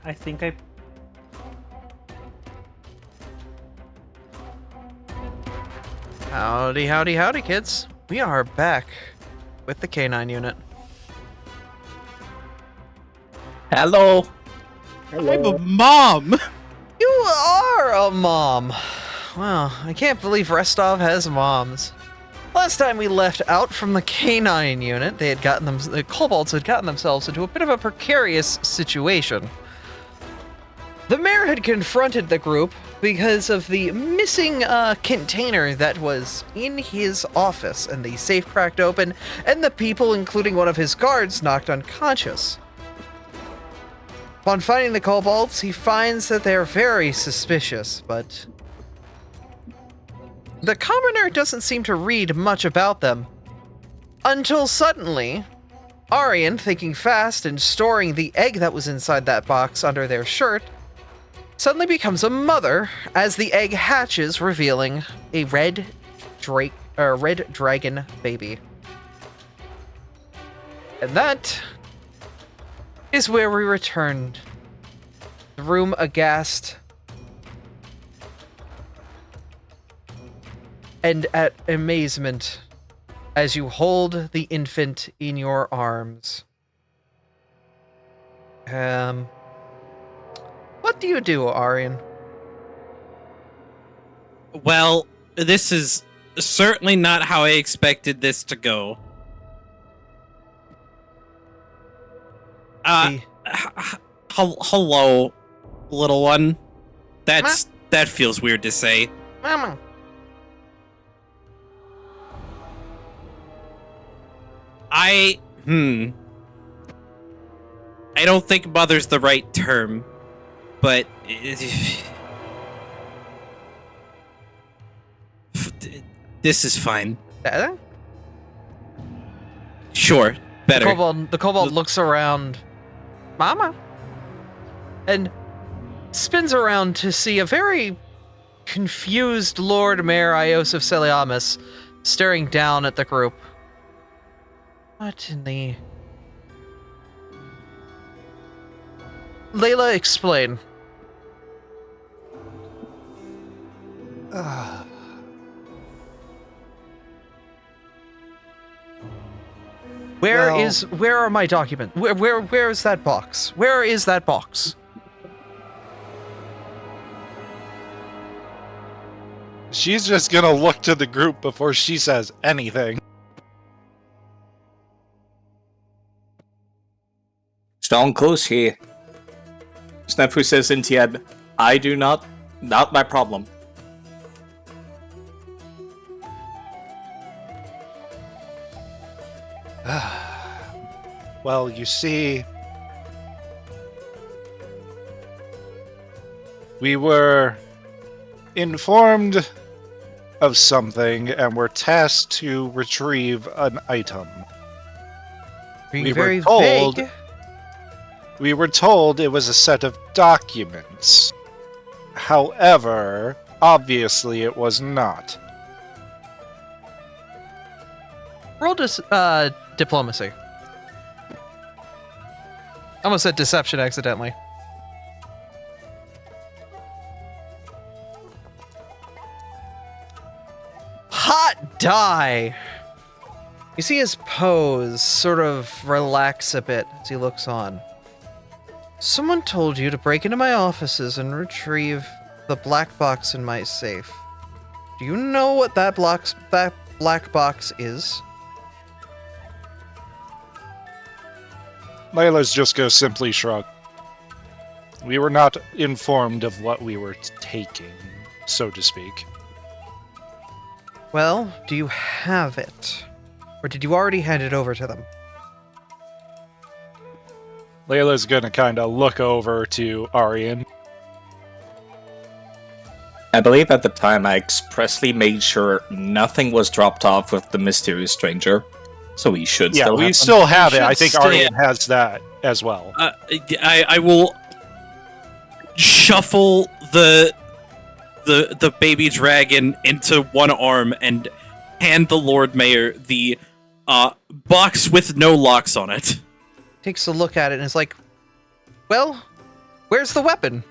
I think I... Howdy, howdy, howdy, kids. We are back with the K-9 unit. Hello. I'm a mom! You are a mom. Wow, I can't believe Restov has moms. Last time we left out from the K-9 unit, the Kobolds had gotten themselves into a bit of a precarious situation. The mayor had confronted the group because of the missing container that was in his office, and the safe cracked open, and the people, including one of his guards, knocked unconscious. Upon finding the Kobolds, he finds that they're very suspicious, but the commoner doesn't seem to read much about them. Until suddenly, Aryan, thinking fast and storing the egg that was inside that box under their shirt, suddenly becomes a mother as the egg hatches, revealing a red dragon baby. And that is where we returned. The room aghast and at amazement as you hold the infant in your arms. What do you do, Aryan? Well, this is certainly not how I expected this to go. Hello, little one. That feels weird to say. Mama. I don't think mother's the right term, but this is fine. Better? Sure, better. The kobold looks around. Mama? And spins around to see a very confused Lord Mayor Iosif Seliamis staring down at the group. What in the... Layla, explain. Where are my documents? Where is that box? Where is that box? She's just gonna look to the group before she says anything. Strong close here. Snafu says in Tieb, I do not my problem. Well, you see, we were informed of something and were tasked to retrieve an item. We were told vague. We were told it was a set of documents. However, obviously it was not. Roll diplomacy. I almost said deception accidentally. Hot die! You see his pose sort of relax a bit as he looks on. Someone told you to break into my offices and retrieve the black box in my safe. Do you know what that black box is? Layla's just go simply shrug. We were not informed of what we were taking, so to speak. Well, do you have it? Or did you already hand it over to them? Layla's gonna kind of look over to Aryan. I believe at the time I expressly made sure nothing was dropped off with the mysterious stranger. So we should still have them. still have it. I think still- Aryan has that as well. I will shuffle the baby dragon into one arm and hand the Lord Mayor the box with no locks on it. Takes a look at it and is like, well, Where's the weapon?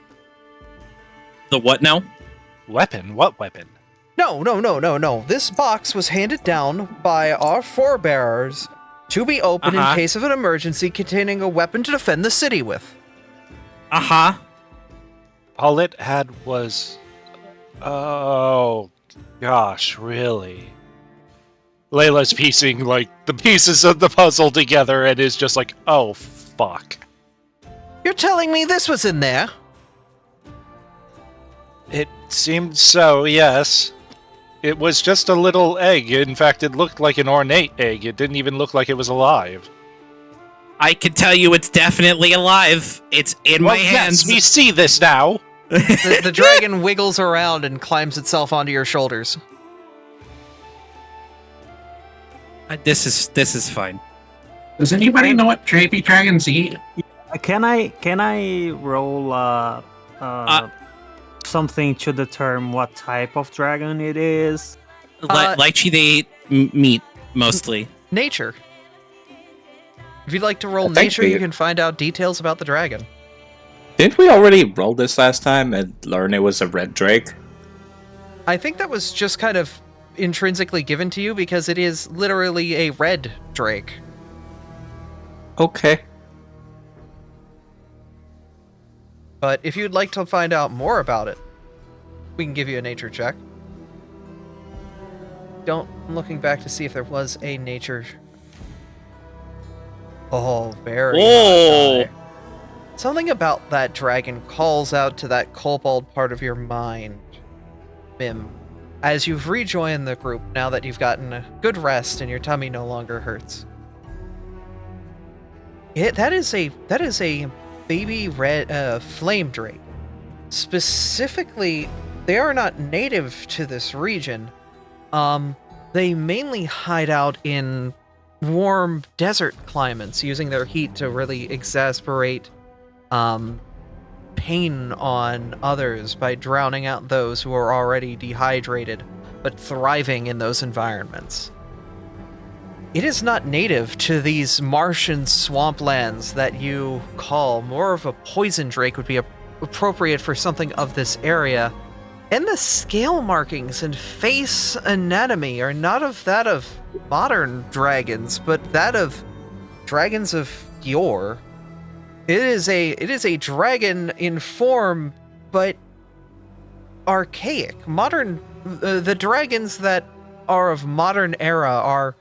The what now? Weapon? What weapon? No. This box was handed down by our forebearers to be opened in case of an emergency, containing a weapon to defend the city with. All it had was... Oh, gosh, really? Layla's piecing, like, the pieces of the puzzle together and is just like, oh, fuck. You're telling me this was in there? It seemed so, yes. It was just a little egg. In fact, it looked like an ornate egg. It didn't even look like it was alive. I can tell you it's definitely alive. It's in my hands. Yes, we see this now. The dragon wiggles around and climbs itself onto your shoulders. This is fine. Does anybody know what baby dragons eat? Can I roll something to determine what type of dragon it is? Lychee, they eat meat mostly. Nature. If you'd like to roll I think nature, we- you can find out details about the dragon. Didn't we already roll this last time and learn it was a red drake? I think that was just kind of intrinsically given to you because it is literally a red drake. Okay. But if you'd like to find out more about it, we can give you a nature check. I'm looking back to see if there was a nature. Oh, very. Oh! high. Something about that dragon calls out to that kobold part of your mind, Mim. As you've rejoined the group now that you've gotten a good rest and your tummy no longer hurts. That is a baby red flame drake. Specifically, they are not native to this region. They mainly hide out in warm desert climates, using their heat to really exasperate pain on others by drowning out those who are already dehydrated, but thriving in those environments. It is not native to these Martian swamplands that you call. More of a poison drake would be appropriate for something of this area. And the scale markings and face anatomy are not of that of modern dragons, but that of dragons of yore. It is a dragon in form, but archaic. Modern, the dragons that are of modern era are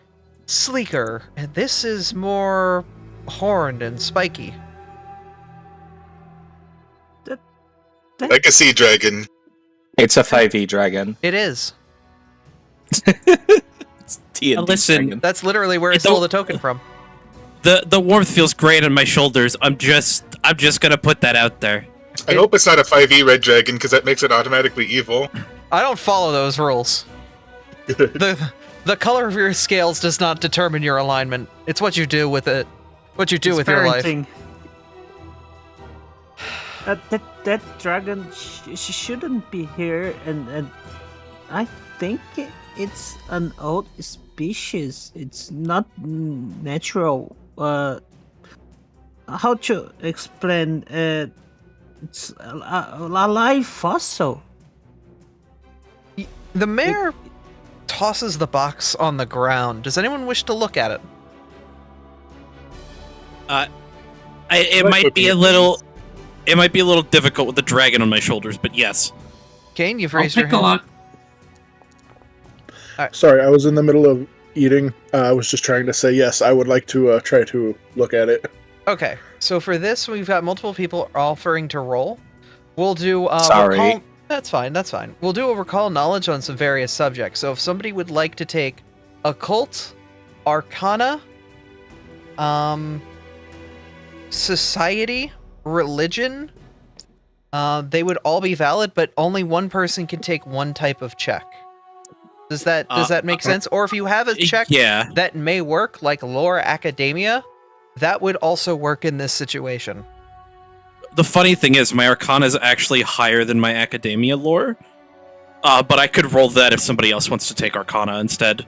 sleeker, and this is more horned and spiky. Legacy dragon. It's a 5e dragon. It is. It's D&D Listen, dragon. That's literally where I It's stole a- the token from. The warmth feels great on my shoulders. I'm just gonna put that out there. I hope it's not a 5e red dragon, because that makes it automatically evil. I don't follow those rules. The color of your scales does not determine your alignment. It's what you do with it. What you do with your life. Parenting. That dragon she shouldn't be here, and I think it's an old species. It's not natural. How to explain? It's a live fossil. The mayor tosses the box on the ground. Does anyone wish to look at it? It might be a little difficult with the dragon on my shoulders, but yes. Kane, you've I'll raised your take a hand. look. Sorry, I was in the middle of eating. I was just trying to say yes, I would like to try to look at it. Okay, so for this, we've got multiple people offering to roll. We'll do. Sorry. That's fine. That's fine. We'll do a recall knowledge on some various subjects. So if somebody would like to take occult, arcana, society, religion, they would all be valid, but only one person can take one type of check. Does that make sense? Or if you have a check Yeah. that may work, like lore academia, that would also work in this situation. The funny thing is, my arcana is actually higher than my academia lore. But I could roll that if somebody else wants to take arcana instead.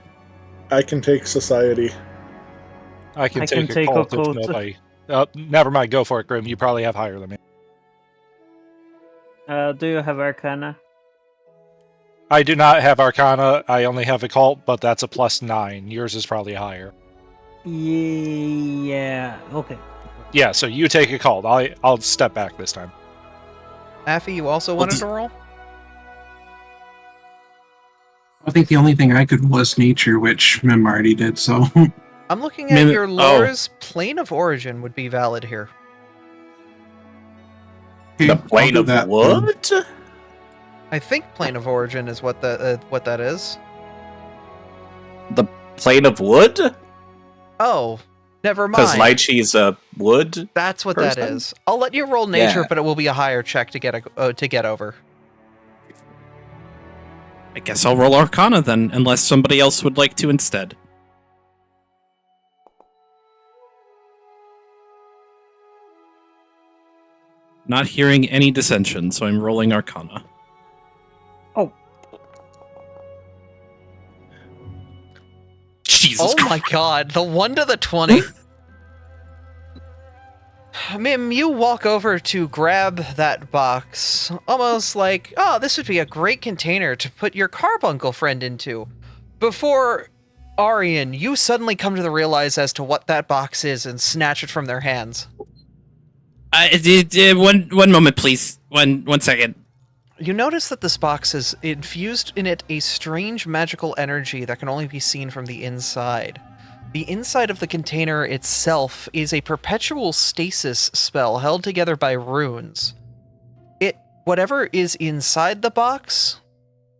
I can take society. I can take a cult if nobody... never mind, go for it, Grim. You probably have higher than me. Do you have Arcana? I do not have Arcana. I only have Occult, but that's a +9. Yours is probably higher. Yeah. Okay. Yeah, so you take Occult. I'll step back this time. Affy, you also wanted to roll? I think the only thing I could was nature, which Mim already did, so. I'm looking at your lore's plane of origin would be valid here. The I'll plane do of that, what? I think plane of origin is what that is. The plane of wood? Oh, never Because mind. lychee is a wood. That's what that person? is. I'll let you roll nature, Yeah. but it will be a higher check to get over. I guess I'll roll Arcana then, unless somebody else would like to instead. Not hearing any dissension, so I'm rolling Arcana. Oh. Jesus Oh Christ. my god, the 1 to the 20. Mim, you walk over to grab that box, almost like, oh, this would be a great container to put your carbuncle friend into. Before Arian, you suddenly come to the realize as to what that box is and snatch it from their hands. One moment, please. One second. You notice that this box has infused in it a strange magical energy that can only be seen from the inside. The inside of the container itself is a perpetual stasis spell held together by runes. Whatever is inside the box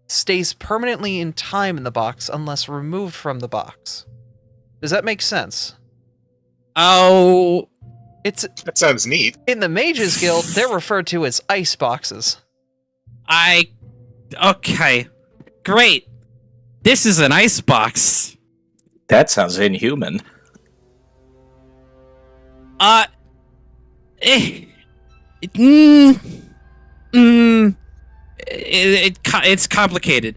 stays permanently in time in the box unless removed from the box. Does that make sense? Oh, That sounds neat. In the Mages Guild, they're referred to as ice boxes. okay. Great. This is an ice box. That sounds inhuman. It's complicated.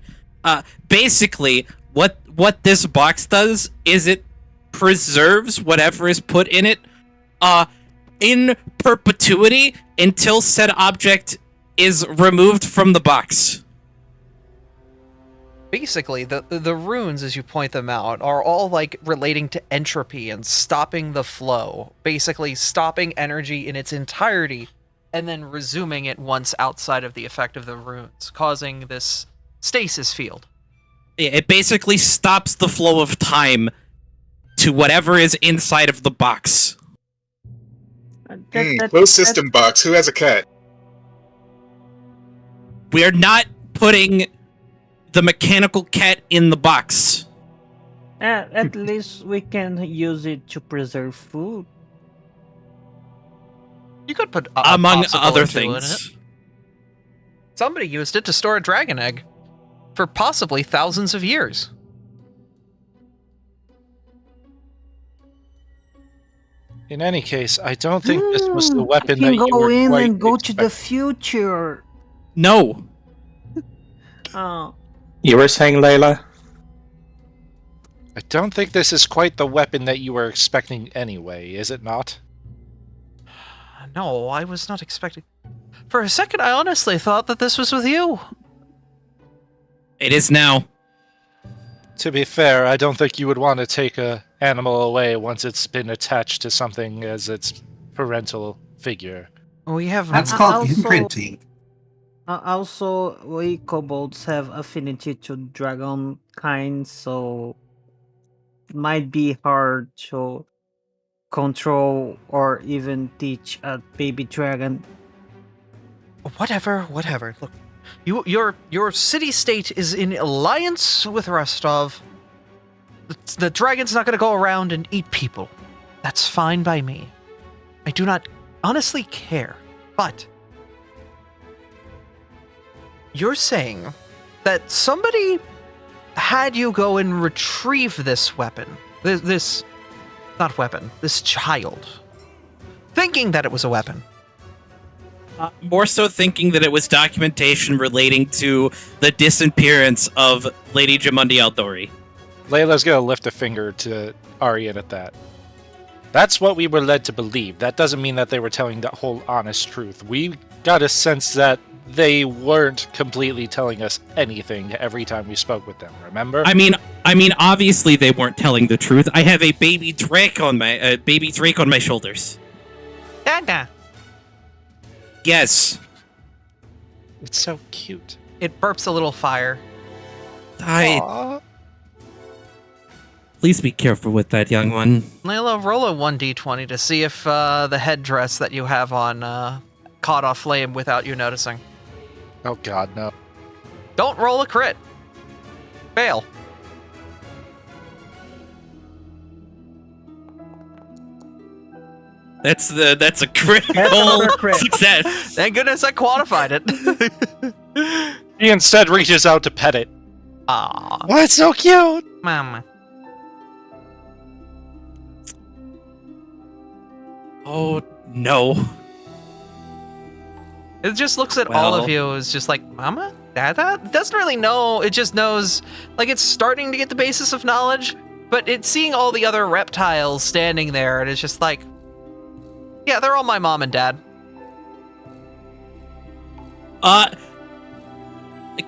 Basically, what this box does is it preserves whatever is put in it, in perpetuity until said object is removed from the box. Basically, the runes, as you point them out, are all like relating to entropy and stopping the flow. Basically, stopping energy in its entirety and then resuming it once outside of the effect of the runes, causing this stasis field. It basically stops the flow of time to whatever is inside of the box. Closed system box. Who has a cat? We're not putting the mechanical cat in the box. At least we can use it to preserve food. You could put Among popsicle other or two in things. it. Somebody used it to store a dragon egg for possibly thousands of years. In any case, I don't think this was the weapon I that can you go were in quite and go to the expecting. future. No. Oh, You were saying, Layla? I don't think this is quite the weapon that you were expecting anyway, is it not? No, I was not expecting. For a second, I honestly thought that this was with you. It is now. To be fair, I don't think you would want to take a animal away once it's been attached to something as its parental figure. We have That's called also- imprinting. also, we kobolds have affinity to dragon kind, so it might be hard to control or even teach a baby dragon. Whatever. Look, your city-state is in alliance with Rostov. The dragon's not going to go around and eat people. That's fine by me. I do not honestly care. But you're saying that somebody had you go and retrieve this weapon. This child. Thinking that it was a weapon. More so thinking that it was documentation relating to the disappearance of Lady Jamundi Aldori. Layla's gonna lift a finger to Arian at that. That's what we were led to believe. That doesn't mean that they were telling the whole honest truth. We got a sense that they weren't completely telling us anything every time we spoke with them, remember? I mean, obviously they weren't telling the truth. I have a baby Drake on my shoulders. Dada. Yes. It's so cute. It burps a little fire. Aw. Please be careful with that, young one. Layla, roll a 1d20 to see if the headdress that you have on caught off flame without you noticing. Oh god, no. Don't roll a crit. Fail. That's a That's critical another crit. success. Thank goodness I quantified it. He instead reaches out to pet it. Aw, Oh, it's so cute! mama. Oh no. It just looks at all of Well. you as just like, Mama? Dada? It doesn't really know. It just knows, like, it's starting to get the basis of knowledge, but it's seeing all the other reptiles standing there, and it's just like, yeah, they're all my mom and dad.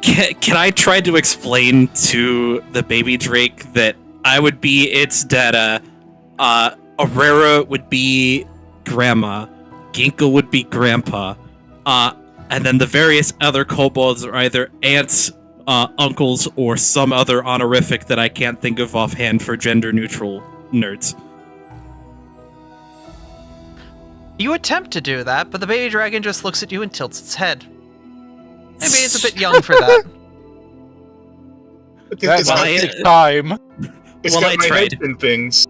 Can I try to explain to the baby Drake that I would be its dada, Aurora would be grandma, Ginkle would be grandpa, and then the various other kobolds are either aunts, uncles, or some other honorific that I can't think of offhand for gender-neutral nerds. You attempt to do that, but the baby dragon just looks at you and tilts its head. Maybe it's a bit young for that. That It's well, got, I- takes time. it's well, got I my tried. head in things.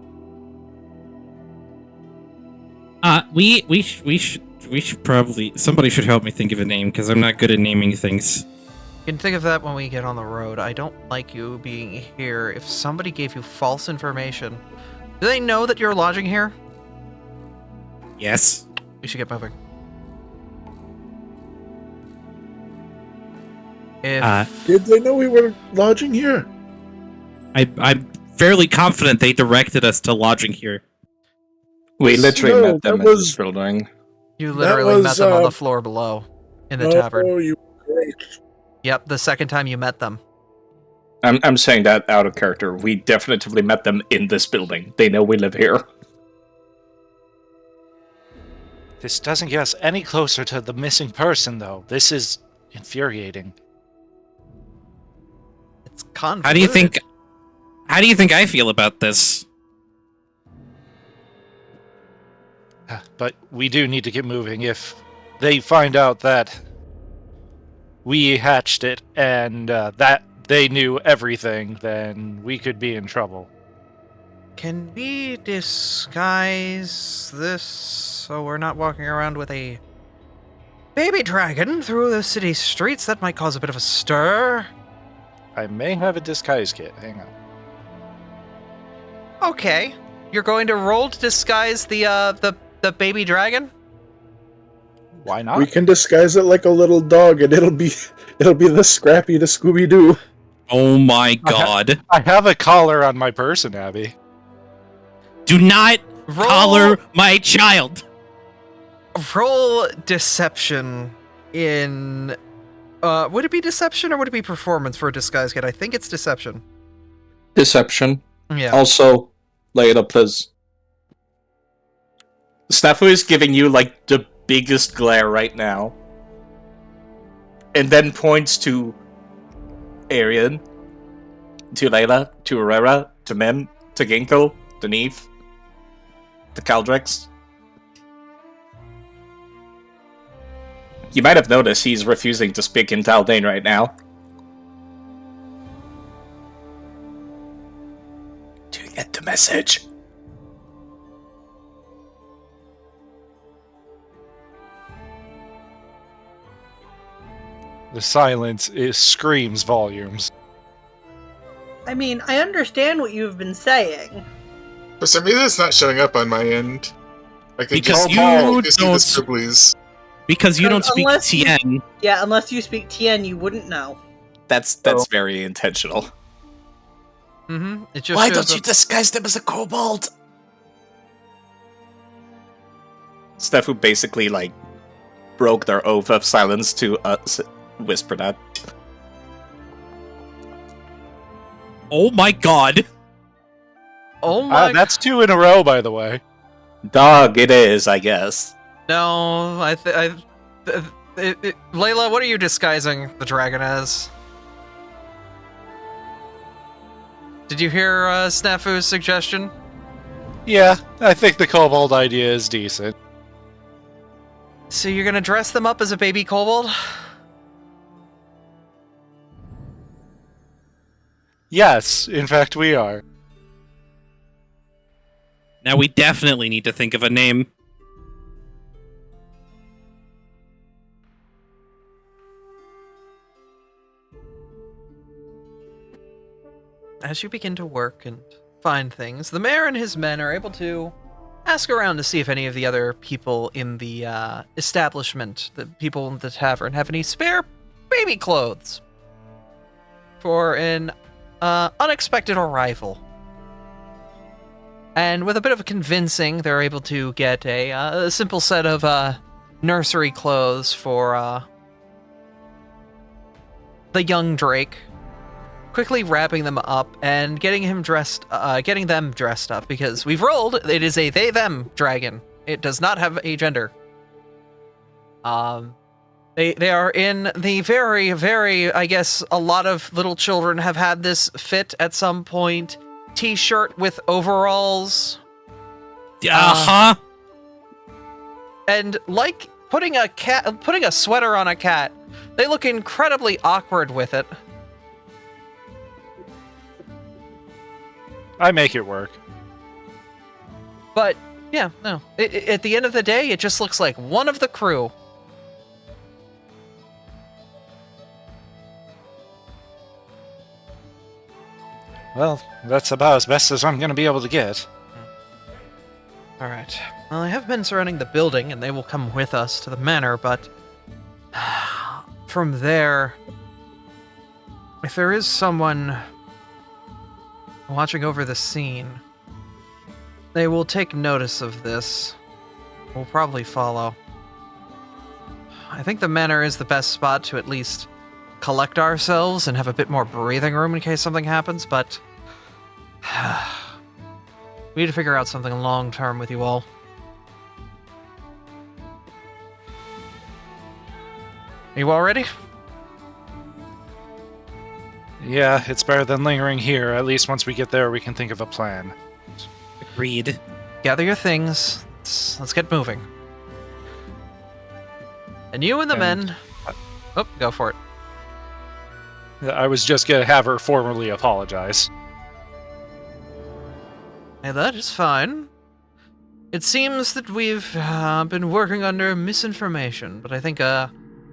We should probably, somebody should help me think of a name because I'm not good at naming things. You can think of that when we get on the road. I don't like you being here. If somebody gave you false information, do they know that you're lodging here? Yes. We should get moving. If Did they know we were lodging here? I'm fairly confident they directed us to lodging here. We literally No, met them that in was- this building. you literally met was, them on the floor below in the tavern. Oh, you great. Yep, the second time you met them. I'm saying that out of character. We definitively met them in this building. They know we live here. This doesn't get us any closer to the missing person, though. This is infuriating. It's convoluted. How do you think I feel about this? But we do need to get moving. If they find out that we hatched it and that they knew everything, then we could be in trouble. Can we disguise this so we're not walking around with a baby dragon through the city streets? That might cause a bit of a stir. I may have a disguise kit. Hang on. Okay. You're going to roll to disguise the baby dragon? Why not? We can disguise it like a little dog, and it'll be the Scrappy to Scooby Doo. Oh my god. I have a collar on my person, Abby. Do not Roll- collar my child. Roll deception in would it be deception or would it be performance for a disguise kit? I think it's deception. Deception. Yeah. Also, Layla, please. Snafu is giving you, like, the biggest glare right now. And then points to Arian, to Layla, to Aurora, to Mem, to Ginkle, to Neve, to Caldrex. You might have noticed he's refusing to speak in Taldane right now. Do you get the message? The silence screams volumes. I mean, I understand what you've been saying. For some reason, it's not showing up on my end. I can Because just you see the don't- scribblies. Because you don't speak Unless you- TN. Yeah, unless you speak TN, you wouldn't know. That's very intentional. Mm-hmm. It just shows up- disguise them as a kobold? Stefu basically, like, broke their oath of silence to whisper that. Oh my god. Oh my. That's 2 in a row, by the way. Dog, it is, I guess. No, Layla, what are you disguising the dragon as? Did you hear Snafu's suggestion? Yeah, I think the kobold idea is decent. So you're gonna dress them up as a baby kobold? Yes, in fact we are. Now we definitely need to think of a name. As you begin to work and find things, the mayor and his men are able to ask around to see if any of the other people in the establishment, the people in the tavern, have any spare baby clothes for an unexpected arrival. And with a bit of a convincing, they're able to get a simple set of nursery clothes for the young Drake, quickly wrapping them up and getting them dressed up, because we've rolled. It is a they/them dragon. It does not have a gender. They are in the very, very, I guess a lot of little children have had this fit at some point. T-shirt with overalls. And like putting a sweater on a cat, they look incredibly awkward with it. I make it work. But yeah, no. At the end of the day, it just looks like one of the crew. Well, that's about as best as I'm going to be able to get. All right. Well, I have men surrounding the building, and they will come with us to the manor, but from there, if there is someone watching over the scene, they will take notice of this. Will probably follow. I think the manor is the best spot to at least collect ourselves and have a bit more breathing room in case something happens, but we need to figure out something long-term with you all. Are you all ready? Yeah, it's better than lingering here. At least once we get there, we can think of a plan. Agreed. Gather your things. Let's get moving. And you and the men... Oh, go for it. I was just going to have her formally apologize. Hey, that is fine. It seems that we've been working under misinformation, but I think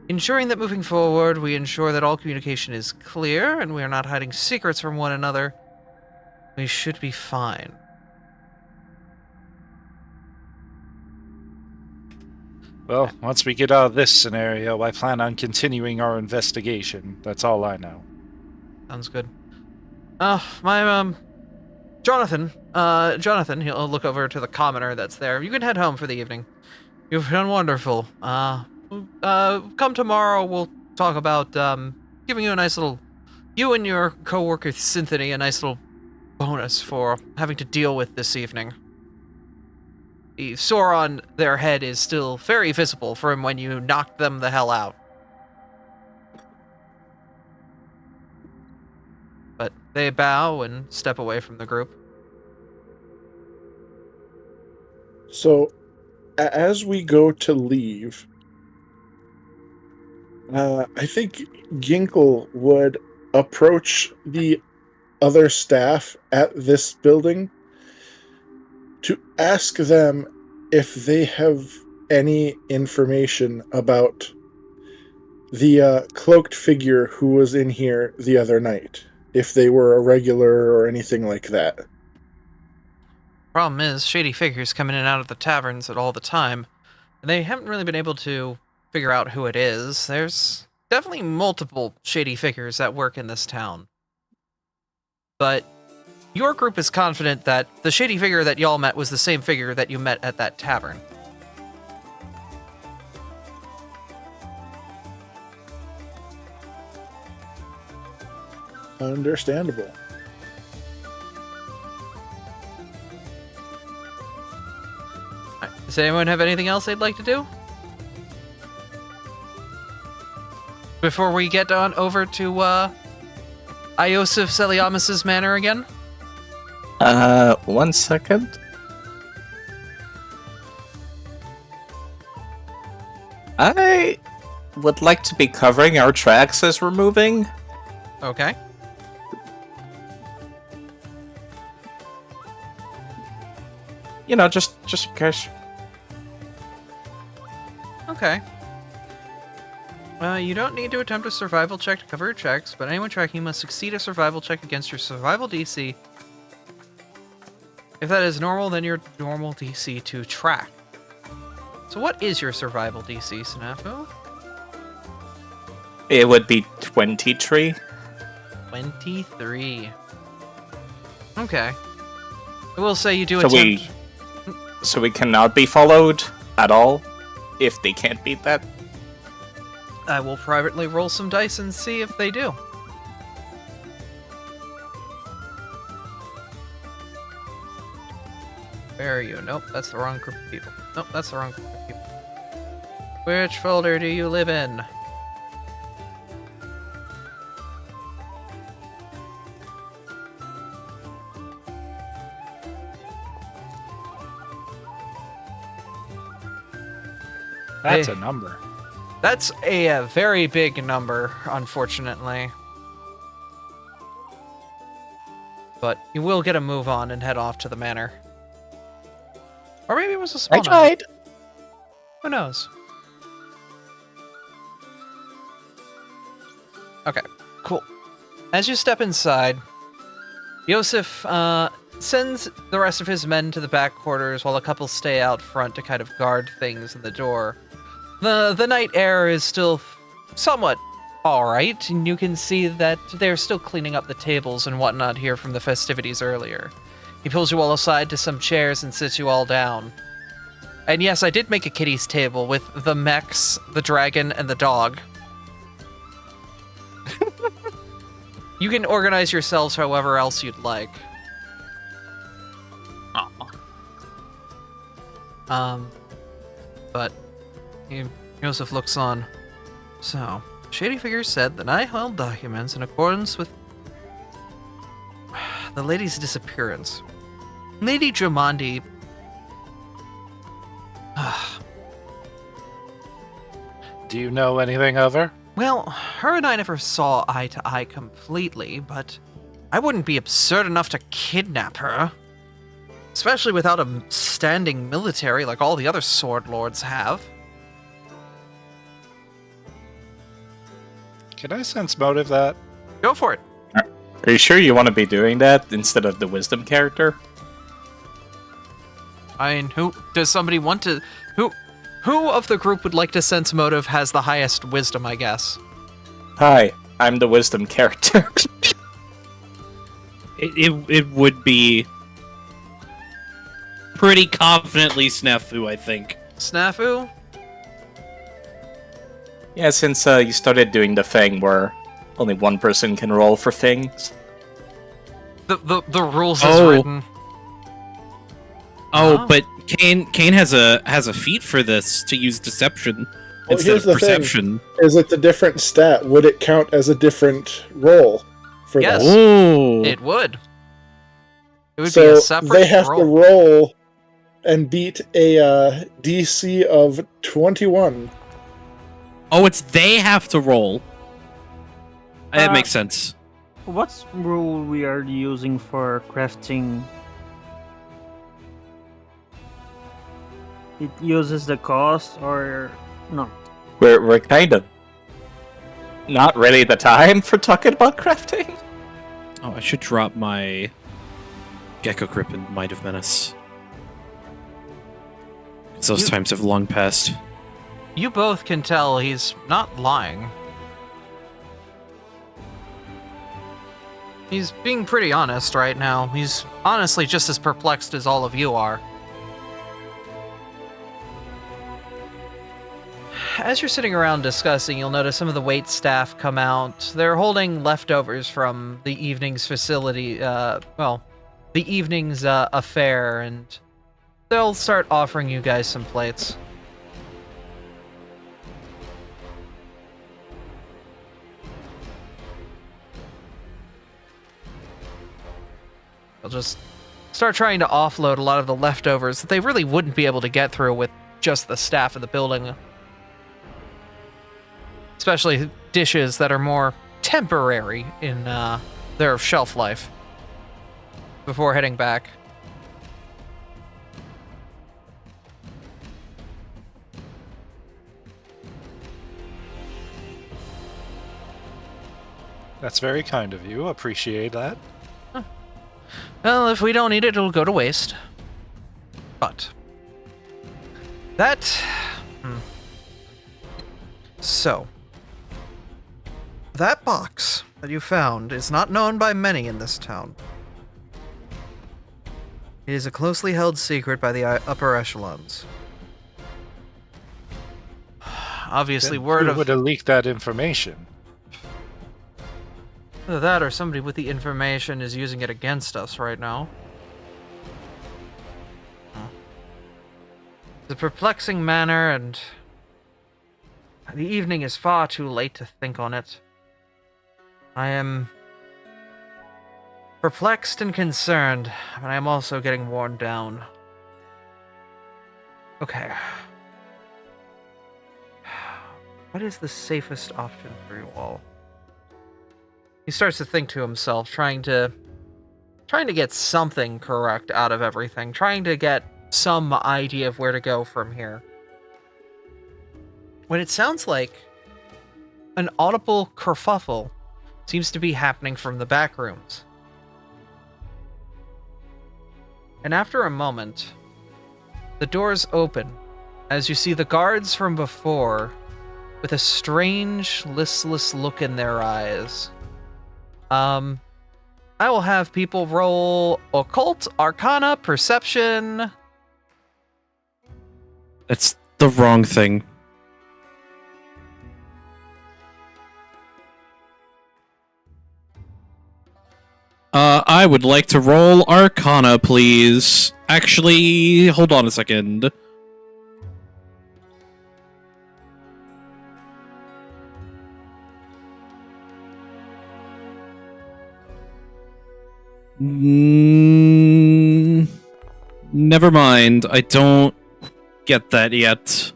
ensuring that moving forward, we ensure that all communication is clear and we are not hiding secrets from one another, we should be fine. Well, once we get out of this scenario, I plan on continuing our investigation. That's all I know. Sounds good. Jonathan, he'll look over to the commoner that's there. You can head home for the evening. You've done wonderful. Come tomorrow, we'll talk about, giving you a nice little, you and your co-worker Cynthia, a nice little bonus for having to deal with this evening. The sore on their head is still very visible from when you knocked them the hell out. But they bow and step away from the group. So, as we go to leave, I think Ginkle would approach the other staff at this building to ask them if they have any information about the cloaked figure who was in here the other night. If they were a regular or anything like that. Problem is, shady figures come in and out of the taverns at all the time, and they haven't really been able to figure out who it is. There's definitely multiple shady figures that work in this town. But your group is confident that the shady figure that y'all met was the same figure that you met at that tavern. Understandable. Does anyone have anything else they'd like to do? Before we get on over to Iosif Celiamus's manor again? 1 second. I would like to be covering our tracks as we're moving. Okay. You know, just in case. Okay. You don't need to attempt a survival check to cover your tracks, but anyone tracking must succeed a survival check against your survival DC. If that is normal, then your normal DC to track. So what is your survival DC, Snafu? It would be 23. 23. Okay. I will say you do So attempt... So we cannot be followed at all if they can't beat that. I will privately roll some dice and see if they do. Where are you? Nope, that's the wrong group of people. Nope, that's the wrong group of people. Which folder do you live in? That's Hey. a number. That's a very big number, unfortunately. But you will get a move on and head off to the manor. Or maybe it was a small number. Who knows? Okay, cool. As you step inside, Yosef sends the rest of his men to the back quarters while a couple stay out front to kind of guard things in the door. The night air is still somewhat alright, and you can see that they're still cleaning up the tables and whatnot here from the festivities earlier. He pulls you all aside to some chairs and sits you all down. And yes, I did make a kiddies table with the mechs, the dragon, and the dog. You can organize yourselves however else you'd like. But Joseph looks on. So, Shady Figure said that I held documents in accordance with the lady's disappearance. Lady Jamandi. Do you know anything of her? Well, her and I never saw eye to eye completely, but I wouldn't be absurd enough to kidnap her. Especially without a standing military like all the other sword lords have. Can I sense motive that? Go for it. Are you sure you want to be doing that instead of the wisdom character? I mean, who does somebody want to... Who of the group would like to sense motive has the highest wisdom, I guess? Hi, I'm the wisdom character. It would be pretty confidently Snafu, I think. Snafu? Yeah, since you started doing the thing where only one person can roll for things. The rules is Oh. written. Oh, Huh? but Kane has a feat for this to use deception Well, instead here's of the thing. perception. Is it a different stat? Would it count as a different roll for Yes. that? Oh, It would. It would be So a separate they have roll. to roll and beat a DC of 21. it's they have to roll. That Uh, makes sense. What's rule we are using for crafting? It uses the cost or not? We're kind of not really the time for talking about crafting. Oh, I should drop my Gecko Grip and Might of Menace. 'Cause those You- times have long passed. You both can tell he's not lying. He's being pretty honest right now. He's honestly just as perplexed as all of you are. as you're sitting around discussing, you'll notice some of the wait staff come out. They're holding leftovers from the evening's facility, the evening's affair, and they'll start offering you guys some plates. They'll just start trying to offload a lot of the leftovers that they really wouldn't be able to get through with just the staff of the building. Especially dishes that are more temporary in their shelf life before heading back. That's very kind of you. Appreciate that. Well, if we don't eat it, it'll go to waste. But that... So, that box that you found is not known by many in this town. It is a closely held secret by the upper echelons. Obviously, Then word who of would have leaked that information? either that or somebody with the information is using it against us right now. It's a perplexing manner, and the evening is far too late to think on it. I am perplexed and concerned, but I am also getting worn down. Okay. What is the safest option for you all? He starts to think to himself, trying to get something correct out of everything, trying to get some idea of where to go from here. When it sounds like an audible kerfuffle seems to be happening from the back rooms. And after a moment, the doors open as you see the guards from before with a strange, listless look in their eyes. I will have people roll occult, arcana, perception. That's the wrong thing. I would like to roll arcana, please. Actually, hold on a second. Never mind. I don't get that yet.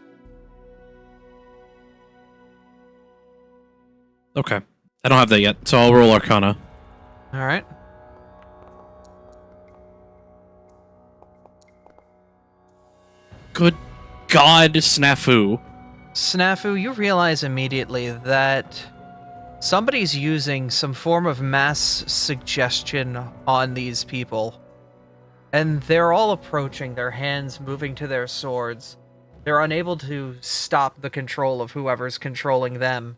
Okay. I don't have that yet, so I'll roll arcana. All right. Good God, snafu. Snafu, you realize immediately that somebody's using some form of mass suggestion on these people. And they're all approaching, their hands moving to their swords. They're unable to stop the control of whoever's controlling them.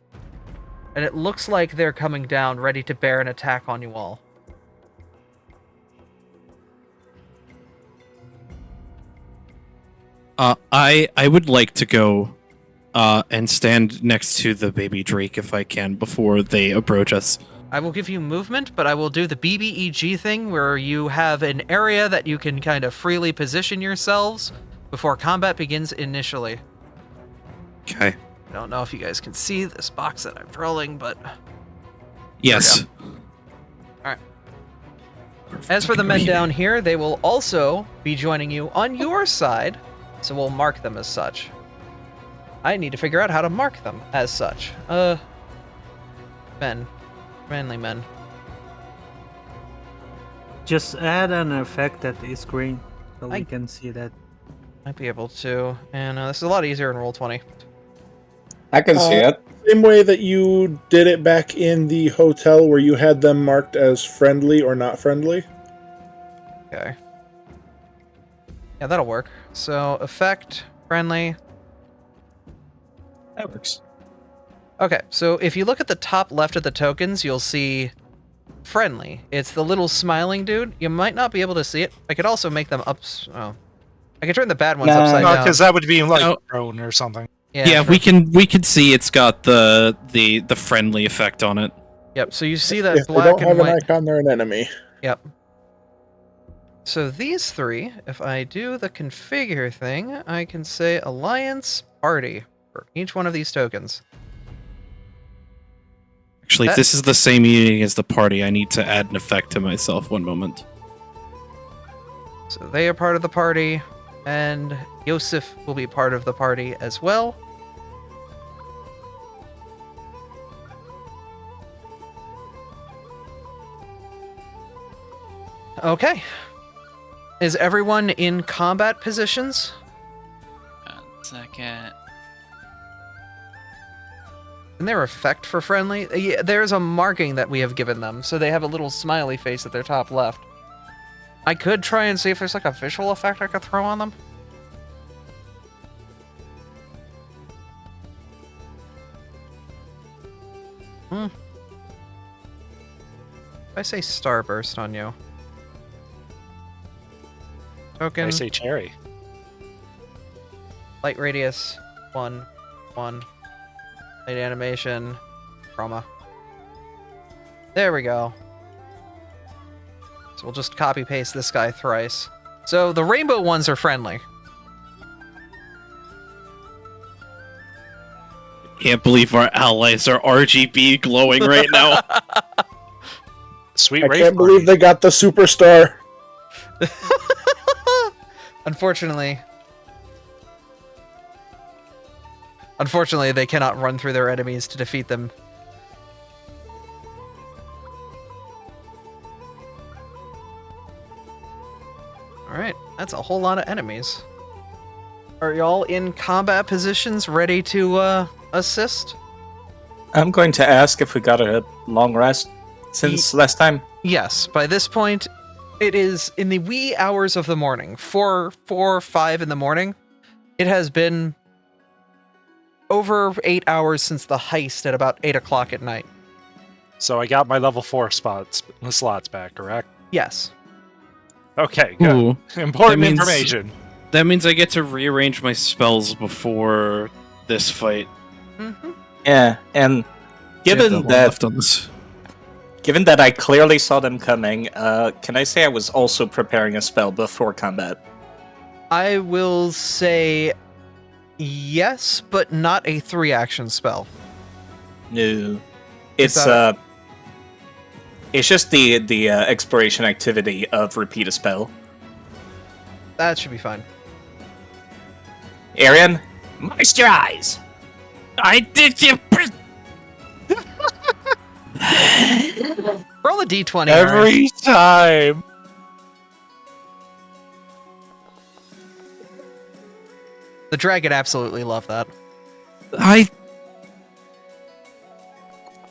And it looks like they're coming down, ready to bear an attack on you all. I would like to go and stand next to the baby Drake if I can before they approach us. I will give you movement, but I will do the BBEG thing where you have an area that you can kind of freely position yourselves before combat begins initially. Okay. I don't know if you guys can see this box that I'm rolling, but... Yes. Alright. As for the men down here, they will also be joining you on your side, so we'll mark them as such. I need to figure out how to mark them as such. Men. Manly men. Just add an effect at the screen so we can see that. Might be able to. And this is a lot easier in Roll20. I can see it. Same way that you did it back in the hotel where you had them marked as friendly or not friendly. Okay. Yeah, that'll work. So, effect, friendly. That works. Okay, so if you look at the top left of the tokens, you'll see friendly. It's the little smiling dude. You might not be able to see it. I could also make them up... Oh. I could turn the bad ones upside No, down. because that would be like No. prone or something. Yeah, sure. we can see it's got the friendly effect on it. Yep. So you see that If they black don't and have an white. icon, they're an enemy. Yep. So these three, if I do the configure thing, I can say Alliance Party for each one of these tokens. Actually, if That- this is the same meaning as the party, I need to add an effect to myself. One moment. So they are part of the party, and Yosef will be part of the party as well. Okay. Is everyone in combat positions? 1 second. And their effect for friendly? Yeah, there's a marking that we have given them, so they have a little smiley face at their top left. I could try and see if there's like a visual effect I could throw on them. If I say Starburst on you. Token. I say cherry. Light radius, 1, 1. Light animation, chroma. There we go. So we'll just copy paste this guy thrice. So the rainbow ones are friendly. Can't believe our allies are RGB glowing right now. Sweet I Wraith can't Party. believe they got the superstar. Unfortunately, they cannot run through their enemies to defeat them. Alright, that's a whole lot of enemies. Are y'all in combat positions ready to assist? I'm going to ask if we got a long rest since last time. Yes, by this point, it is in the wee hours of the morning. 4 or 5 in the morning. It has been over 8 hours since the heist at about 8 o'clock at night. So I got my level 4 slots back, correct? Yes. Okay, good. Ooh, Important means- information. that means I get to rearrange my spells before this fight. Mm-hmm. Yeah, and I have given one that left on this. given that I clearly saw them coming, can I say I was also preparing a spell before combat? I will say yes, but not a 3-action spell. No, it's that it's just the expiration activity of repeat a spell. That should be fine. Arian, moisturize. I did you. Roll a d20. Aaron. Every time. The dragon absolutely loved that.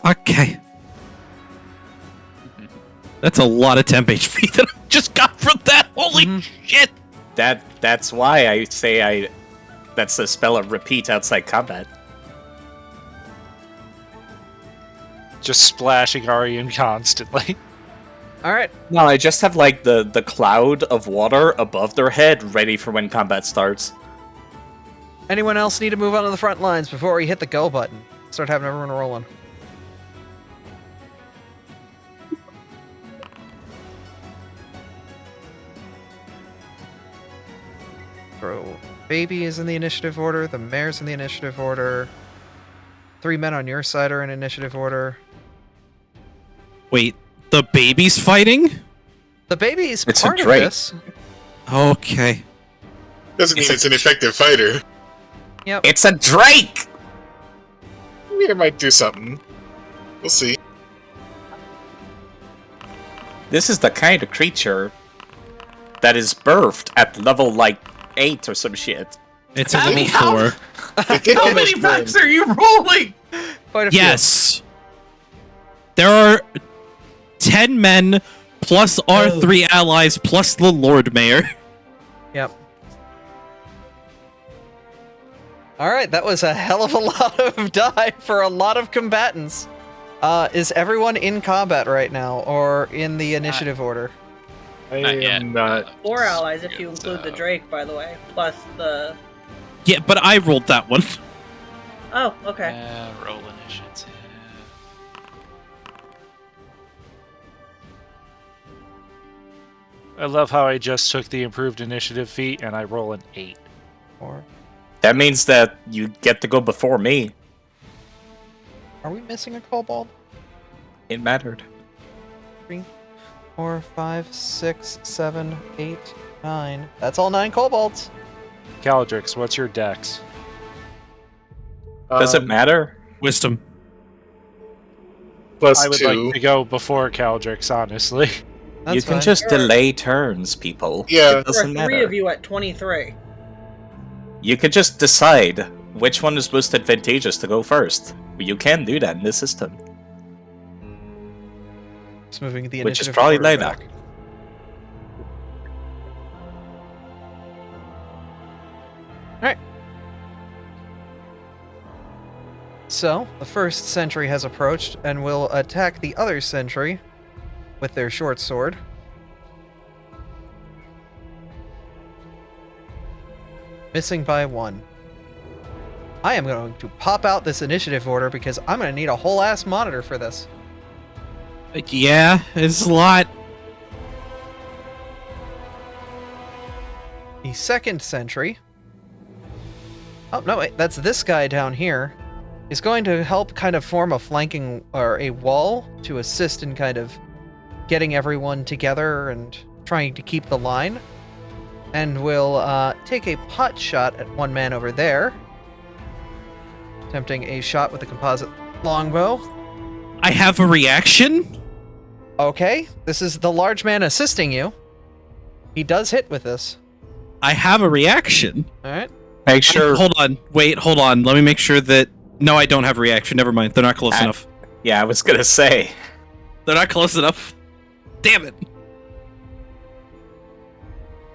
Okay. That's a lot of temp HP that I just got from that. Holy shit! That's why I say that's a spell of repeat outside combat. Just splashing Arian constantly. All right. No, I just have like the cloud of water above their head ready for when combat starts. Anyone else need to move on to the front lines before we hit the go button? Start having everyone rolling. Throw baby is in the initiative order. The mare's in the initiative order. 3 men on your side are in initiative order. Wait, the baby's fighting? The baby's It's a part of drake. this. Okay. Doesn't mean it's an effective fighter. Yep. It's a drake. It might do something. We'll see. This is the kind of creature that is birthed at level like 8 or some shit. It's a How many level 4. How many packs are you rolling? Quite a few. Yes. There are 10 men plus our 3 allies plus the Lord Mayor. Yep. All right, that was a hell of a lot of die for a lot of combatants. Is everyone in combat right now, or in the initiative order? I Not yet. am not. 4 allies if you include the Drake, by the way, plus the... Yeah, but I rolled that one. Oh, okay. Roll initiative. I love how I just took the improved initiative feat and I roll an 8. 4. That means that you get to go before me. Are we missing a kobold? It mattered. 3, 4, 5, 6, 7, 8, 9. That's all 9 kobolds. Caldrix, what's your dex? Does it matter? Wisdom. Plus I would 2. like to go before Caldrix, honestly. That's You can fine. just delay turns, people. Yeah. It There are doesn't 3 matter. of you at 23. You could just decide which one is most advantageous to go first. You can do that in this system. Just moving the Which is initiative probably order later. back. Alright. So, the first sentry has approached and will attack the other sentry with their short sword. Missing by 1. I am going to pop out this initiative order because I'm going to need a whole ass monitor for this. Yeah, it's a lot. The second sentry. Oh, no, wait, that's this guy down here. Is going to help kind of form a flanking or a wall to assist in kind of getting everyone together and trying to keep the line. And will take a pot shot at one man over there. Attempting a shot with a composite longbow. I have a reaction. Okay, this is the large man assisting you. He does hit with this. I have a reaction. Alright. Make sure. Hold on. Wait, hold on. Let me make sure that... No, I don't have a reaction. Never mind. They're not close enough. Yeah, I was gonna say. They're not close enough. Damn it.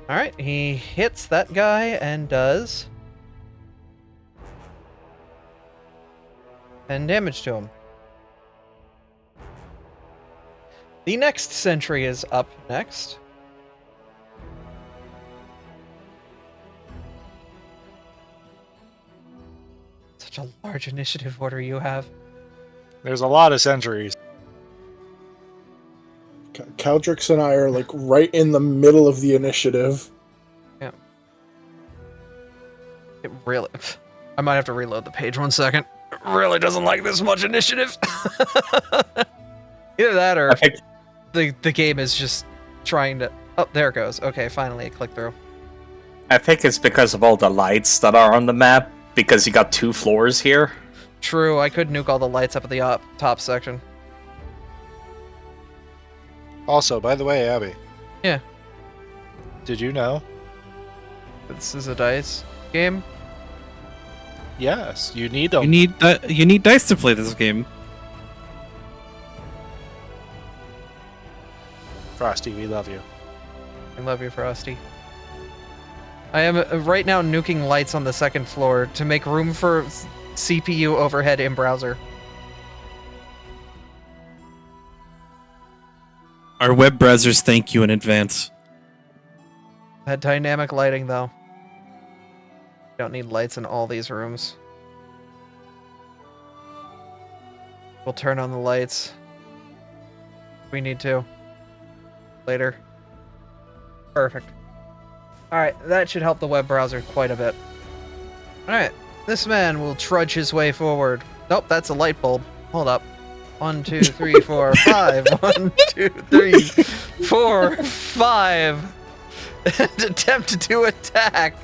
Alright, he hits that guy and does 10 damage to him. The next sentry is up next. Such a large initiative order you have. There's a lot of sentries. Caldrix and I are like right in the middle of the initiative. Yeah. It really... I might have to reload the page 1 second. It really doesn't like this much initiative. Either that or I think the game is just trying to... Oh, there it goes. Okay, finally it clicked through. it's because of all the lights that are on the map, because you got 2 floors here. True, I could nuke all the lights up at the top section. Also, by the way, Abby. Yeah. Did you know? This is a dice game. Yes, you need them. You need dice to play this game. Frosty, we love you. I love you, Frosty. I am right now nuking lights on the second floor to make room for CPU overhead in browser. Our web browsers thank you in advance. That dynamic lighting, though. Don't need lights in all these rooms. We'll turn on the lights. We need to. Later. Perfect. Alright, that should help the web browser quite a bit. Alright, this man will trudge his way forward. Nope, that's a light bulb. Hold up. 1, 2, 3, 4, 5. 1, 2, 3, 4, 5. And attempt to attack.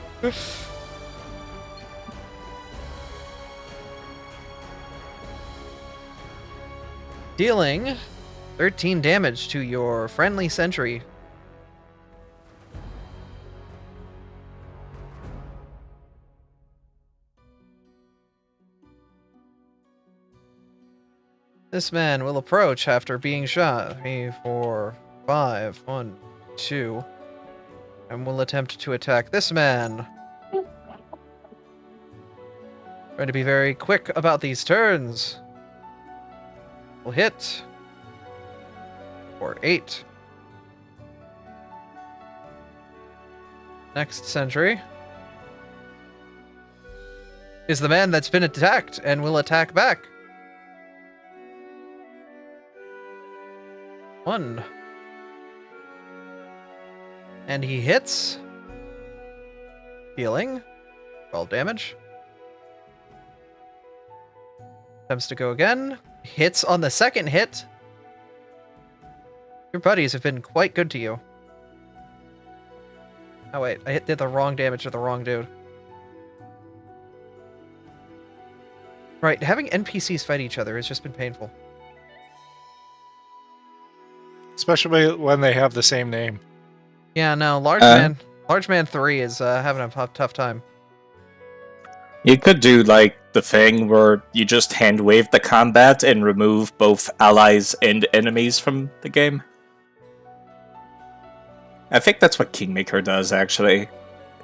Dealing 13 damage to your friendly sentry. This man will approach after being shot. 3, 4, 5, 1, 2. And will attempt to attack this man. Trying to be very quick about these turns. Will hit. For 8. Next sentry. is the man that's been attacked and will attack back. 1. And he hits. Healing. 12 damage. Attempts to go again. Hits on the second hit. Your buddies have been quite good to you. Oh wait, I did the wrong damage to the wrong dude. Right, having NPCs fight each other has just been painful. Especially when they have the same name. Yeah, no, Large Man 3 is having a tough time. You could do like the thing where you just hand wave the combat and remove both allies and enemies from the game. I think that's what Kingmaker does actually.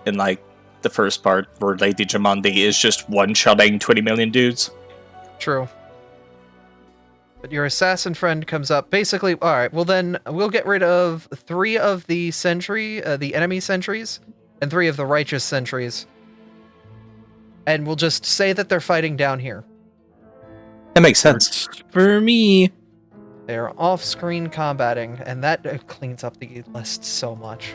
In like the first part where Lady Jamandi is just one-shotting 20 million dudes. True. But your assassin friend comes up. Basically, alright, well then we'll get rid of 3 of the the enemy sentries, and 3 of the righteous sentries. And we'll just say that they're fighting down here. That makes sense. For me. They're off-screen combating, and that cleans up the list so much.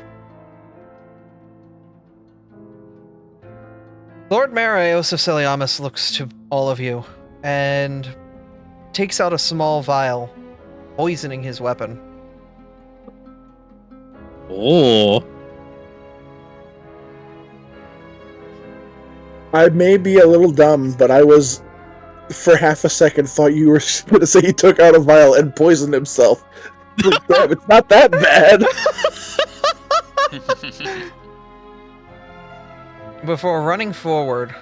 Lord Marios of Celiamus looks to all of you, and takes out a small vial, poisoning his weapon. Oh. I may be a little dumb, but I was, for half a second, thought you were going to say he took out a vial and poisoned himself. Like, damn, it's not that bad. Before running forward...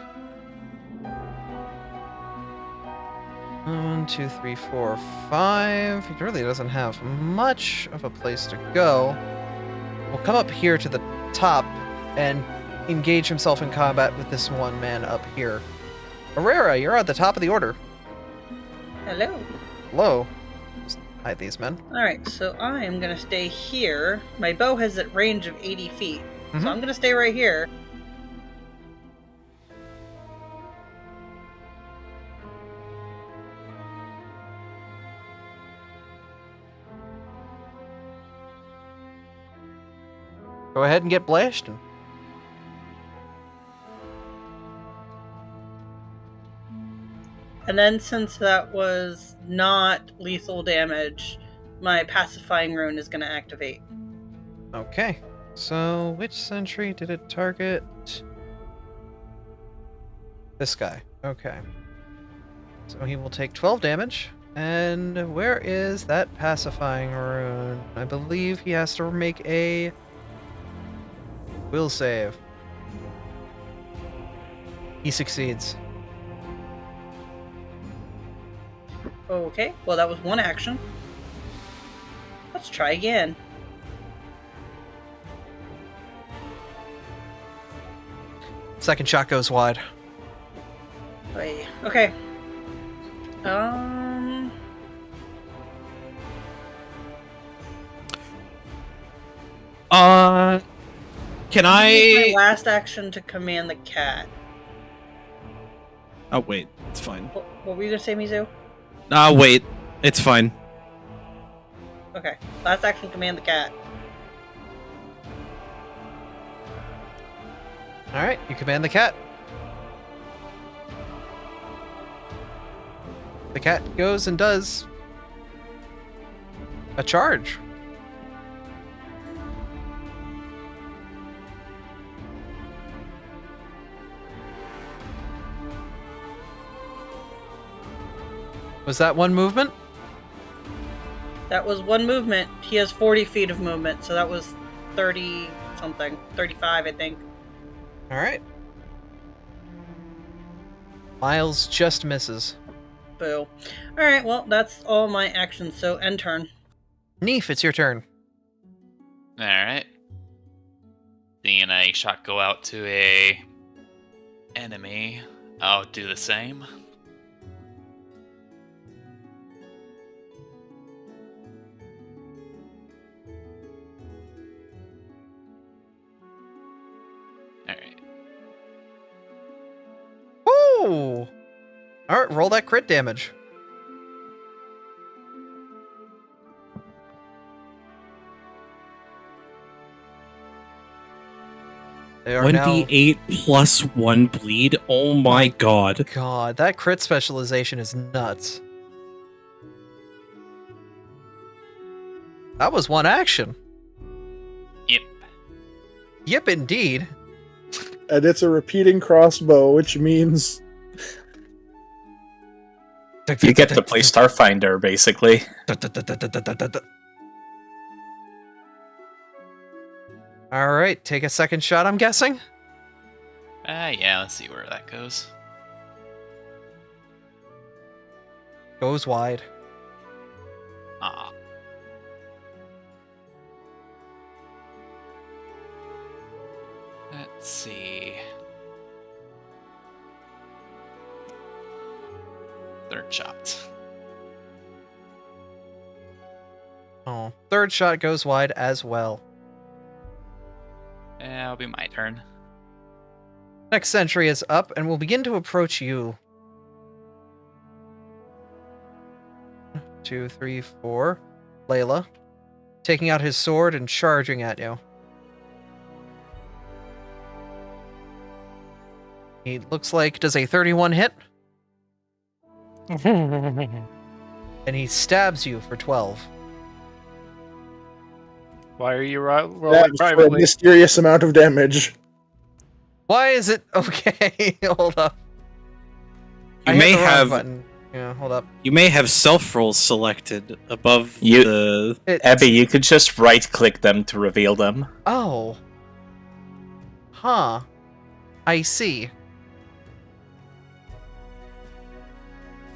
1, 2, 3, 4, 5... He really doesn't have much of a place to go. We'll come up here to the top and engage himself in combat with this one man up here. Herrera, you're at the top of the order. Hello. Hello. Just hide these men. Alright, so I am going to stay here. My bow has a range of 80 feet. So I'm going to stay right here. Go ahead and get blasted. And then since that was not lethal damage, my pacifying rune is going to activate. Okay. So, which sentry did it target? This guy. Okay. So he will take 12 damage. And where is that pacifying rune? I believe he has to make a will save. He succeeds. Okay, well that was one action. Let's try again. Second shot goes wide. Oy. Okay. Can My I? last action to command the cat. Oh wait, it's fine. What were you gonna say, Mizu? Wait, it's fine. Okay. Last action, command the cat. Alright, you command the cat. The cat goes and does a charge. Was that one movement? That was one movement. He has 40 feet of movement, so that was 30 something. 35, I think. Alright. Miles just misses. Boo. Alright, well, that's all my actions, so end turn. Neef, it's your turn. Alright. Seeing a shot go out to a enemy, I'll do the same. Alright. Oh! Alright, roll that crit damage. They are now... 1d8 plus 1 bleed? Oh my god. God, that crit specialization is nuts. That was one action. Yep. Yep, indeed. And it's a repeating crossbow, which means You get to play Starfinder, basically. Alright, take a second shot, I'm guessing? Yeah, let's see where that goes. Goes wide. Ah. Let's see. Third shot. Oh, third shot goes wide as well. Yeah, it'll be my turn. Next sentry is up and will begin to approach you. 2, 3, 4. Layla. Taking out his sword and charging at you. He looks like, does a 31 hit? And he stabs you for 12. Why are you rolling that's for a privately? mysterious amount of damage. Why is it okay? Hold up. You I hit may the wrong have button. Yeah, hold up. you may have self rolls selected above You- the. Abby, you could just right-click them to reveal them. Oh. Huh. I see.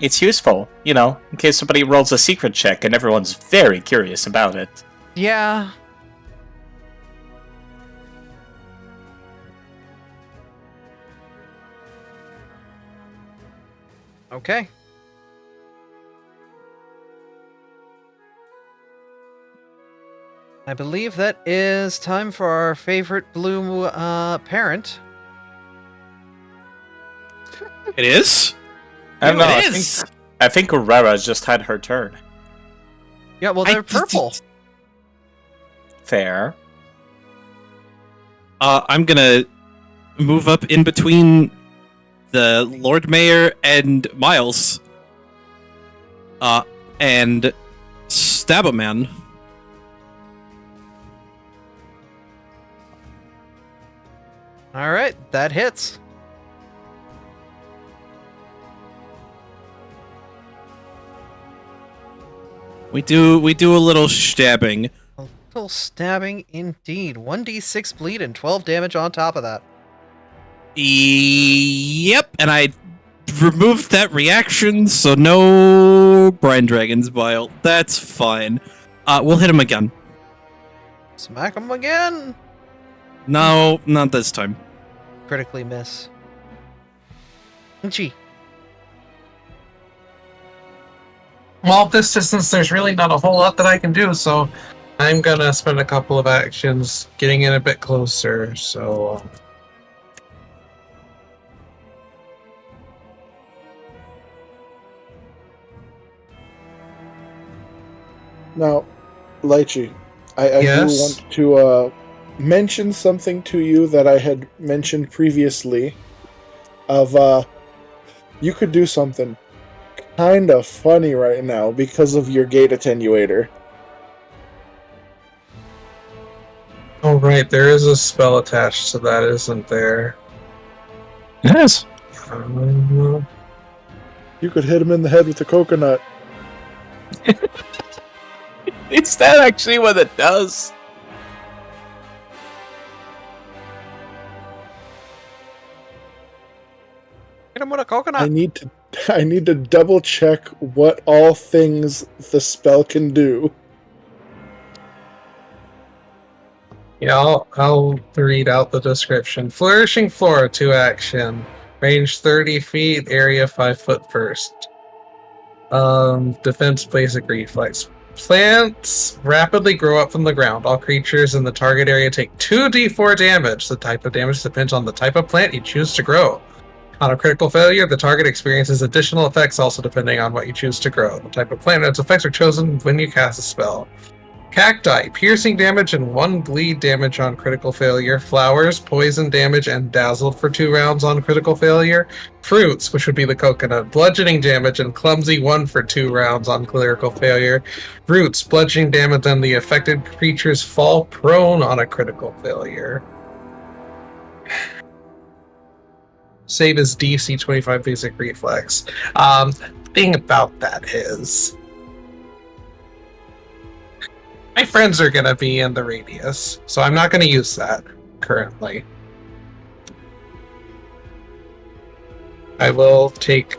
It's useful, you know, in case somebody rolls a secret check and everyone's very curious about it. Yeah. Okay. I believe that is time for our favorite blue parent. It is? I don't know, It is! I think Aurora just had her turn. Yeah, well, they're purple. Fair. I'm gonna move up in between the Lord Mayor and Miles. And stab a man. All right, that hits. We do a little stabbing. A little stabbing indeed. 1d6 bleed and 12 damage on top of that. Yep, and I removed that reaction, so no Brine Dragon's Bile. That's fine. We'll hit him again. Smack him again. No, not this time. Critically miss. Gee. Well, at this distance, there's really not a whole lot that I can do, so I'm gonna spend a couple of actions getting in a bit closer, so... Now, Lychee, I Yes? do want to mention something to you that I had mentioned previously. You could do something kind of funny right now because of your gate attenuator. Oh, right, there is a spell attached to that, isn't there? Yes. You could hit him in the head with a coconut. Is that actually what it does? Hit him with a coconut. I need to double check what all things the spell can do. Yeah, I'll read out the description. Flourishing Flora, 2 action. Range 30 feet, area 5 foot burst. Defense basic reflex. Plants rapidly grow up from the ground. All creatures in the target area take 2d4 damage. The type of damage depends on the type of plant you choose to grow. On a critical failure, the target experiences additional effects also depending on what you choose to grow. The type of plant and its effects are chosen when you cast a spell. Cacti, piercing damage and 1 bleed damage on critical failure. Flowers, poison damage and dazzled for 2 rounds on critical failure. Fruits, which would be the coconut, bludgeoning damage and clumsy 1 for 2 rounds on critical failure. Roots, bludgeoning damage and the affected creatures fall prone on a critical failure. Save is DC 25 basic reflex. Thing about that is, my friends are going to be in the radius, so I'm not going to use that currently. I will take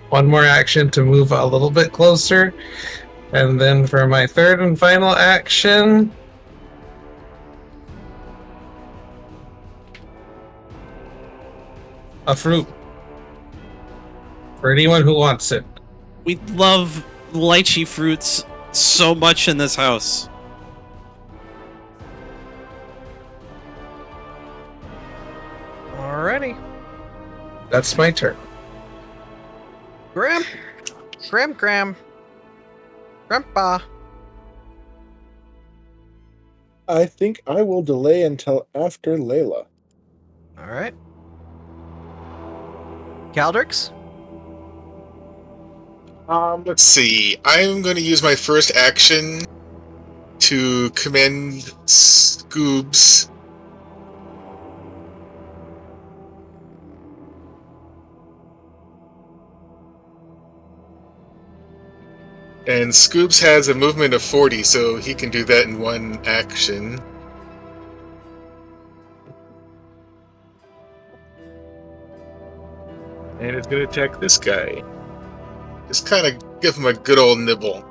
one more action to move a little bit closer, and then for my third and final action, a fruit. For anyone who wants it. We love lychee fruits so much in this house. Alrighty. That's my turn. Graham. Grandpa. I think I will delay until after Layla. Alright. Caldrix? Let's see. I'm going to use my first action to commend Scoobs. And Scoobs has a movement of 40, so he can do that in one action. And it's going to attack this guy. Just kind of give him a good old nibble.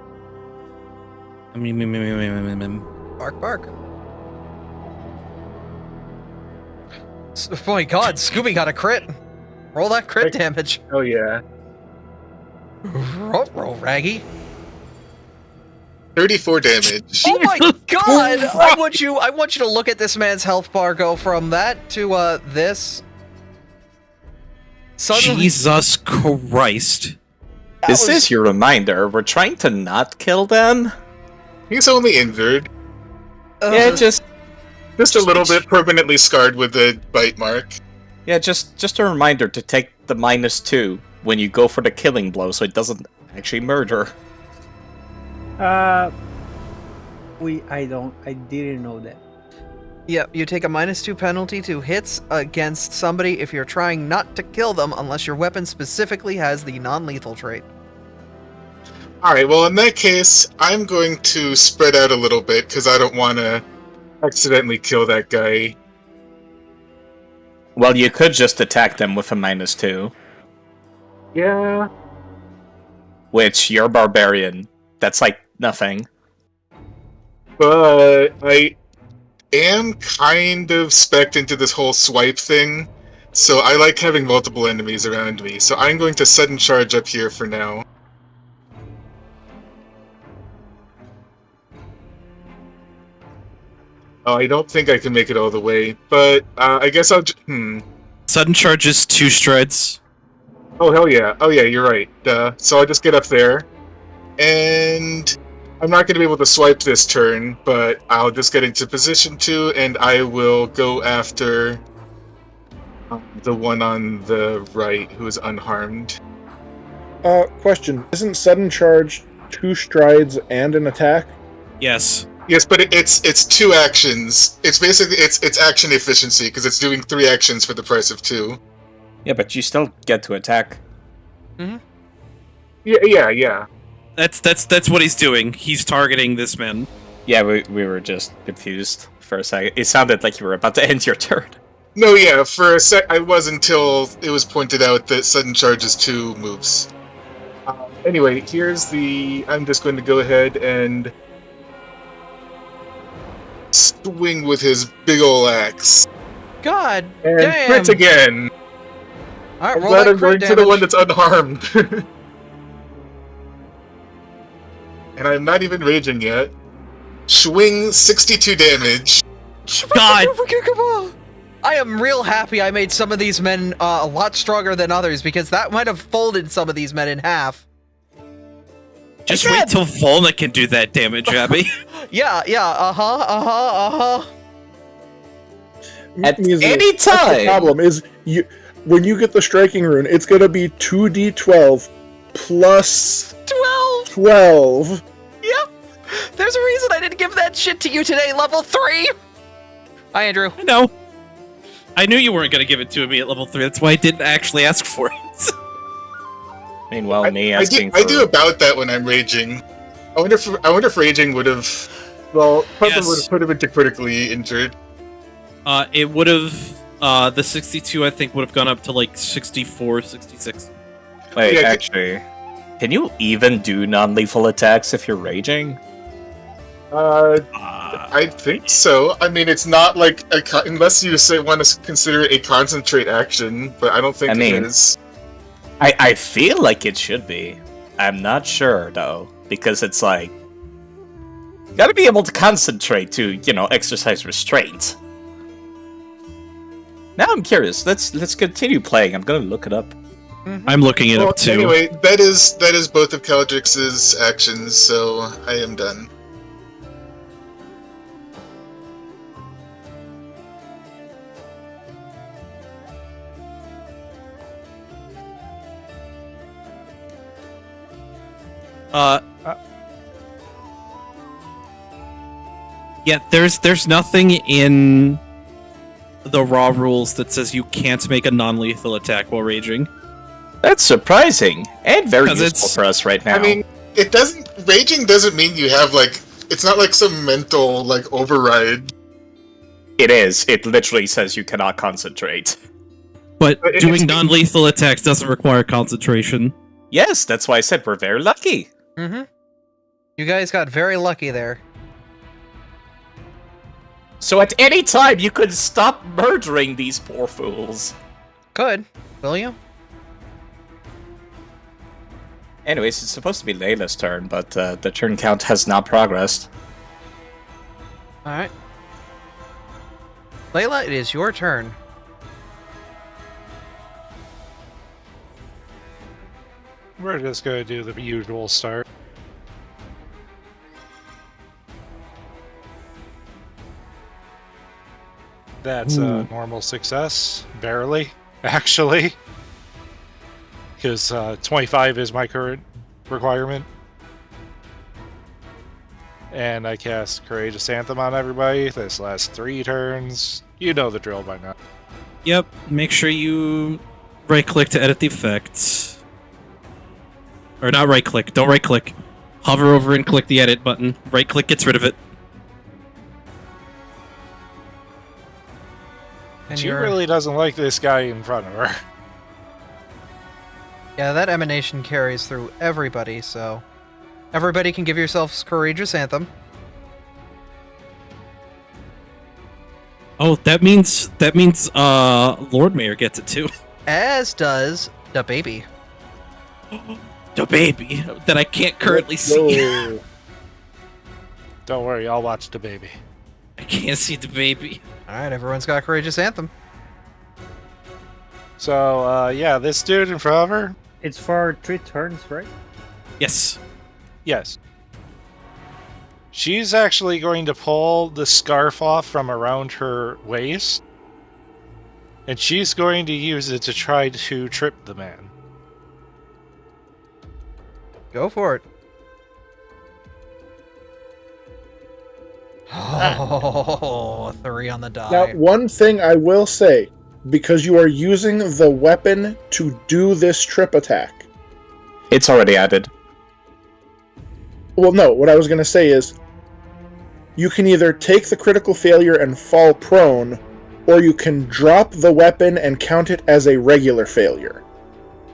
Bark. Oh my god, Scooby got a crit. Roll that crit damage. Oh yeah. Roll, Raggy. 34 damage. Oh my god! I want you to look at this man's health bar go from that to this. Suddenly, Jesus Christ. This is your reminder. We're trying to not kill them. He's only injured. Yeah, just a little bit permanently scarred with the bite mark. Yeah, just a reminder to take the -2 when you go for the killing blow, so it doesn't actually murder. I didn't know that. Yeah, you take a -2 penalty to hits against somebody if you're trying not to kill them unless your weapon specifically has the non-lethal trait. Alright, well in that case, I'm going to spread out a little bit, because I don't want to accidentally kill that guy. Well, you could just attack them with a -2. Yeah. Which, you're barbarian. That's like nothing. But I am kind of spec'd into this whole swipe thing, so I like having multiple enemies around me, so I'm going to sudden charge up here for now. Oh, I don't think I can make it all the way, but I guess I'll Sudden charge is 2 strides. Oh, hell yeah. Oh, yeah, you're right. So I'll just get up there, and I'm not going to be able to swipe this turn, but I'll just get into position 2, and I will go after the one on the right who is unharmed. Question. Isn't sudden charge 2 strides and an attack? Yes. Yes, but it's 2 actions. It's basically it's action efficiency because it's doing 3 actions for the price of 2. Yeah, but you still get to attack. Mm-hmm. Yeah. That's what he's doing. He's targeting this man. Yeah, we were just confused for a second. It sounded like you were about to end your turn. No, yeah, for a sec I was until it was pointed out that sudden charge is 2 moves. Anyway, I'm just going to go ahead and swing with his big ol' axe. God And damn! crit again! Alright, I'm roll glad that I'm going crit to the one damage. that's unharmed. And I'm not even raging yet. Swing 62 damage. God! I am real happy I made some of these men a lot stronger than others, because that might have folded some of these men in half. Just wait till Volna can do that damage, Abby. Yeah, At Means any that's the time. problem is when you get the striking rune, it's gonna be 2d12 plus 12. Yep. There's a reason I didn't give that shit to you today, level 3. Hi, Andrew. I know. I knew you weren't going to give it to me at level 3. That's why I didn't actually ask for it. Meanwhile, me I asking do about that when I'm raging. I wonder if raging would have. Well, Puzzle Yes. would have put him into critically injured. It would have, the 62, I think, would have gone up to like 64, 66. Wait, Yeah, actually, can you even do non-lethal attacks if you're raging? I think so. I mean, it's not like unless you want to consider it a concentrate action, but I don't think it is. I feel like it should be. I'm not sure though, because it's like you gotta be able to concentrate to, exercise restraint. Now I'm curious. Let's continue playing. I'm gonna look it up. I'm looking it Well, up too. anyway, that is both of Caldrix's actions, so I am done. Yeah, there's nothing in the raw rules that says you can't make a non-lethal attack while raging. That's surprising and very 'Cause useful it's- for us right now. I mean, it doesn't. Raging doesn't mean you have it's not like some mental override. it is. It literally says you cannot concentrate. But But doing it's- non-lethal attacks doesn't require concentration. Yes, that's why I said we're very lucky. Mm-hmm. You guys got very lucky there. So at any time you could stop murdering these poor fools. Good. Will you? Anyways, it's supposed to be Layla's turn, but the turn count has not progressed. Alright. Layla, it is your turn. We're just gonna do the usual start. That's a normal success, barely, actually. Because 25 is my current requirement. And I cast Courageous Anthem on everybody. This lasts 3 turns. You know the drill by now. Yep, make sure you right-click to edit the effects. Or not right-click, don't right-click. Hover over and click the edit button. Right-click gets rid of it. And She you're... really doesn't like this guy in front of her. Yeah, that emanation carries through everybody, so... Everybody can give yourselves Courageous Anthem. Oh, that means Lord Mayor gets it too. As does the baby. The baby that I can't currently see. Whoa. Don't worry, I'll watch the baby. I can't see the baby. Alright, everyone's got Courageous Anthem. So, yeah, this dude in front of her? It's for 3 turns, right? Yes. Yes. She's actually going to pull the scarf off from around her waist. And she's going to use it to try to trip the man. Go for it. Oh, 3 on the die. Now, one thing I will say, because you are using the weapon to do this trip attack. It's already added. Well, no, what I was going to say is, you can either take the critical failure and fall prone, or you can drop the weapon and count it as a regular failure.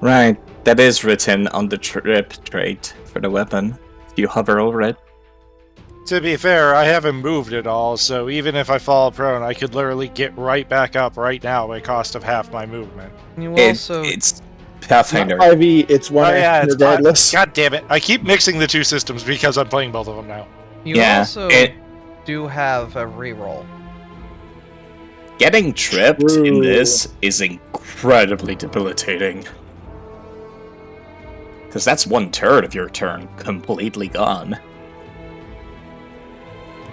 Right. That is written on the trip trait for the weapon. If you hover over it. To be fair, I haven't moved at all, so even if I fall prone, I could literally get right back up right now at cost of half my movement. You It- also... it's It's Pathfinder. not 5e, it's 1 Oh, yeah, action it's regardless. God damn it. I keep mixing the two systems because I'm playing both of them now. You Yeah, also it- do have a reroll. Getting tripped in True. this is incredibly debilitating. Because that's 1/3 of your turn completely gone.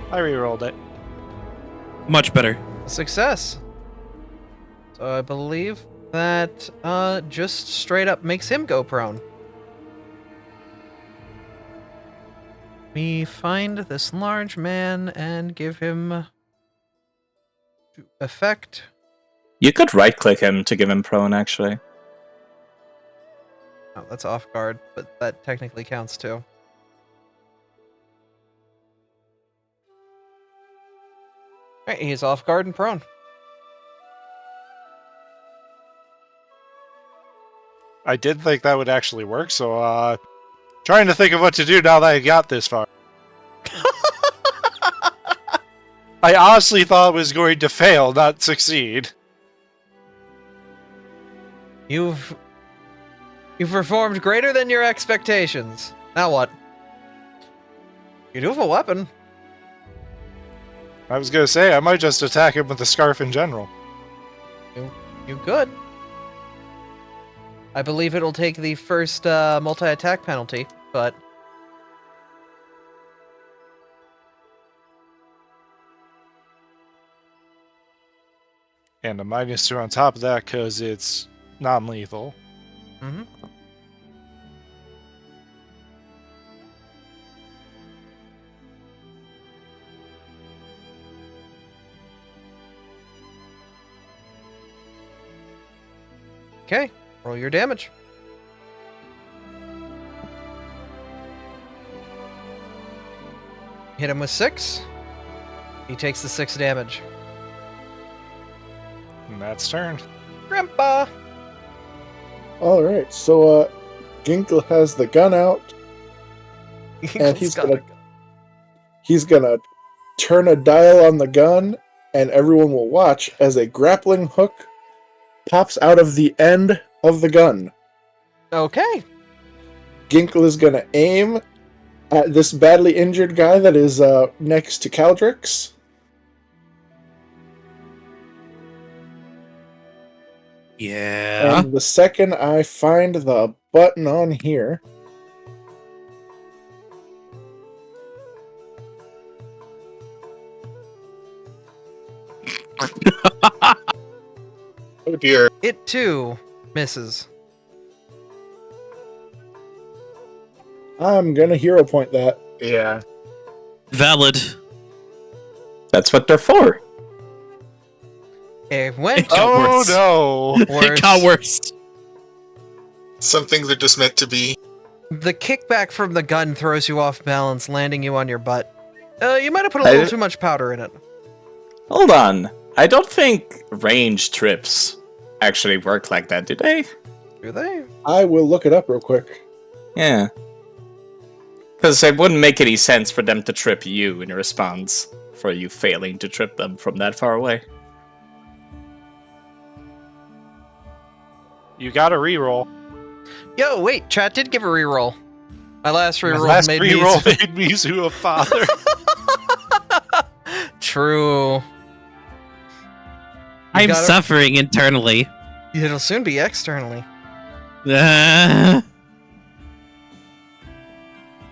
I rerolled it. Much better. Success. So I believe that just straight up makes him go prone. We find this large man and give him effect. You could right-click him to give him prone, actually. Oh, that's off guard, but that technically counts too. Alright, he's off guard and prone. I did think that would actually work, so trying to think of what to do now that I got this far. I honestly thought it was going to fail, not succeed. You've performed greater than your expectations. Now what? You do have a weapon. I was gonna say, I might just attack him with the scarf in general. You could. I believe it'll take the first multi-attack penalty, but... And a -2 on top of that, because it's non-lethal. Mm-hmm. Okay, roll your damage. Hit him with 6. He takes the 6 damage. And that's turn. Grandpa! Alright, so Ginkle has the gun out, and he's gonna turn a dial on the gun, and everyone will watch as a grappling hook pops out of the end of the gun. Okay. Ginkle is gonna aim at this badly injured guy that is next to Caldrix. Yeah. And the second I find the button on here, Oh dear. It too misses. I'm gonna hero point that. Yeah. Valid. That's what they're for. It went Got Oh worse. no! worse. It got worse. Some things are just meant to be. The kickback from the gun throws you off balance, landing you on your butt. You might have put a little too much powder in it. Hold on. I don't think range trips actually work like that, do they? Do they? I will look it up real quick. Yeah. Because it wouldn't make any sense for them to trip you in response for you failing to trip them from that far away. You got a reroll. Yo, wait, chat did give a reroll. My last My reroll last made reroll me... made me Zoo a father. True. I'm gotta- suffering internally. It'll soon be externally. Ah.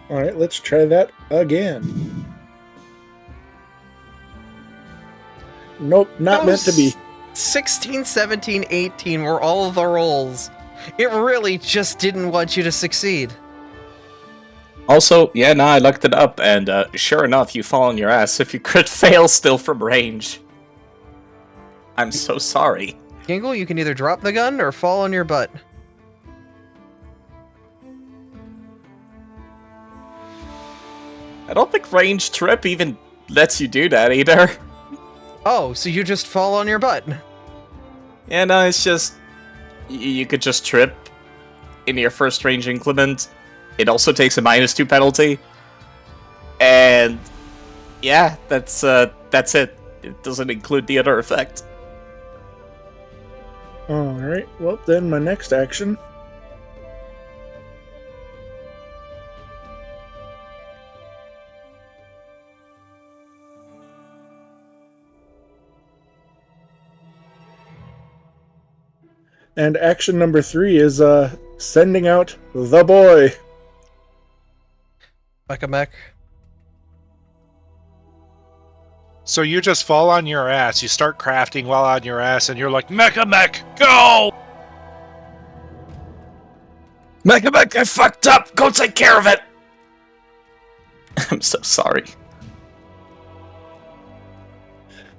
Alright, let's try that again. Nope, not meant to be. 16, 17, 18 were all of the rolls. It really just didn't want you to succeed. Also, yeah, no, I looked it up, and sure enough, you fall on your ass if you crit fail still from range. I'm so sorry. Gingle, you can either drop the gun or fall on your butt. I don't think range trip even lets you do that either. Oh, so you just fall on your butt. Yeah, no, it's just... You could just trip in your first range increment. It also takes a -2 penalty. And... yeah, that's it. It doesn't include the other effect. Alright, well then my next action. And action number 3 is sending out the boy. Mech. So you just fall on your ass. You start crafting while on your ass, and you're like, Mecha Mech, go! Mecha Mech, I fucked up! Go take care of it! I'm so sorry.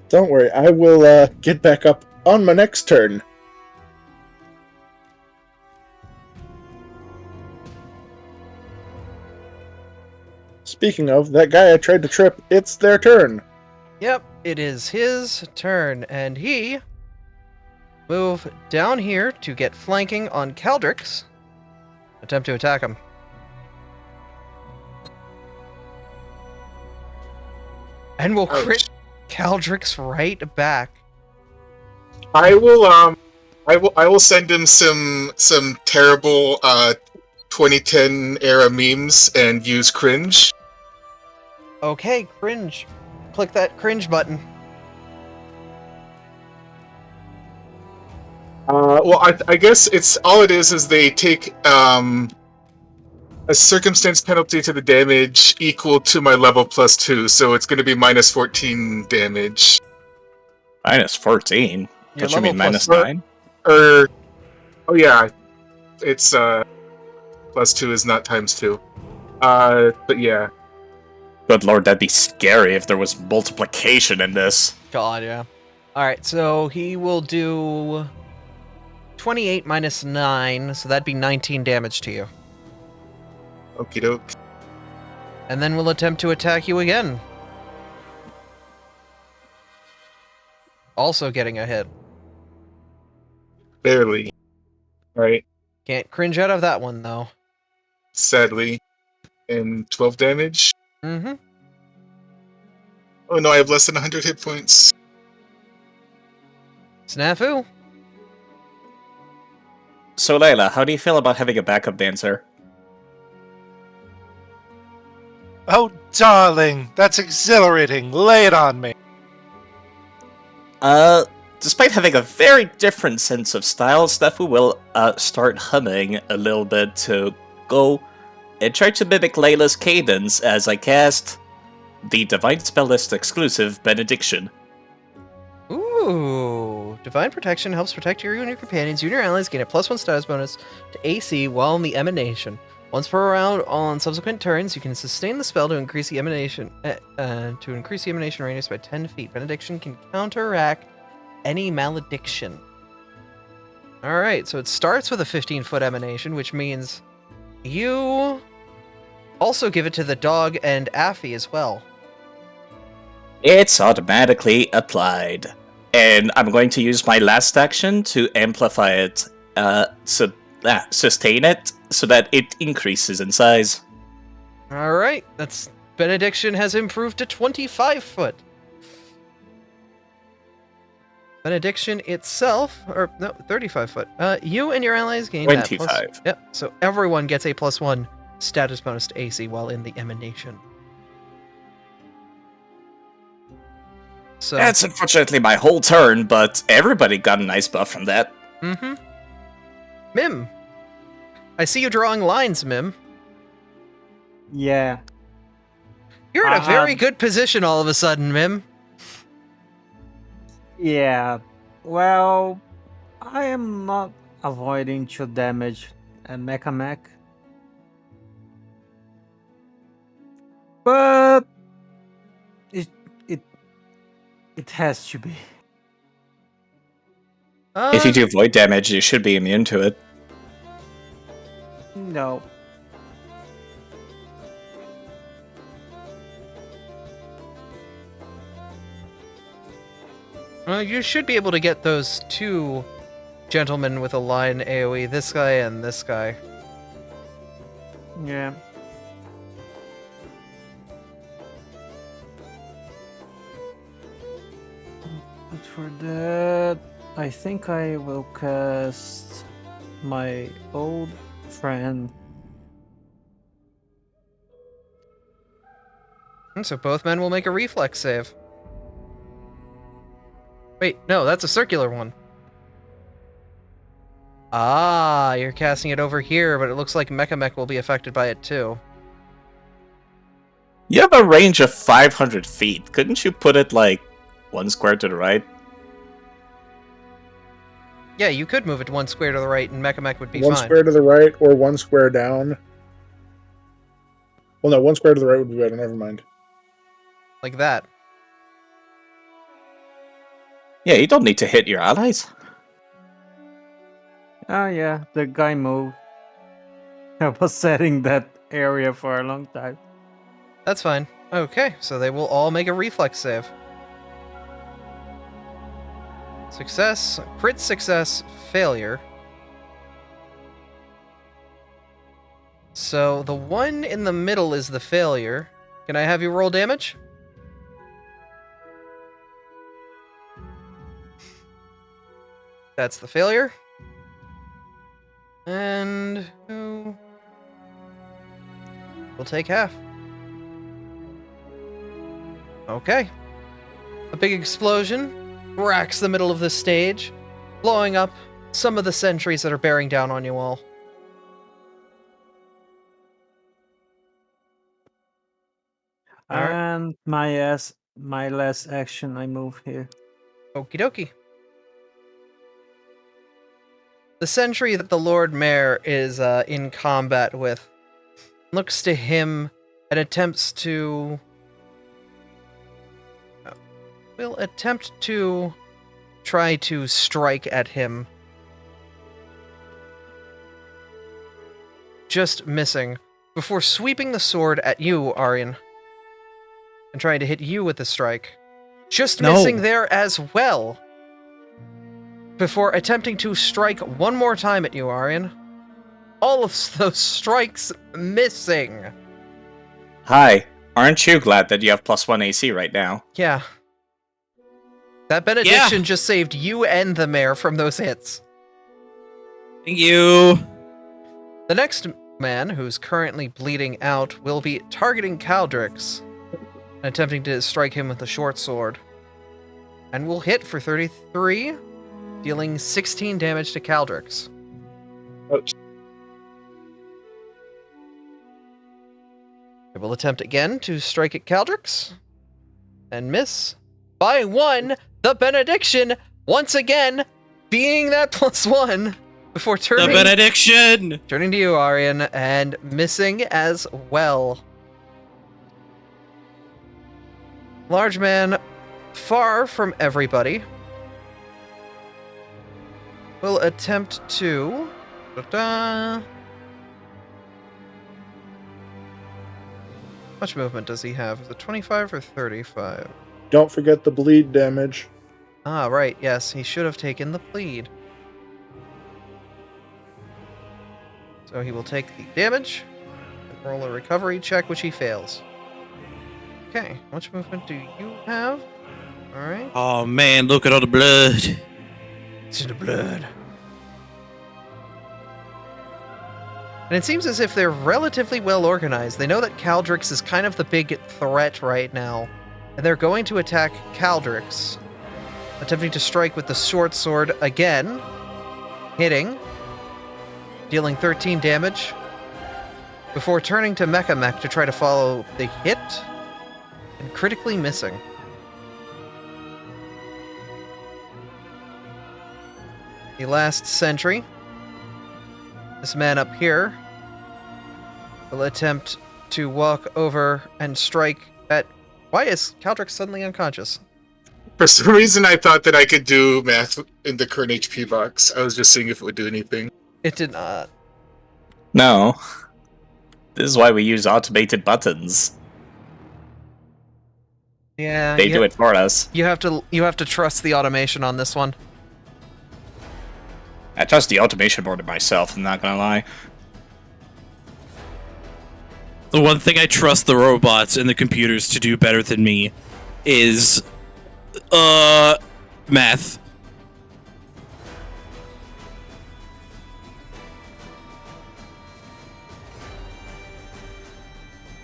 Don't worry, I will get back up on my next turn. Speaking of, that guy I tried to trip, it's their turn. Yep, it is his turn, and he move down here to get flanking on Caldrix. Attempt to attack him. And we'll crit Caldrix right back. I will send him some terrible 2010 era memes and use cringe. Okay, cringe. Click that cringe button. Well, I guess it's all it is they take a circumstance penalty to the damage equal to my level +2, so it's going to be minus 14 damage. Minus 14? Your Don't you mean level minus plus- 9? Oh yeah, it's +2 is not ×2. But yeah. Good lord, that'd be scary if there was multiplication in this. God, yeah. Alright, so he will do 28 minus 9, so that'd be 19 damage to you. Okie doke. And then we'll attempt to attack you again. Also getting a hit. Barely. Right. Can't cringe out of that one, though. Sadly. And 12 damage? Mm-hmm. Oh no, I have less than 100 hit points. Snafu? So Layla, how do you feel about having a backup dancer? Oh, darling, that's exhilarating. Lay it on me. Despite having a very different sense of style, Snafu will start humming a little bit to go and try to mimic Layla's cadence as I cast the Divine Spell List exclusive Benediction. Ooh. Divine Protection helps protect you and your companions. You and your allies gain a +1 status bonus to AC while in the emanation. Once per round on subsequent turns, you can sustain the spell to increase the emanation radius by 10 feet. Benediction can counteract any malediction. Alright, so it starts with a 15-foot emanation, which means you also give it to the dog and Affy as well. It's automatically applied. And I'm going to use my last action to amplify it, sustain it, so that it increases in size. Alright, that's Benediction has improved to 25 foot. Benediction itself, or no, 35 foot. You and your allies gain 25. that plus, yep, so everyone gets a +1 status bonus to AC while in the emanation. So That's unfortunately my whole turn, but everybody got a nice buff from that. Mm-hmm. Mim. I see you drawing lines, Mim. Yeah. You're in a very good position all of a sudden, Mim. Yeah. Well, I am not avoiding to damage a Mecha Mech. But it has to be. If you do void damage, you should be immune to it. No. You should be able to get those two gentlemen with a line AoE, this guy and this guy. Yeah. But for that, I think I will cast my old friend. So both men will make a reflex save. Wait, no, that's a circular one. Ah, you're casting it over here, but it looks like Mech will be affected by it too. You have a range of 500 feet. Couldn't you put it like 1 square to the right? Yeah, you could move it 1 square to the right, and Mech would be One fine. square to the right or 1 square down. Well, no, 1 square to the right would be better. Never mind. Like that. Yeah, you don't need to hit your allies. Oh yeah, the guy moved. I was setting that area for a long time. That's fine. Okay, so they will all make a reflex save. Success, crit success, failure. So the one in the middle is the failure. Can I have you roll damage? That's the failure. And who will take half? Okay. A big explosion racks the middle of the stage, blowing up some of the sentries that are bearing down on you all. Alright. And my last action, I move here. Okie dokie. The sentry that the Lord Mayor is in combat with looks to him and attempts to... will attempt to try to strike at him. Just missing, before sweeping the sword at you, Aryan, and trying to hit you with the strike. Just missing there as well, before attempting to strike one more time at you, Aryan. All of those strikes missing. Hi, aren't you glad that you have +1 AC right now? Yeah. That benediction just saved you and the mayor from those hits. Thank you. The next man, who's currently bleeding out, will be targeting Caldrix and attempting to strike him with the short sword. And will hit for 33, dealing 16 damage to Caldrix. Ouch. I will attempt again to strike at Caldrix and miss by 1. The benediction, once again, being that +1 before The turning benediction. to you, Aryan, and missing as well. Large man, far from everybody, will attempt to... Much movement does he have? Is it 25 or 35? Don't forget the bleed damage. Ah, right, yes, he should have taken the bleed. So he will take the damage, and roll a recovery check, which he fails. Okay, how much movement do you have? Alright. Oh man, look at all the blood. It's in the blood. And it seems as if they're relatively well organized. They know that Caldrix is kind of the big threat right now. And they're going to attack Caldrix, attempting to strike with the short sword again, hitting, dealing 13 damage, before turning to Mech to try to follow the hit, and critically missing. The last sentry, this man up here, will attempt to walk over and strike at... Why is Caldrix suddenly unconscious? For some reason, I thought that I could do math in the current HP box. I was just seeing if it would do anything. It did not. No. This is why we use automated buttons. Yeah, They do it for us. You have to trust the automation on this one. I trust the automation more than myself, I'm not gonna lie. The one thing I trust the robots and the computers to do better than me is math.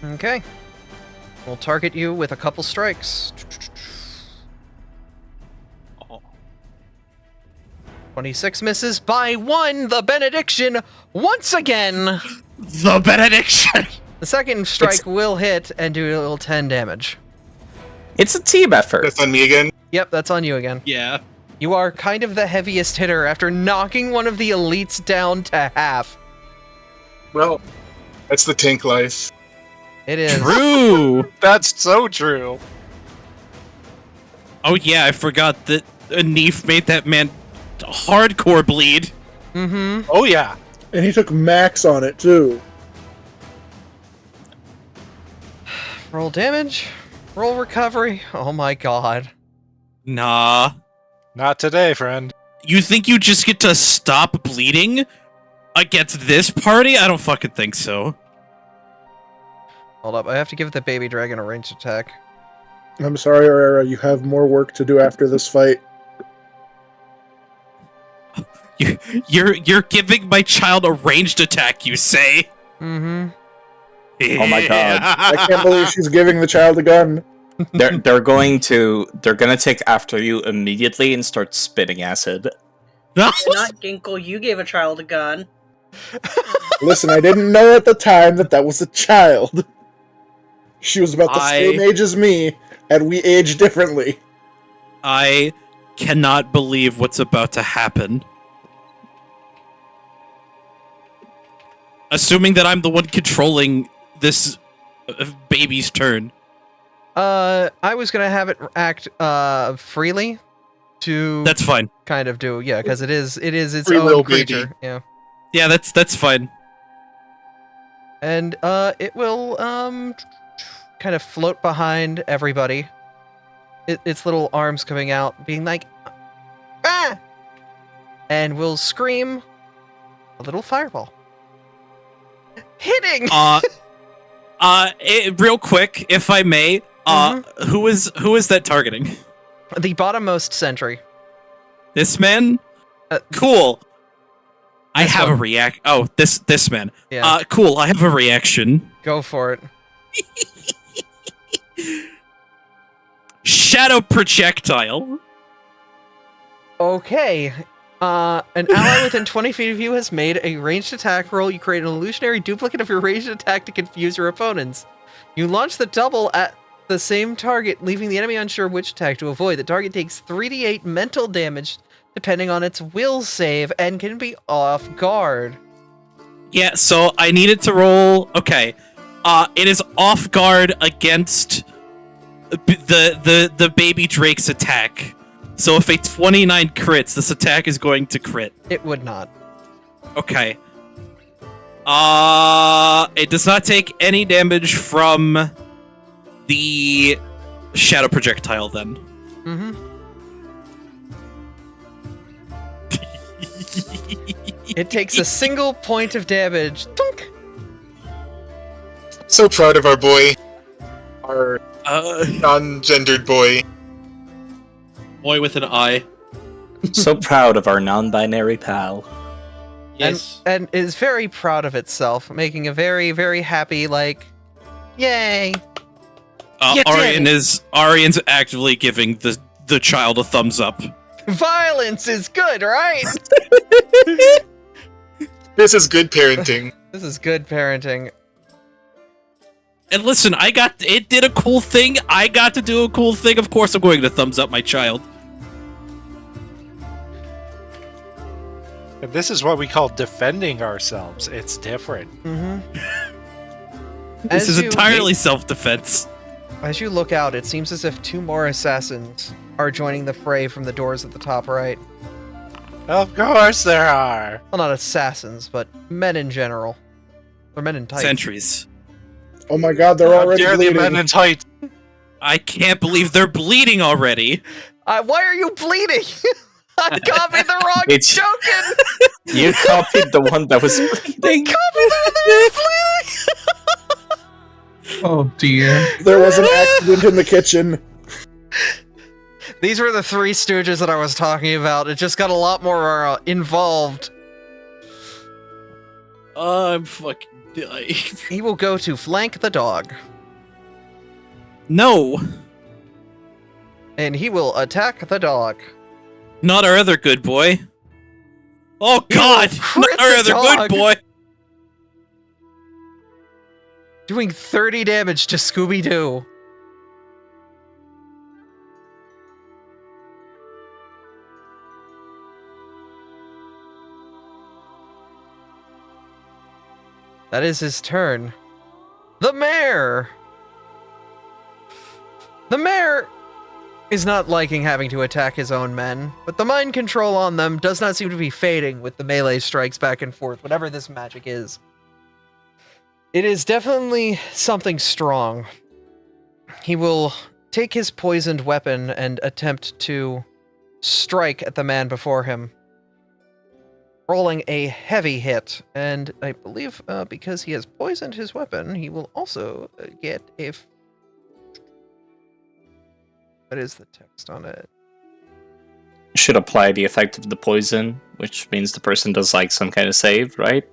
Okay. We'll target you with a couple strikes. Oh. 26 misses by 1. The benediction once again. The benediction. The second strike will hit and do a little 10 damage. It's a team effort. That's on me again. Yep, that's on you again. Yeah. You are kind of the heaviest hitter after knocking one of the elites down to half. Well, that's the tank life. It is. True. That's so true. Oh yeah, I forgot that Neef made that man hardcore bleed. Mm-hmm. Oh yeah. And he took max on it, too. Roll damage. Roll recovery. Oh my god. Nah. Not today, friend. You think you just get to stop bleeding against this party? I don't fucking think so. Hold up, I have to give the baby dragon a ranged attack. I'm sorry, Aurora, you have more work to do after this fight. You're giving my child a ranged attack, you say? Mm-hmm. Oh my god. I can't believe she's giving the child a gun. They're gonna take after you immediately and start spitting acid. Not Ginkle, you gave a child a gun. Listen, I didn't know at the time that was a child. She was about the same age as me, and we age differently. I cannot believe what's about to happen. Assuming that I'm the one controlling this baby's turn. I was gonna have it act freely to That's fine. kind of do, yeah, because it is its Free own will, creature. baby. Yeah. Yeah, that's fine. And it will kind of float behind everybody. Its little arms coming out, being like, ah! And will scream a little fireball. Hitting! Real quick, if I may, who is that targeting? The bottommost sentry. This man? Cool. I have a react. Oh, this man. Yeah. Cool. I have a reaction. Go for it. Shadow projectile. Okay. An ally within 20 feet of you has made a ranged attack roll. You create an illusionary duplicate of your ranged attack to confuse your opponents. You launch the double at the same target, leaving the enemy unsure which attack to avoid. The target takes 3d8 mental damage depending on its will save and can be off guard. Yeah, so I needed to roll. Okay. It is off guard against the baby Drake's attack. So if a 29 crits, this attack is going to crit. It would not. Okay. It does not take any damage from the shadow projectile then. Mm-hmm. It takes a single point of damage. Tunk! So proud of our boy. Our non-gendered boy. Boy with an eye. So proud of our non-binary pal. Yes. And is very proud of itself, making a very, very happy, like, yay! You did Arian's actively giving the child a thumbs up. Violence is good, right? This is good parenting. This is good parenting. And listen, it did a cool thing. I got to do a cool thing. Of course I'm going to thumbs up my child. And this is what we call defending ourselves. It's different. Mm-hmm. This is entirely self-defense. As you look out, it seems as if 2 more assassins are joining the fray from the doors at the top right. Of course there are. Well, not assassins, but men in general. Or men in tights. Sentries. Oh my god, they're already Dearly bleeding. men in tights. I can't believe they're bleeding already. Why are you bleeding? I copied the wrong It's- token! You copied the one that was bleeding. Copied the one that was bleeding! Oh dear. There was an accident in the kitchen. These were the 3 stooges that I was talking about. It just got a lot more involved. I'm fucking dying. He will go to flank the dog. No. And he will attack the dog. Not our other good boy. Oh God! crit Not the rather good dog. boy. Doing 30 damage to Scooby-Doo. That is his turn. The mayor! The mayor is not liking having to attack his own men, but the mind control on them does not seem to be fading with the melee strikes back and forth, whatever this magic is. It is definitely something strong. He will take his poisoned weapon and attempt to strike at the man before him, rolling a heavy hit, and I believe because he has poisoned his weapon, he will also get a... What is the text on it? Should apply the effect of the poison, which means the person does like some kind of save, right?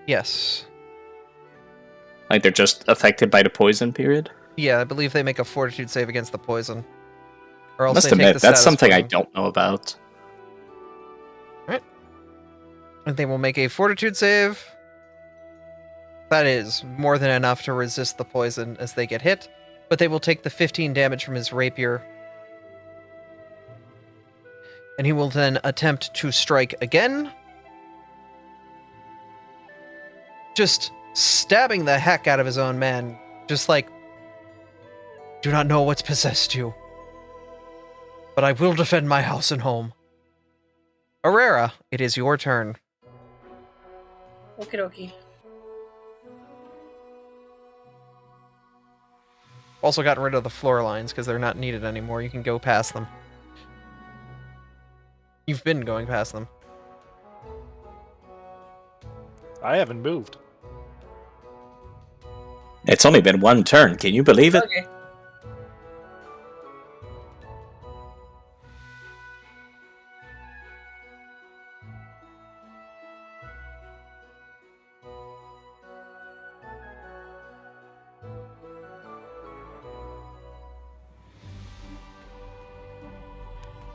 Yes. Like they're just affected by the poison period? Yeah, I believe they make a fortitude save against the poison. Or else Must they take admit, the that's status something I point. don't know about. And they will make a fortitude save. That is more than enough to resist the poison as they get hit, but they will take the 15 damage from his rapier. And he will then attempt to strike again. Just stabbing the heck out of his own man. Just like, do not know what's possessed you, but I will defend my house and home. Aurora, it is your turn. Okie dokie. Also gotten rid of the floor lines because they're not needed anymore. You can go past them. You've been going past them. I haven't moved. It's only been one turn, can you believe it? Okay.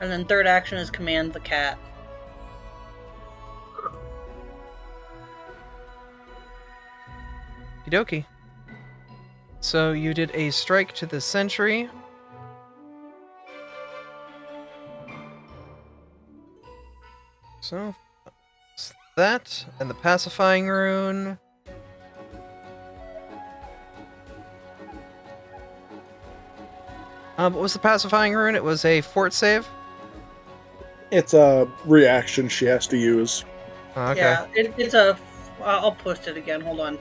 And then third action is command the cat. Okie dokie. So you did a strike to the sentry. So that and the pacifying rune. What was the pacifying rune? It was a fort save? It's a reaction she has to use. Oh, okay. Yeah, it's a... I'll post it again. Hold on.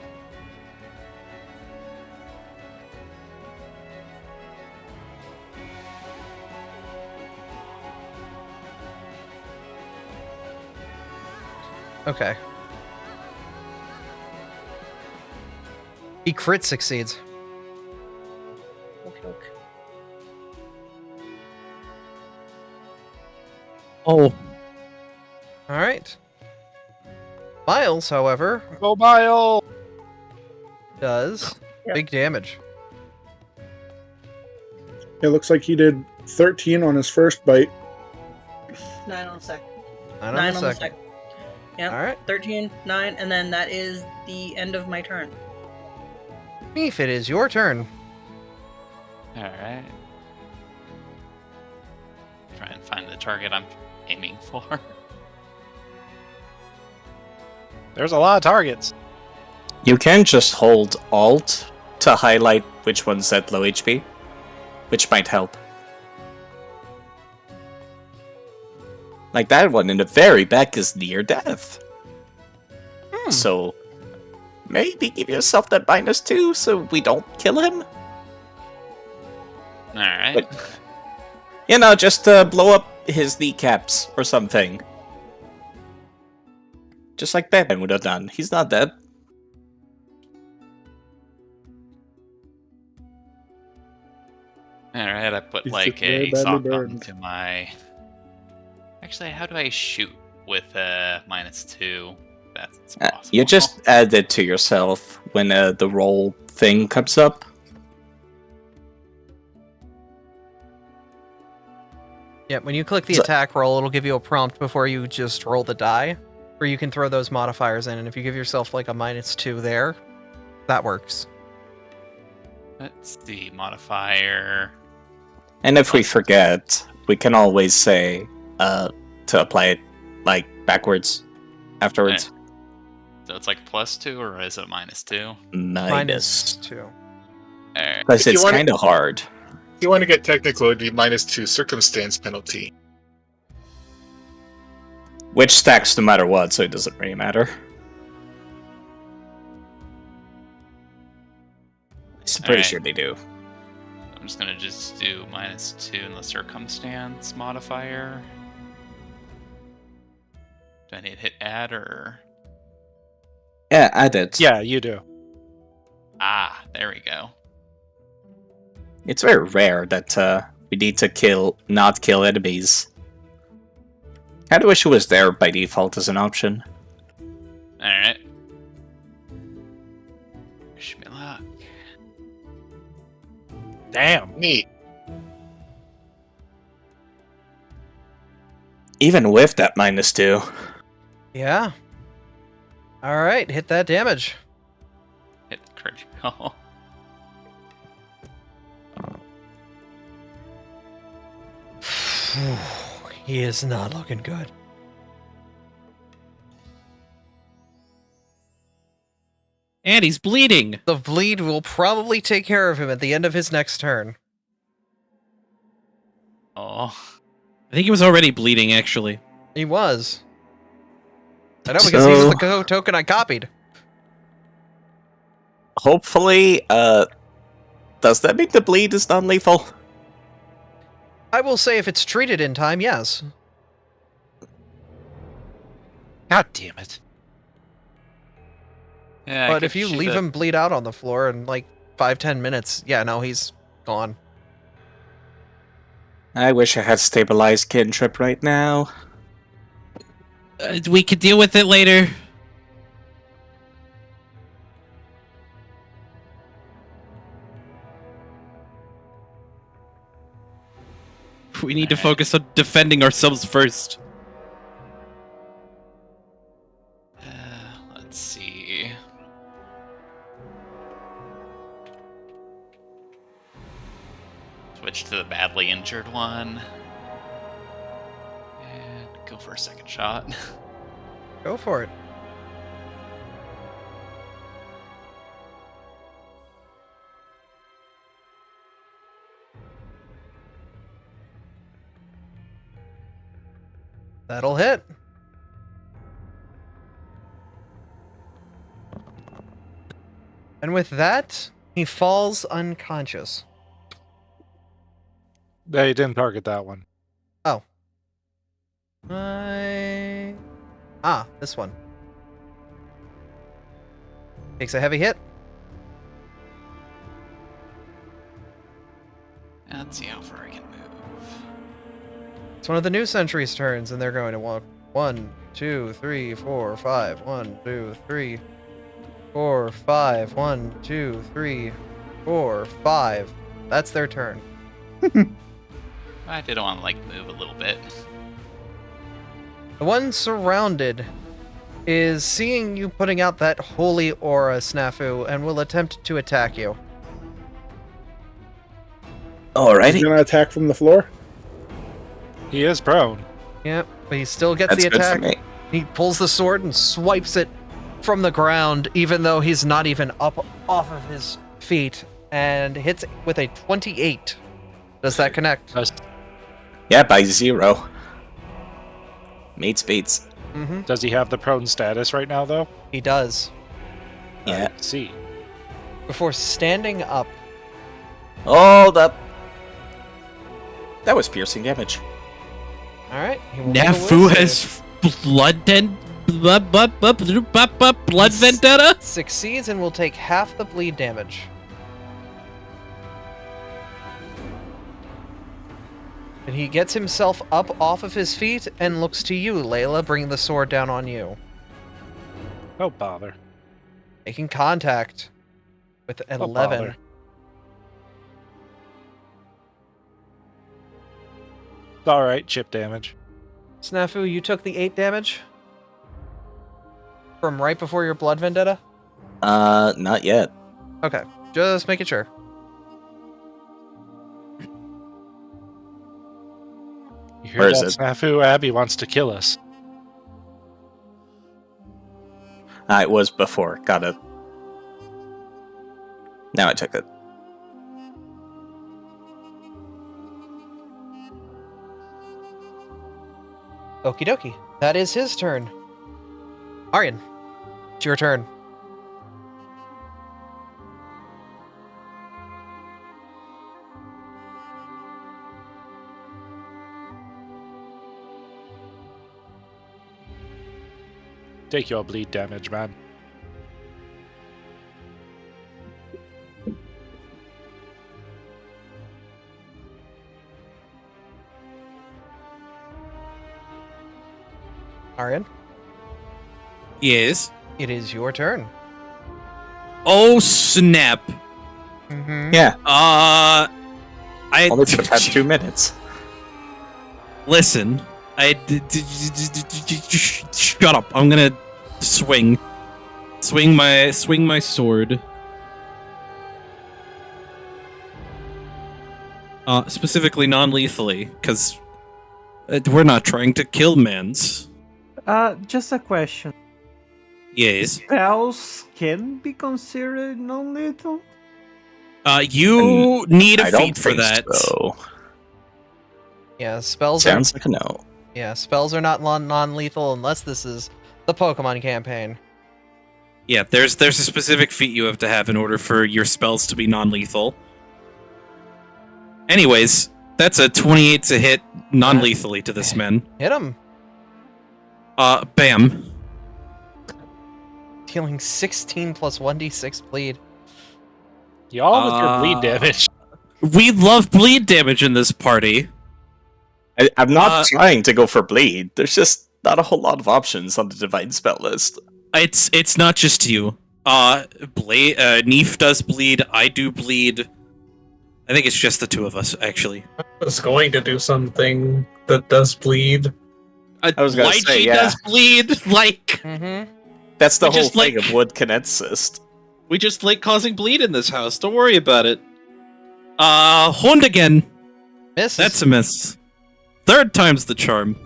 Okay. He crit succeeds. Okay, okay. Oh, Alright. Miles, however, Go Bile! does Yep. big damage. It looks like he did 13 on his first bite. 9 on the second. 9 9 on the second. Yep. Alright. 13, 9, and then that is the end of my turn. Beef, it is your turn. Alright. Try and find the target I'm aiming for. There's a lot of targets. You can just hold Alt to highlight which one's at low HP, which might help. Like that one in the very back is near death. So maybe give yourself that -2 so we don't kill him. Alright. But, you know, just blow up his kneecaps or something. Just like Batman would have done. He's not dead. Alright, I put He's like just very a badly sock burned. onto my... Actually, how do I shoot with -2? That's possible. You just add it to yourself when the roll thing comes up. Yeah, when you click the So- attack roll, it'll give you a prompt before you just roll the die, where you can throw those modifiers in, and if you give yourself like a -2 there, that works. Let's see, modifier. And if we forget, we can always say to apply it like backwards afterwards. So it's like +2, or is it -2? Minus. -2. Alright. Because If you it's wanna- kind of hard. If you want to get technical, it'd be -2 circumstance penalty. Which stacks no matter what, so it doesn't really matter. I'm pretty Alright. sure they do. I'm just gonna do -2 in the circumstance modifier. Do I need to hit add or? Yeah, I did. Yeah, you do. Ah, there we go. It's very rare that we need to not kill enemies. Kinda wish it was there by default as an option. Alright. Wish me luck. Damn. Neat. Even with that -2. Yeah. All right, hit that damage. Hit the critical. He is not looking good. And he's bleeding. The bleed will probably take care of him at the end of his next turn. Oh. I think he was already bleeding, actually. He was. I know, because he was So- the token I copied. Hopefully, does that mean the bleed is non-lethal? I will say if it's treated in time, yes. God damn it. Yeah, I But could if you shoot leave it. him bleed out on the floor in like 5-10 minutes, yeah, no, he's gone. I wish I had stabilized Kintrip right now. We could deal with it later. We need to focus on defending ourselves first. Let's see. Switch to the badly injured one. And go for a second shot. Go for it. That'll hit. And with that, he falls unconscious. They didn't target that one. Oh. This one. Takes a heavy hit. Let's see how far I can move. It's one of the new Sentry's turns, and they're going to walk 1, 2, 3, 4, 5. 1, 2, 3, 4, 5. 1, 2, 3, 4, 5. That's their turn. I did want to move a little bit. The one surrounded is seeing you putting out that holy aura, Snafu, and will attempt to attack you. Alrighty. He's gonna attack from the floor. He is prone. Yep, but he still gets That's the good attack. for me. He pulls the sword and swipes it from the ground, even though he's not even up off of his feet, and hits with a 28. Does that connect? Yeah, by 0. Meets beats. Mm-hmm. Does he have the prone status right now, though? He does. Yeah. I see. Before standing up, Hold up. That was piercing damage. all right. He will make a Nafu will has save. blood vendetta. Succeeds and will take half the bleed damage. And he gets himself up off of his feet and looks to you, Layla, bringing the sword down on you. Oh, bother. Making contact with an Oh, 11. bother. Alright, chip damage. Snafu, you took the 8 damage? From right before your blood vendetta? Not yet. Okay, just making sure. You hear Where is that, it? Snafu? Abby wants to kill us. It was before. Got it. Now I took it. Okie dokie. That is his turn. Aryan, it's your turn. Take your bleed damage, man. Aryan, Yes. it is your turn. Oh snap! Mm-hmm. Yeah. I Only would have had 2 minutes. Listen, shut up. I'm gonna swing my sword. Specifically non-lethally, because we're not trying to kill mans. Just a question. Yes. Spells can be considered non-lethal? You need a I don't feat for think that. so. Yeah, spells Sounds are like a no. spells are not non-lethal unless this is the Pokemon campaign. Yeah, there's a specific feat you have to have in order for your spells to be non-lethal. Anyways, that's a 28 to hit non-lethally to this man. Hit him, Bam. dealing 16 plus 1d6 bleed. Y'all with your bleed damage. We love bleed damage in this party. I'm not trying to go for bleed. There's just not a whole lot of options on the divine spell list. It's not just you. Neef does bleed. I do bleed. I think it's just the two of us, actually. I was going to do something that does bleed. I was gonna say, Lychee yeah. does bleed. Like Mm-hmm. That's the We whole just, thing like- of wood can assist. We just like causing bleed in this house. Don't worry about it. Hond again. Misses. That's a miss. Third time's the charm.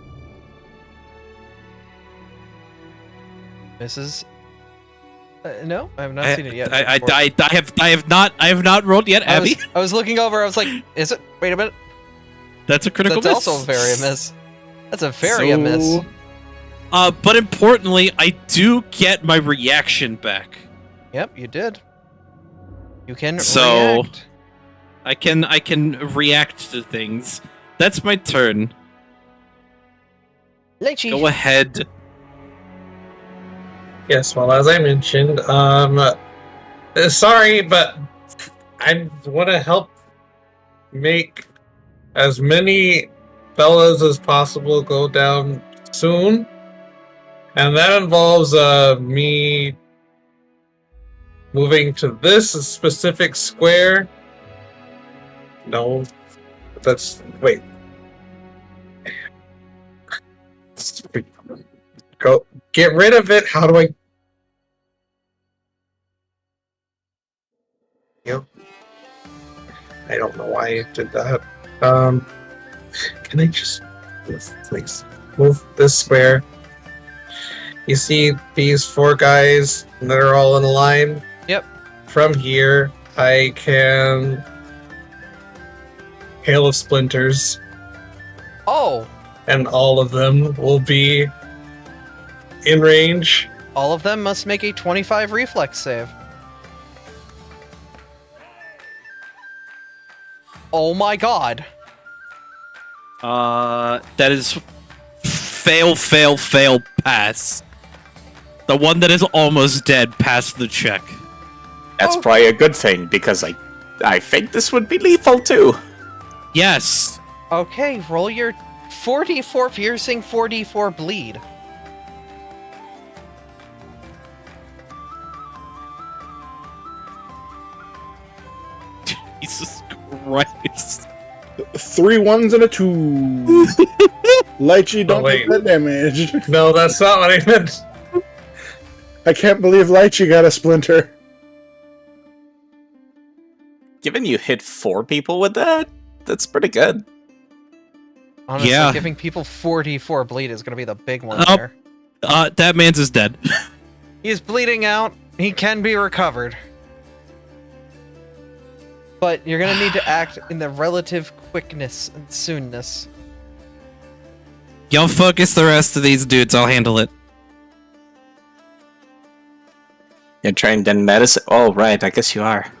Misses. No, I have not I, seen it yet. I have not rolled yet, Abby. I was looking over. I was like, "Is it? Wait a minute. That's a critical That's miss. also very a miss. That's a very a miss." But importantly, I do get my reaction back. Yep, you did. You can So- react. I can react to things. That's my turn. Lychee. Go ahead. Yes, well, as I mentioned, sorry, but I want to help make as many fellas as possible go down soon, and that involves me moving to this specific square. No, that's wait. Go get rid of it. How do I? Yep. I don't know why I did that. Can I just please move this square? You see these 4 guys that are all in a line? Yep. From here, I can hail of splinters, Oh, and all of them will be in range. all of them must make a 25 reflex save. Oh my god. That is fail, pass. The one that is almost dead passed the check. That's probably a good thing, because I think this would be lethal too. Yes. Okay, roll your 4d4 piercing, 4d4 bleed. Jesus Christ. 3 1s and a 2. Lychee, don't wait. take that damage. No, that's not what I meant. I can't believe Lychee got a splinter. Given you hit 4 people with that, that's pretty good. Honestly, Yeah. giving people 44 bleed is going to be the big one Oh. there. That man's is dead. He's bleeding out. He can be recovered. But you're going to need to act in the relative quickness and soonness. Y'all focus the rest of these dudes. I'll handle it. You're trained in medicine? Oh, right, I guess you are.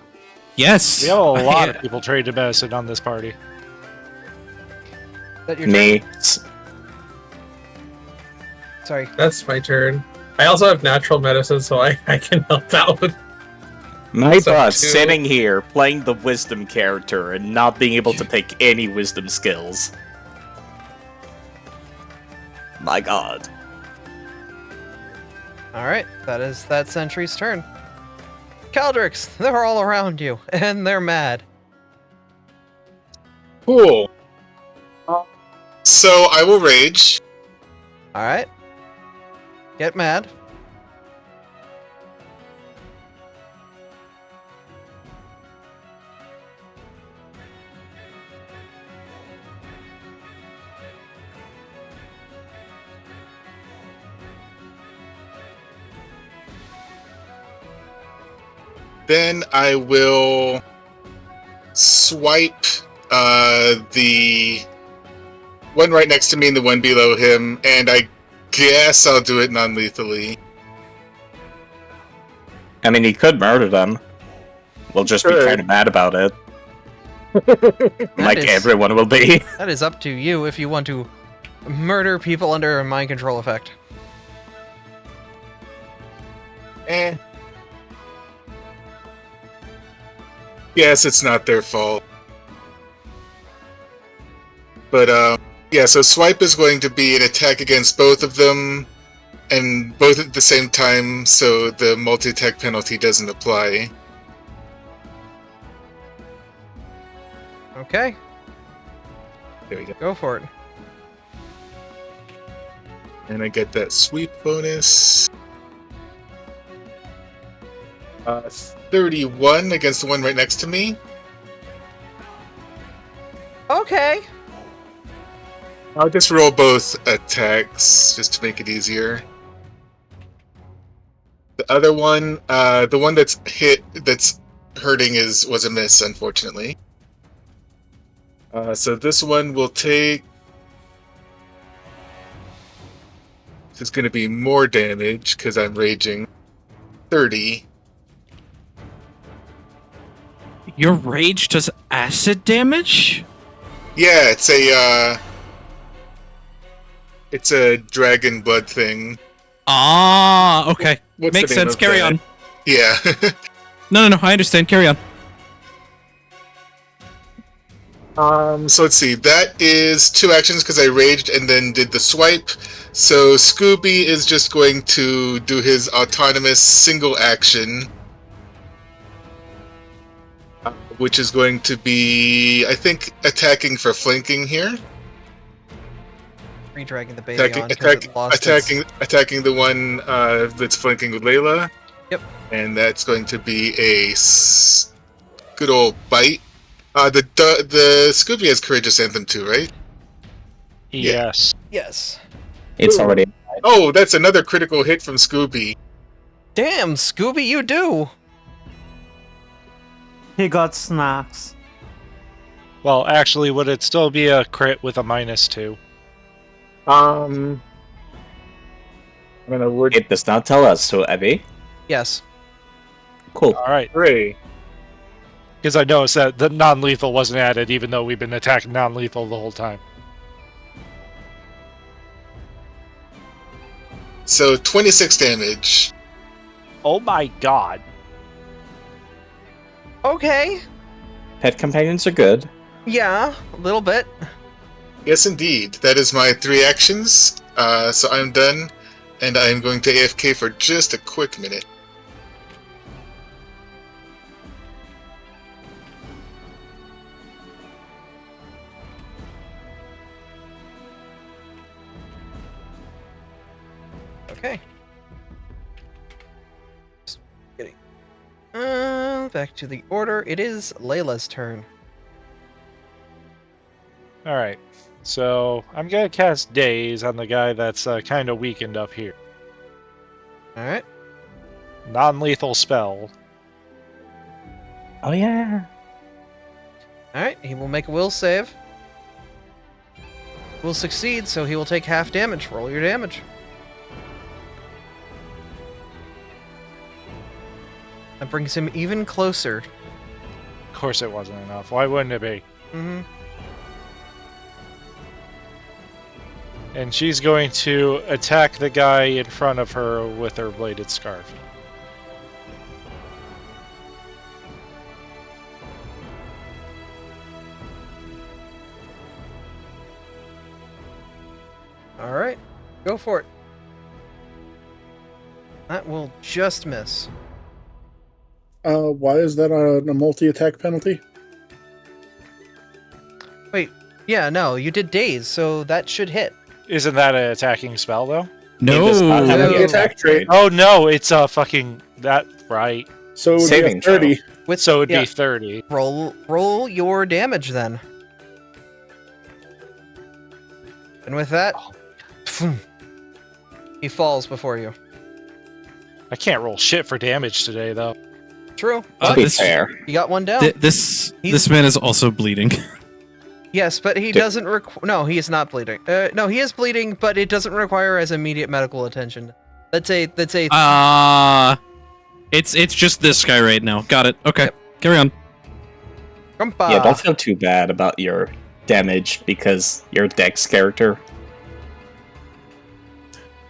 Yes. We have a lot of people trained in medicine on this party. That your Me. Sorry. That's my turn. I also have natural medicine, so I can help out with. My So boss two- sitting here playing the wisdom character and not being able to pick any wisdom skills. My god. Alright, that is that sentry's turn. Caldrix, they're all around you, and they're mad. Cool. So I will rage. Alright. Get mad. Then I will swipe the one right next to me and the one below him, and I guess I'll do it non-lethally. I mean, he could murder them. We'll just be Sure. kind of mad about it. Like is- everyone will be. That is up to you if you want to murder people under a mind control effect. Eh. Yes, it's not their fault. But, yeah, so swipe is going to be an attack against both of them, and both at the same time, so the multi-attack penalty doesn't apply. Okay, There we go. go for it. And I get that sweep bonus. 31 against the one right next to me. Okay. I'll just roll both attacks just to make it easier. The other one, the one that's hurting was a miss, unfortunately. So this one will take. It's going to be more damage because I'm raging. 30. Your rage does acid damage? Yeah, it's a dragon blood thing. Ah, okay. What's Makes the name sense. of Carry that? on. Yeah. No, I understand. Carry on. So let's see. That is 2 actions because I raged and then did the swipe. So Scooby is just going to do his autonomous single action, which is going to be, I think, attacking for flanking here. Re-dragging the baby on 'cause it lost Attacking the one that's flanking with Layla. Yep. And that's going to be a good old bite. The Scooby has Courageous Anthem too, right? Yes. Yes. It's already. Oh, that's another critical hit from Scooby. Damn, Scooby, you do! He got snacks. Well, actually, would it still be a crit with a -2? I mean, I would. It does not tell us, so Abby. Yes. Cool. All right. Hooray. Because I noticed that the non-lethal wasn't added, even though we've been attacking non-lethal the whole time. So 26 damage. Oh my god. Okay. Pet companions are good. Yeah, a little bit. Yes, indeed. That is my 3 actions. So I'm done, and I'm going to AFK for just a quick minute. Back to the order. It is Layla's turn. Alright. So, I'm gonna cast Daze on the guy that's kind of weakened up here. Alright. Non-lethal spell. Oh yeah. Alright, he will make a will save. Will succeed, so he will take half damage. Roll your damage. That brings him even closer. Of course it wasn't enough. Why wouldn't it be? Mm-hmm. And she's going to attack the guy in front of her with her bladed scarf. Alright, go for it. That will just miss. Why is that a multi-attack penalty? Wait, yeah, no, you did daze, so that should hit. Isn't that an attacking spell, though? It does not have No. any The attack trait. Oh, no, it's fucking... That, right. So it would Saving be a 30. With, So it'd yeah, be 30. roll your damage then. And with that, he falls before you. I can't roll shit for damage today, though. True. To But be fair. you got one down. This man is also bleeding. Yes, but he doesn't no, he is not bleeding. No, he is bleeding, but it doesn't require as immediate medical attention. That's a It's just this guy right now. Got it. Okay, Yep. carry on. Grumpa. Yeah, don't feel too bad about your damage because you're a Dex character.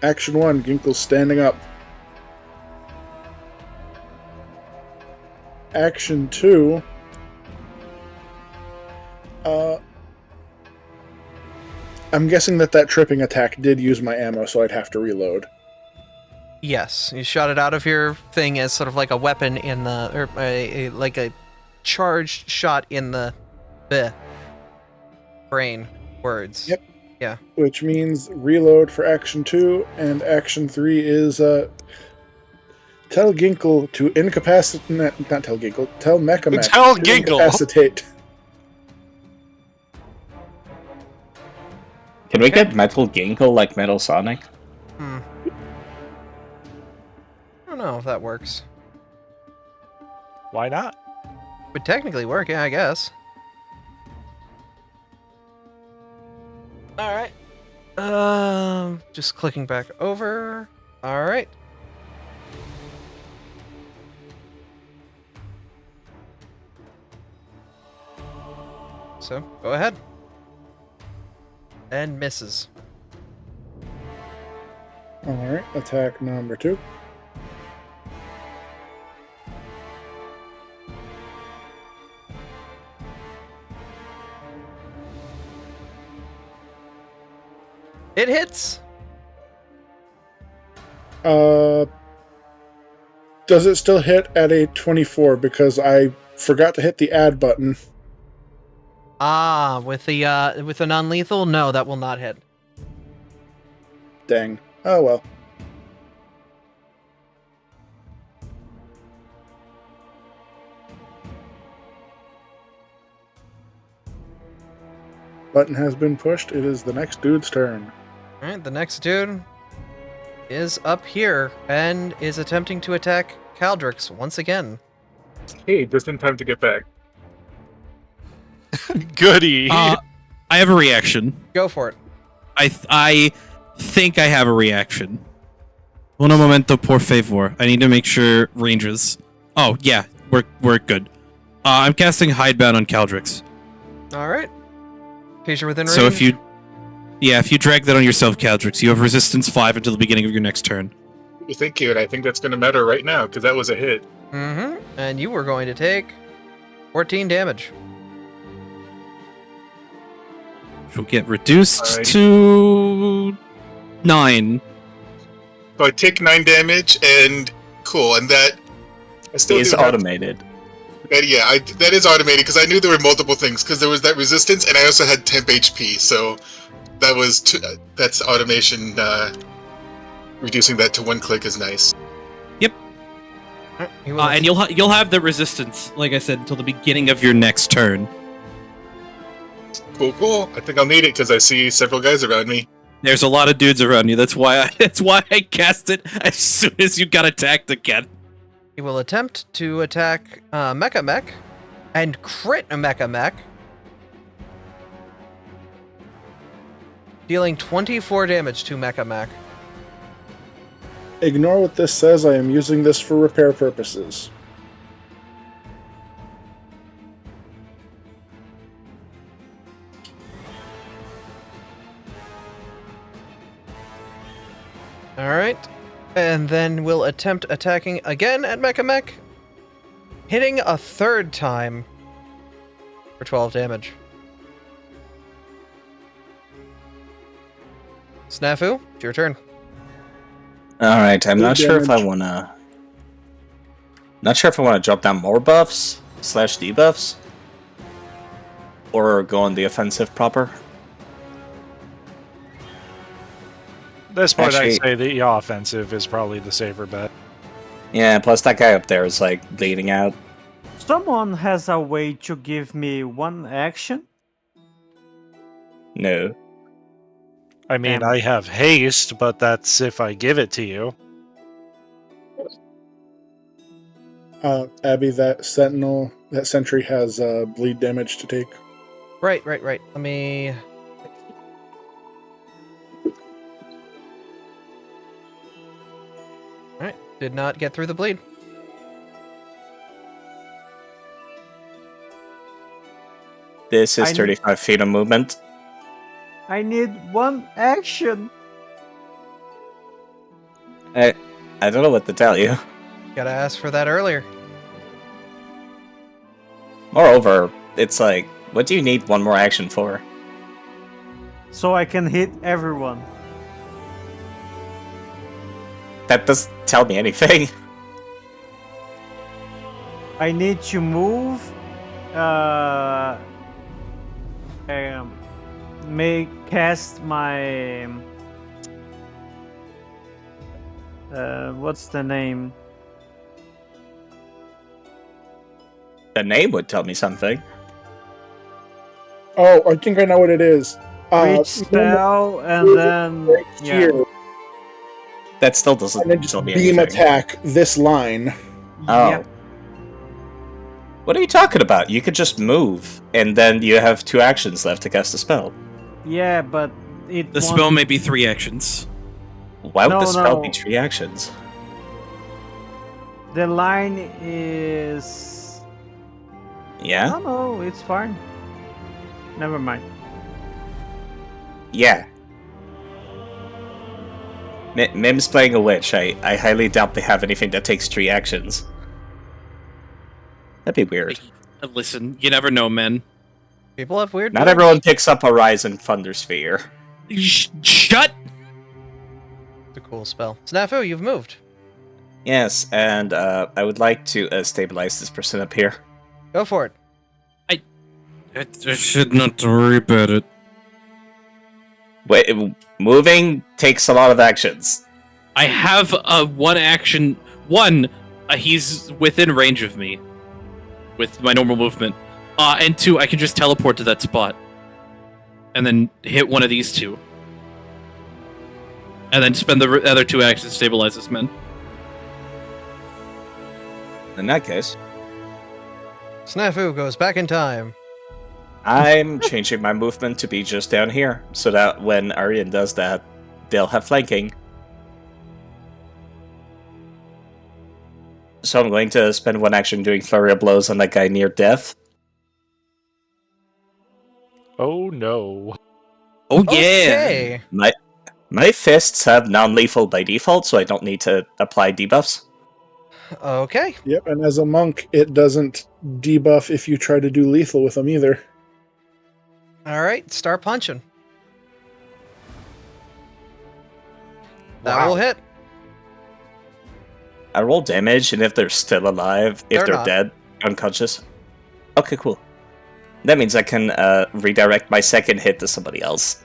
Action 1, Ginkle's standing up. Action 2, I'm guessing that tripping attack did use my ammo, so I'd have to reload. Yes, you shot it out of your thing as sort of like a weapon in the, or like a charged shot in the brain words. Yep. Yeah. Which means reload for action 2, and action 3 is tell Ginkle to incapacitate. Not tell Ginkle. Tell Mechamech Tell to Ginkle. incapacitate. Can we get Metal Ginkle like Metal Sonic? I don't know if that works. Why not? Would technically work, yeah, I guess. Alright. Just clicking back over. Alright. So, go ahead. And misses. Alright, attack number 2. It hits! Does it still hit at a 24? Because I forgot to hit the add button. Ah, with the non-lethal? No, that will not hit. Dang. Oh well. Button has been pushed. It is the next dude's turn. Alright, the next dude is up here and is attempting to attack Caldrix once again. Hey, just in time to get back. Goody. I have a reaction. Go for it. I think I have a reaction. Uno momento, por favor. I need to make sure ranges. Oh yeah, we're good. I'm casting Hidebound on Caldrix. Alright. In case you're within range. So if you drag that on yourself, Caldrix, you have resistance 5 until the beginning of your next turn. Thank you, and I think that's going to matter right now, because that was a hit. Mm-hmm. And you were going to take 14 damage. Which will get reduced Alrighty. to 9. So I take 9 damage, and cool, and that... I still It's do have- automated. that is automated, because I knew there were multiple things, because there was that resistance, and I also had temp HP, so that was... that's automation, reducing that to 1 click is nice. Yep. He will And you'll have the resistance, like I said, until the beginning of your next turn. Cool, cool. I think I'll need it because I see several guys around me. There's a lot of dudes around you. That's why I cast it as soon as you got attacked again. He will attempt to attack Mecha Mech and crit a Mecha Mech, dealing 24 damage to Mecha Mech. Ignore what this says. I am using this for repair purposes. Alright. And then we'll attempt attacking again at Mecha Mech, hitting a third time for 12 damage. Snafu, it's your turn. Alright, I'm Good not sure if I damage. wanna... Not sure if I wanna drop down more buffs, / debuffs, or go on the offensive proper. At this point, Actually- I'd say the offensive is probably the safer bet. Yeah, plus that guy up there is like bleeding out. Someone has a way to give me one action? No. I mean, I have haste, but that's if I give it to you. Abby, that sentry has bleed damage to take. Right. Let me... Alright, did not get through the bleed. This is I need- 35 feet of movement. I need one action. I don't know what to tell you. Gotta ask for that earlier. Moreover, it's like, what do you need one more action for? So I can hit everyone. That doesn't tell me anything. I need to move. Cast my. What's the name? The name would tell me something. Oh, I think I know what it is. Reach spell and then right yeah. here, That still doesn't and then just tell me beam anything. attack this line. Oh. Yep. What are you talking about? You could just move, and then you have 2 actions left to cast a spell. Yeah, but it. The won't- spell may be 3 actions. Why would No, the spell no. be 3 actions? The line is. Yeah? No, it's fine. Never mind. Yeah. Mim's playing a witch. I highly doubt they have anything that takes 3 actions. That'd be weird. Listen, you never know, man. People have weird. Not builds. everyone picks up Horizon Thunder Sphere. Shut! It's a cool spell. Snafu, you've moved. Yes, and I would like to stabilize this person up here. Go for it. I should not worry about it. Wait, moving takes a lot of actions. I have one action. One, he's within range of me with my normal movement. And 2, I can just teleport to that spot. And then hit one of these 2. And then spend the other 2 actions to stabilize this man. In that case, Snafu goes back in time. I'm changing my movement to be just down here, so that when Aryan does that, they'll have flanking. So I'm going to spend 1 action doing Flurry of Blows on that guy near death. Oh no. Oh yeah! Okay. My fists have non-lethal by default, so I don't need to apply debuffs. Okay. Yep, and as a monk, it doesn't debuff if you try to do lethal with them either. All right. Start punching. That Wow. will hit. I roll damage, and if they're still alive, if They're they're not. dead, unconscious. Okay, cool. That means I can redirect my second hit to somebody else.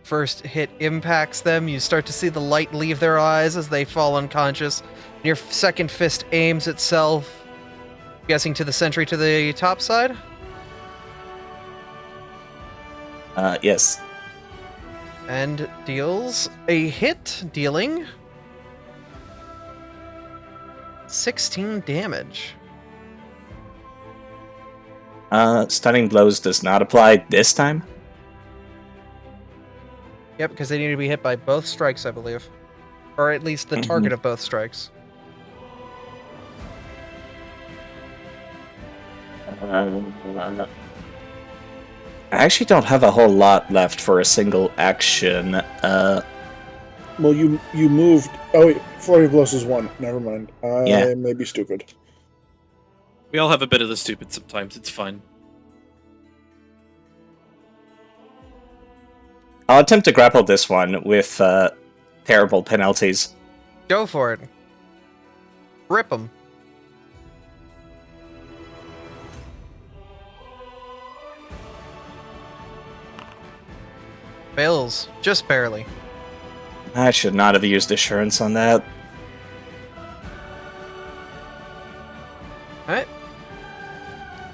first hit impacts them, you start to see the light leave their eyes as they fall unconscious. Your second fist aims itself, guessing to the sentry to the top side. Yes. And deals a hit, dealing 16 damage. Stunning blows does not apply this time. Yep, because they need to be hit by both strikes, I believe. Or at least the target of both strikes. I actually don't have a whole lot left for a single action. Well, you moved. Oh, wait, flurry of blows is 1. Never mind. I may be stupid. We all have a bit of the stupid sometimes. It's fine. I'll attempt to grapple this one with terrible penalties. Go for it. Rip him. Fails. Just barely. I should not have used assurance on that. Alright.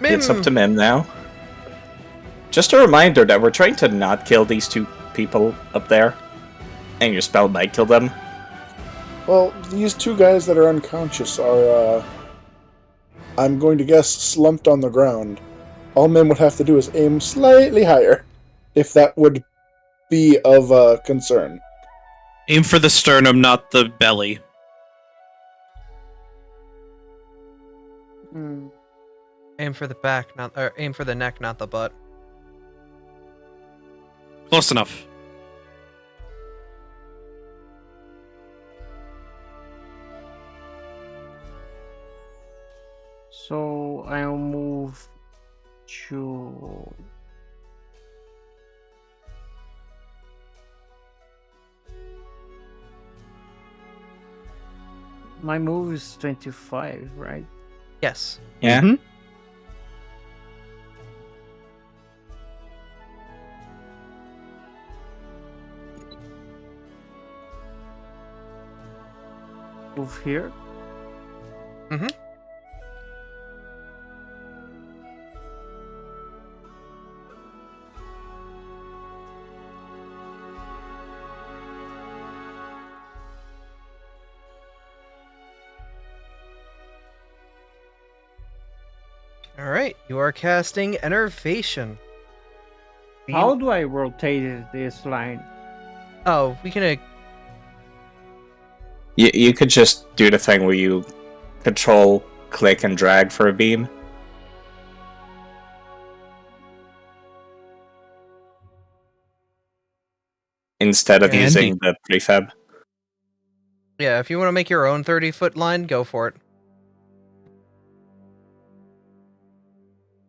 Mim. It's up to Mim now. Just a reminder that we're trying to not kill these two people up there. And your spell might kill them. Well, these two guys that are unconscious are, I'm going to guess, slumped on the ground. All men would have to do is aim slightly higher, if that would be of concern. Aim for the sternum, not the belly. Aim for the back, or aim for the neck, not the butt. Close enough. So I'll move to... My move is 25, right? Yes. Yeah. Mm-hmm. Move here. Mm-hmm. Alright, you are casting Enervation. How do I rotate this line? Oh, we can... You could just do the thing where you control, click, and drag for a beam. instead of Yeah, using the prefab. Yeah, if you want to make your own 30-foot line, go for it.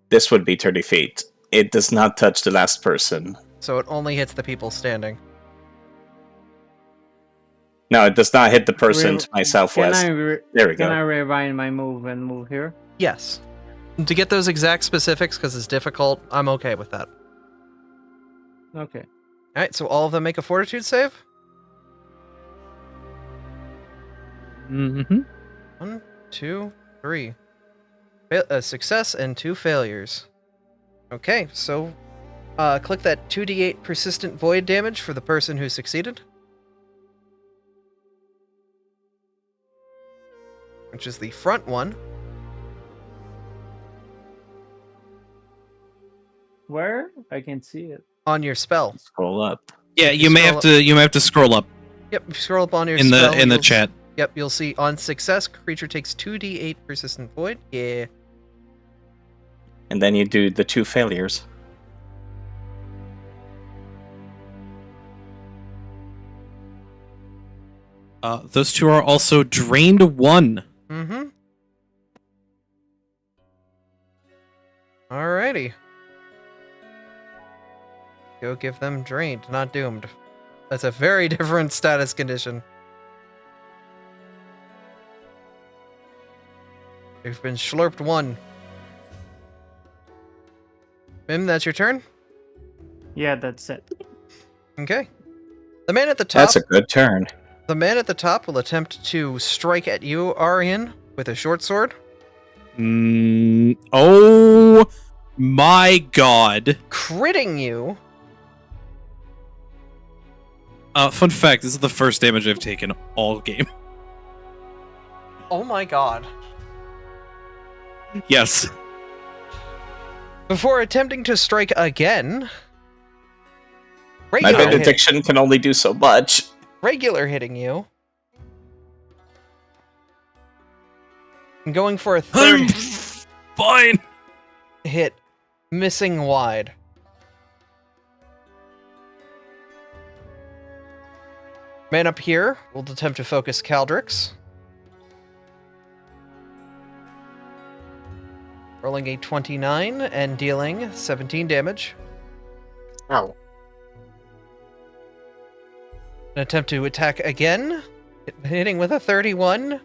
This would be 30 feet. It does not touch the last person. So it only hits the people standing. No, it does not hit the person to my southwest. There we Can I go. rewind my move and move here? Yes. To get those exact specifics, because it's difficult, I'm okay with that. Okay. Alright, so all of them make a fortitude save? Mm-hmm. 1, 2, 3. A success and 2 failures. Okay, so click that 2d8 persistent void damage for the person who succeeded. Which is the front one. Where? I can see it. On your spell. Scroll up. Yeah, you may have to scroll up Yep, if you scroll up on your in spell. the chat. Yep, you'll see on success, creature takes 2d8 persistent void. Yeah. And then you do the 2 failures. Those 2 are also drained 1. Mm-hmm. Alrighty. Go give them drained, not doomed. That's a very different status condition. They've been slurped 1. Mim, that's your turn? Yeah, that's it. Okay. The man at the top. That's a good turn. The man at the top will attempt to strike at you, Arian, with a short sword. Oh my god. Critting you. Fun fact, this is the first damage I've taken all game. Oh my god. Yes. Before attempting to strike again, My regular, benediction can only do so much. regular hitting you. And going for a third Fine. hit, missing wide. Man up here will attempt to focus Caldrix. Rolling a 29 and dealing 17 damage. Ow. An attempt to attack again, hitting with a 31,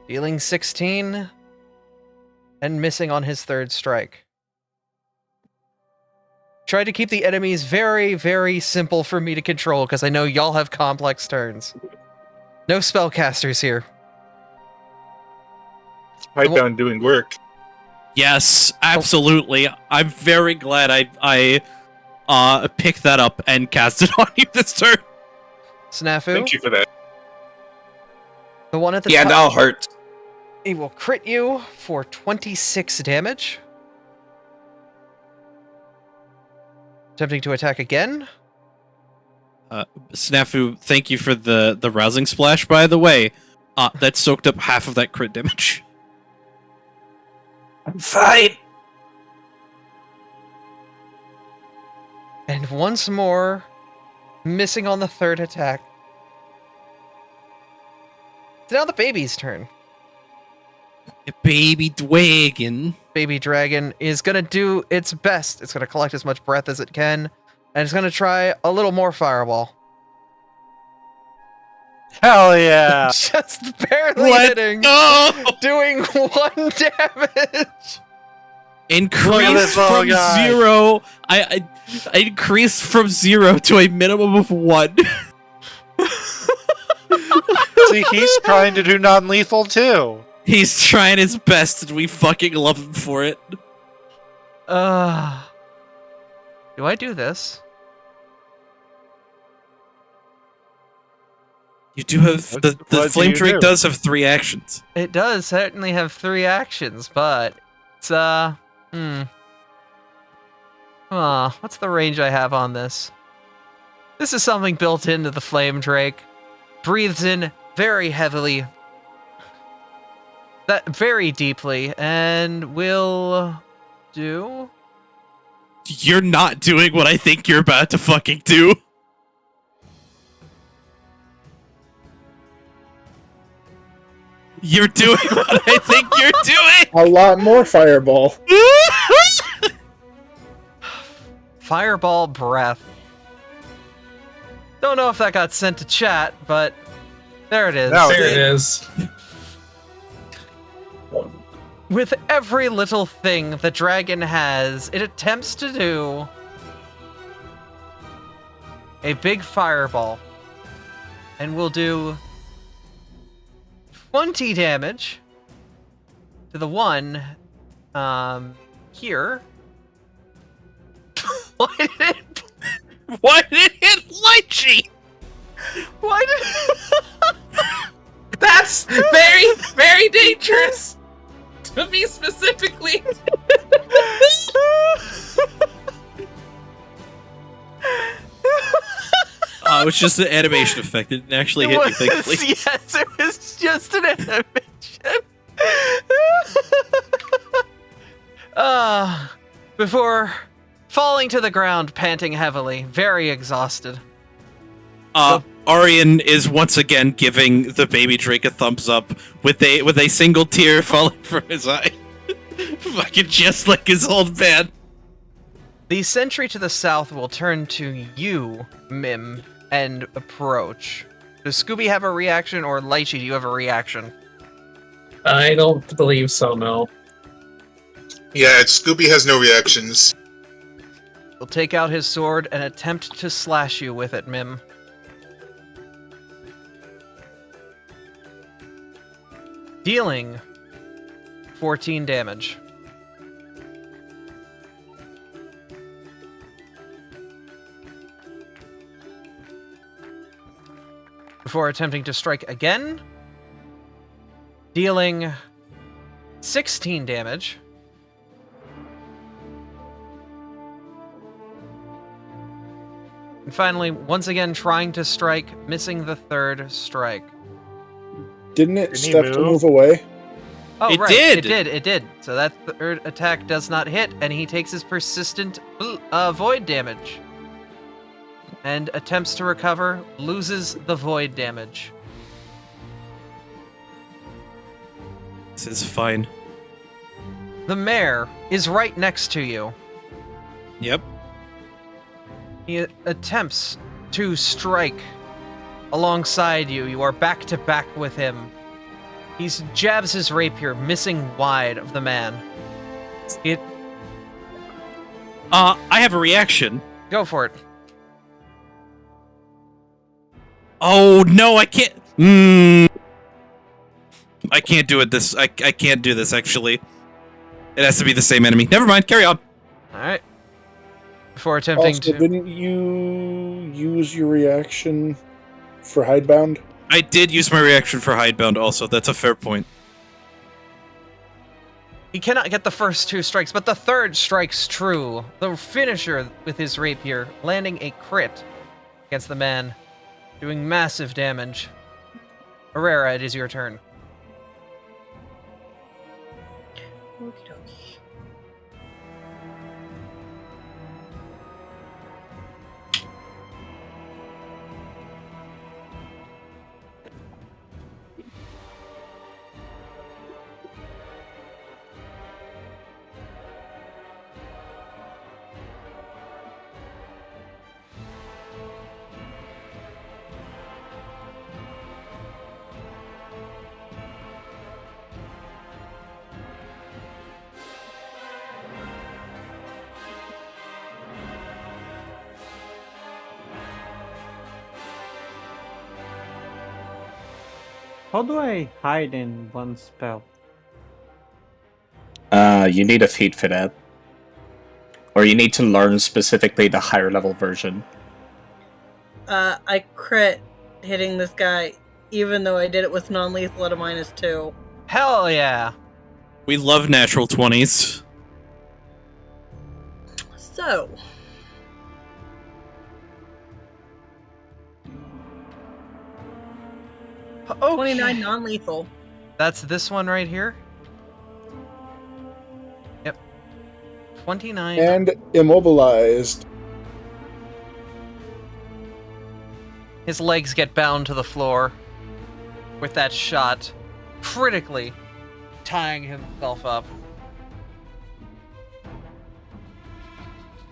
dealing 16, and missing on his third strike. Try to keep the enemies very, very simple for me to control, because I know y'all have complex turns. No spellcasters here. Hidebound doing work. Yes, absolutely. I'm very glad I picked that up and cast it on you this turn. Snafu, Thank you for that. the one at the Yeah, top, that'll hurt. he will crit you for 26 damage. Attempting to attack again. Snafu, thank you for the rousing splash, by the way. That soaked up half of that crit damage. I'm fine. And once more, missing on the third attack. It's now the baby's turn. Baby dragon. Baby dragon is going to do its best. It's going to collect as much breath as it can, and it's going to try a little more fireball. Hell yeah! Just barely hitting. go! Doing 1 damage. Increased this little from guy. 0. I increased from 0 to a minimum of 1. See, he's trying to do non-lethal too. He's trying his best, and we fucking love him for it. Do I do this? You do have What the do flame you drake do? does have 3 actions. It does certainly have 3 actions, but it's what's the range I have on this? This is something built into the flame drake. Breathes in very heavily, that very deeply, and will do. You're not doing what I think you're about to fucking do. You're doing what I think you're doing. A lot more fireball. Fireball breath. Don't know if that got sent to chat, but there it is. No, There it is. With every little thing the dragon has, it attempts to do a big fireball. And will do 20 damage to the one here. Why did it? Why did it hit Lychee? Why did? That's very, very dangerous. To me specifically. It was just an animation effect. It didn't actually hit you, thankfully. Yes, it was just an animation. Before falling to the ground, panting heavily, very exhausted. Arian is once again giving the baby Drake a thumbs up with a single tear falling from his eye. Fucking just like his old man. The sentry to the south will turn to you, Mim, and approach. Does Scooby have a reaction, or Lychee, do you have a reaction? I don't believe so, no. Yeah, Scooby has no reactions. He'll take out his sword and attempt to slash you with it, Mim. Dealing 14 damage. Before attempting to strike again, dealing 16 damage. And finally, once again trying to strike, missing the third strike. Didn't it Didn't he step to move? move away? Oh, It right. did! It did. So that third attack does not hit, and he takes his persistent void damage. And attempts to recover, loses the void damage. This is fine. The mayor is right next to you. Yep. He attempts to strike alongside you. You are back to back with him. He jabs his rapier, missing wide of the man. I have a reaction. Go for it. Oh no, I can't. I can't do it. I can't do this. Actually, it has to be the same enemy. Never mind. Carry on. All right. Before attempting Also, to. didn't you use your reaction for hidebound? I did use my reaction for hidebound. Also, that's a fair point. He cannot get the first two strikes, but the third strikes true. The finisher with his rapier, landing a crit against the man, doing massive damage. Herrera, it is your turn. Okie dokie. How do I hide in one spell? You need a feat for that. Or you need to learn specifically the higher level version. I crit hitting this guy, even though I did it with non-lethal at a -2. Hell yeah! We love natural 20s. So, Okay. 29 non-lethal. That's this one right here? Yep. 29. And immobilized. His legs get bound to the floor with that shot, critically tying himself up.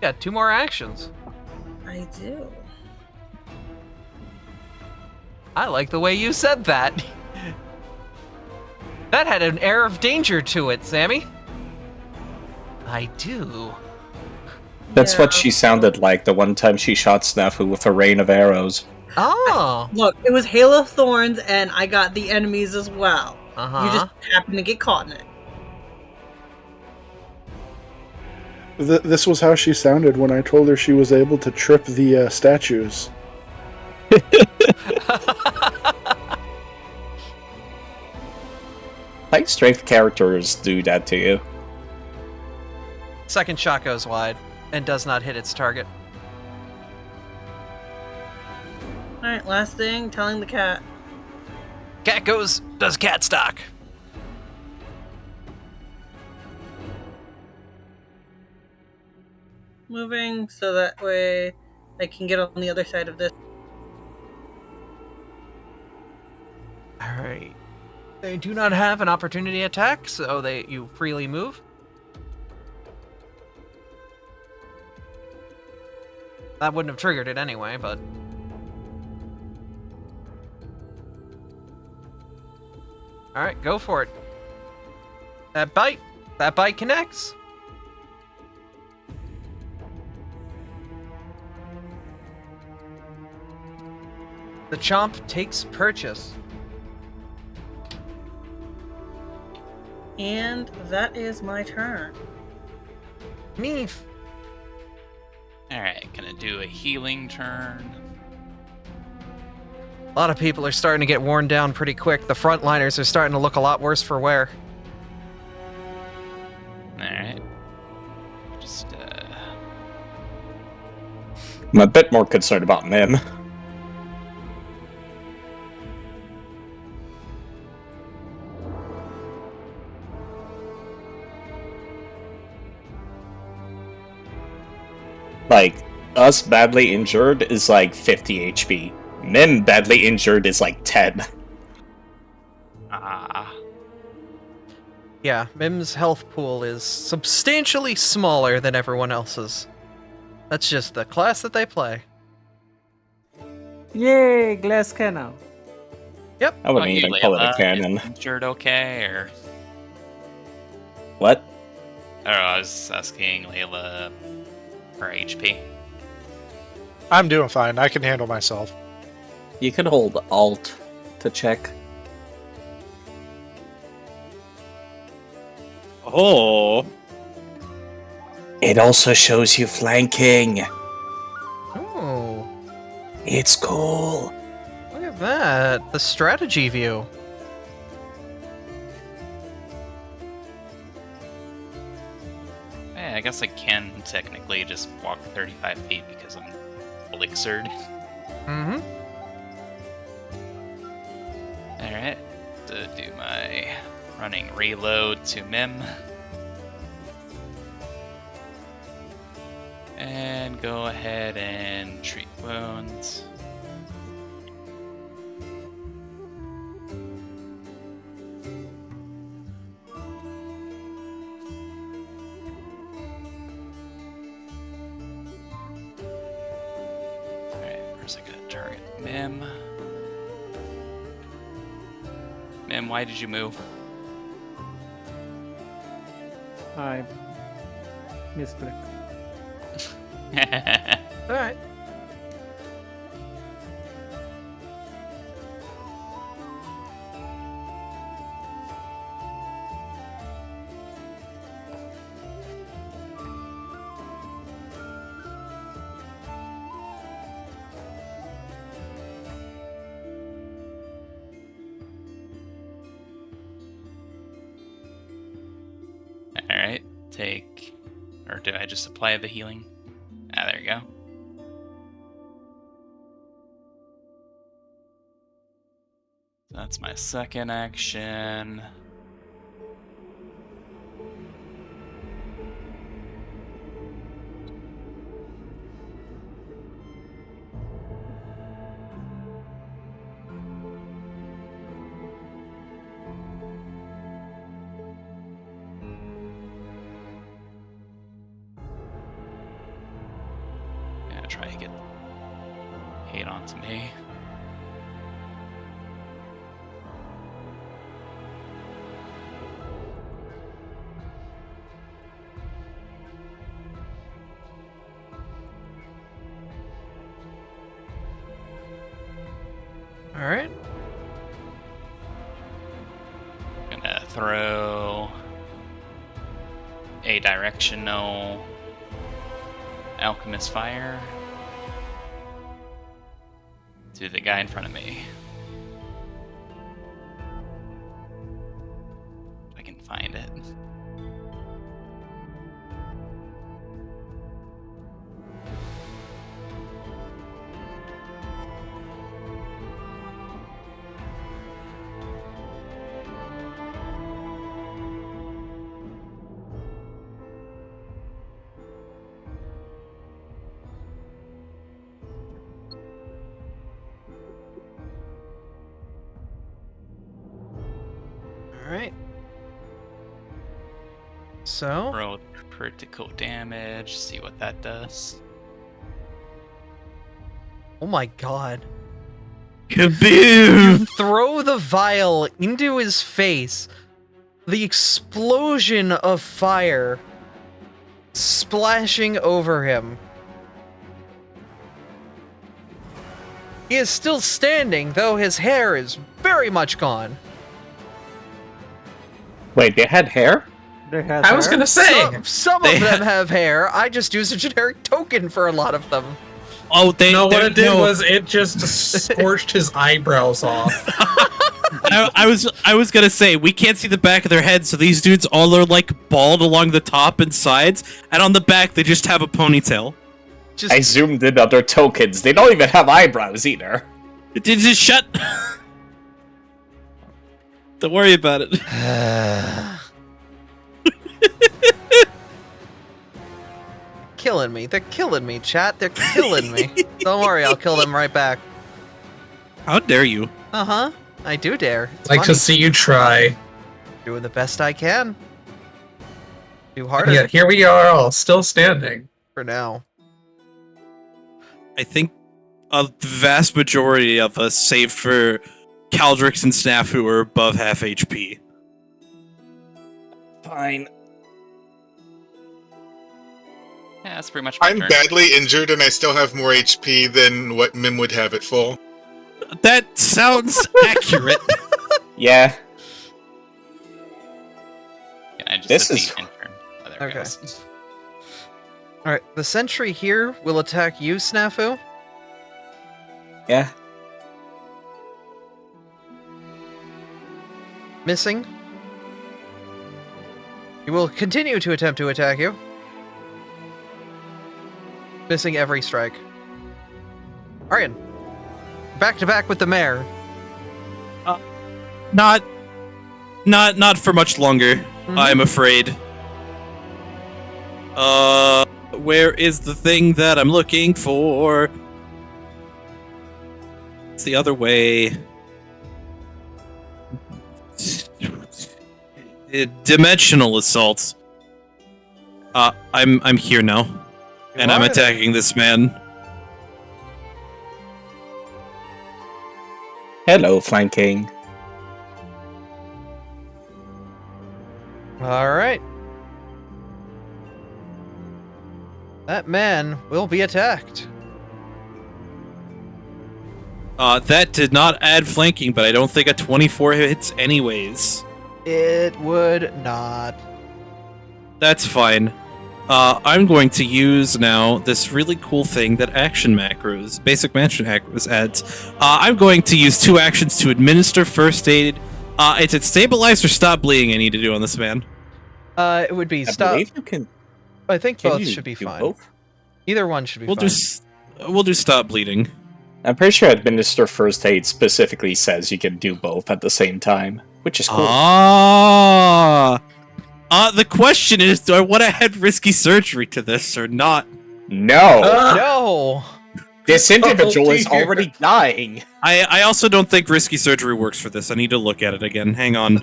Got 2 more actions. I do. I like the way you said that. That had an air of danger to it, Sammy. I do. That's what Yeah. she sounded like the one time she shot Snafu with a rain of arrows. Oh. Look, it was Hail of Thorns, and I got the enemies as well. Uh-huh. You just happened to get caught in it. This was how she sounded when I told her she was able to trip the statues. High strength characters do that to you. Second shot goes wide and does not hit its target. Alright, last thing, telling the cat. Cat does cat stock. Moving so that way I can get on the other side of this. Alright. They do not have an opportunity attack, so you freely move. That wouldn't have triggered it anyway, but... Alright, go for it. That bite connects. The chomp takes purchase. And that is my turn. Meef. Alright, gonna do a healing turn. A lot of people are starting to get worn down pretty quick. The frontliners are starting to look a lot worse for wear. Alright. Just, I'm a bit more concerned about Mim. Like, us badly injured is like 50 HP. Mim badly injured is like 10. Yeah, Mim's health pool is substantially smaller than everyone else's. That's just the class that they play. Yay, glass cannon. Yep. I wouldn't even call it a cannon. Injured okay, or... What? I don't know, I was asking Layla her HP. I'm doing fine. I can handle myself. You can hold Alt to check. Oh. It also shows you flanking. Oh, It's cool. look at that. The strategy view. I guess I can technically just walk 35 feet because I'm elixired. Mm-hmm. Alright, to do my running reload to Mim. And go ahead and treat wounds. Alright, where's I gonna target Mim? Mim, why did you move? I misclick. Alright. Alright, take... Or do I just apply the healing? Ah, there you go. That's my second action. Yeah, try to get hate onto me. Alright. Gonna throw a directional alchemist fire to the guy in front of me. If I can find it. Alright. So, Roll critical damage, see what that does. oh my god. Kaboom! Throw the vial into his face. The explosion of fire splashing over him. He is still standing, though his hair is very much gone. Wait, they had hair? I was gonna say. Some of them have hair. I just use a generic token for a lot of them. Oh, they No, what they- it did no. was it just scorched his eyebrows off. I was gonna say we can't see the back of their heads, so these dudes all are like bald along the top and sides, and on the back they just have a ponytail. Just I zoomed in on their tokens. They don't even have eyebrows either. Just shut. Don't worry about it. killing me. They're killing me, chat. They're killing me. Don't worry, I'll kill them right back. How dare you? Uh-huh. I do dare. It's Like funny. to see you try. Doing the best I can. Do And harder yet here we are, all still standing. for now. I think a vast majority of us, save for Caldrix and Snafu, are above half HP. Fine. Yeah, that's pretty much my I'm turn. badly injured and I still have more HP than what Mim would have at full. That sounds accurate. Yeah. Yeah, I just This said is- the intern. Oh, there it Okay. goes. Alright, the sentry here will attack you, Snafu. Yeah. Missing. He will continue to attempt to attack you. Missing every strike. Aryan. Back to back with the mayor. Not for much longer. I'm afraid. Where is the thing that I'm looking for? It's the other way. Dimensional assault. I'm here now, and I'm are? attacking this man. Hello, flanking. Alright. That man will be attacked. That did not add flanking, but I don't think a 24 hits anyways. It would not. That's fine. I'm going to use now this really cool thing that action macros, basic action macros adds. I'm going to use 2 actions to administer first aid. Is it stabilize or stop bleeding I need to do on this man? It would be I stop. believe you can. I think Can both you should be do fine. both? Either one should be We'll fine. we'll do stop bleeding. I'm pretty sure administer first aid specifically says you can do both at the same time, which is cool. The question is, do I want to add risky surgery to this or not? No, No! this individual is dear. already dying. I also don't think risky surgery works for this. I need to look at it again. Hang on.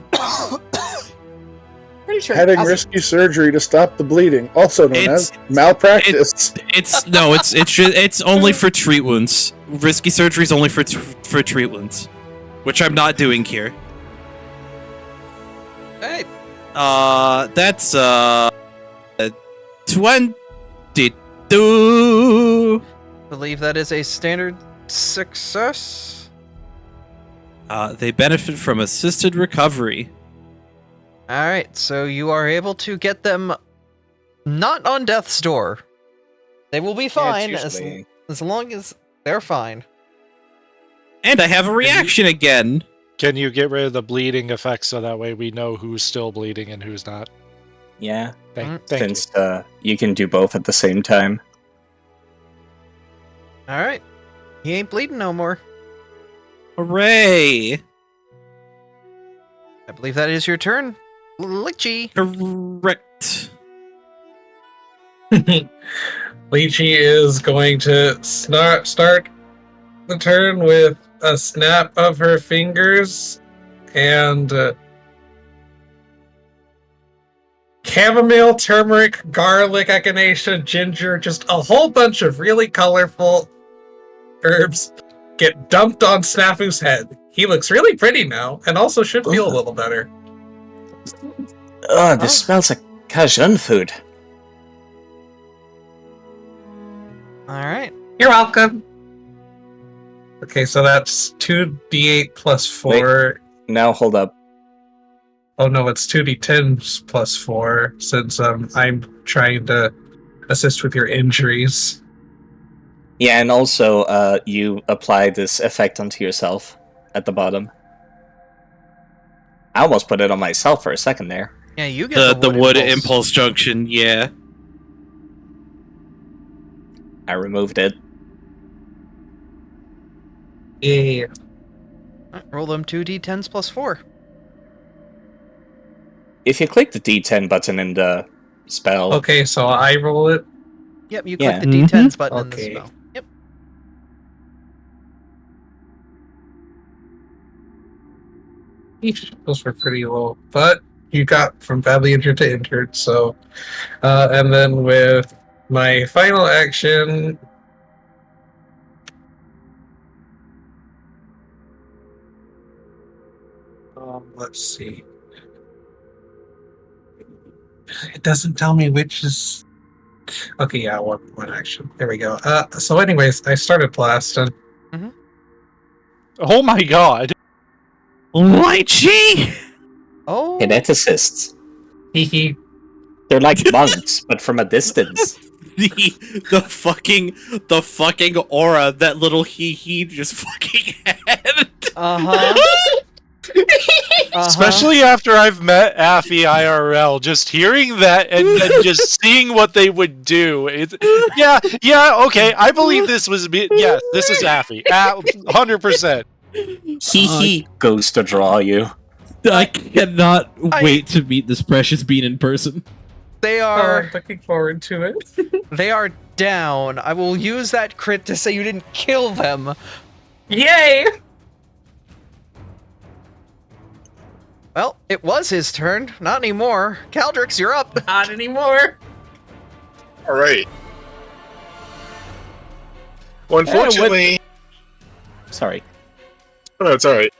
Pretty sure. Having risky surgery to stop the bleeding, also known It's- as malpractice. It's only for treat wounds. Risky surgery is only for treat wounds, which I'm not doing here. Hey, That's 22. believe that is a standard success. They benefit from assisted recovery. Alright, so you are able to get them not on death's door. They will be fine as long as they're fine. And I have a reaction again. Can you get rid of the bleeding effect so that way we know who's still bleeding and who's not? Yeah, Thank you. since you can do both at the same time. Alright. He ain't bleeding no more. Hooray! I believe that is your turn. Lychee. Correct. Lychee is going to start the turn with a snap of her fingers and chamomile, turmeric, garlic, echinacea, ginger, just a whole bunch of really colorful herbs get dumped on Snafu's head. He looks really pretty now and also should feel a little better. Oh, this smells like Cajun food. Alright. You're welcome. Okay, so that's 2d8 plus 4. Now hold up. Oh no, it's 2d10 plus 4, since I'm trying to assist with your injuries. Yeah, and also you apply this effect onto yourself at the bottom. I almost put it on myself for a second there. Yeah, you get The wood impulse junction, yeah. I removed it. Yeah. Roll them 2d10s plus 4. If you click the D10 button in the spell, Okay, so I roll it. Yep, you Yeah. click the d10s button in the Okay. spell. Yep. Eesh, those were pretty low, but you got from badly injured to injured. So, and then with my final action, let's see. It doesn't tell me which is. Okay, yeah, one action. There we go. So anyways, I started blasting. Oh my god. Lychee! Oh, kineticists. Hee. They're like monks, but from a distance. the fucking aura that little he just fucking had. uh-huh. Especially after I've met Affy IRL, just hearing that and then just seeing what they would do. Yeah, okay, I believe this was yes, this is Affy. 100%. He goes to draw you. I cannot wait to meet this precious bean in person. They Oh, are I'm looking forward to it. they are down. I will use that crit to say you didn't kill them. Yay! Well, it was his turn. Not anymore. Caldrix, you're up. Not anymore. All right. Well, unfortunately, Sorry. oh, no, it's all right.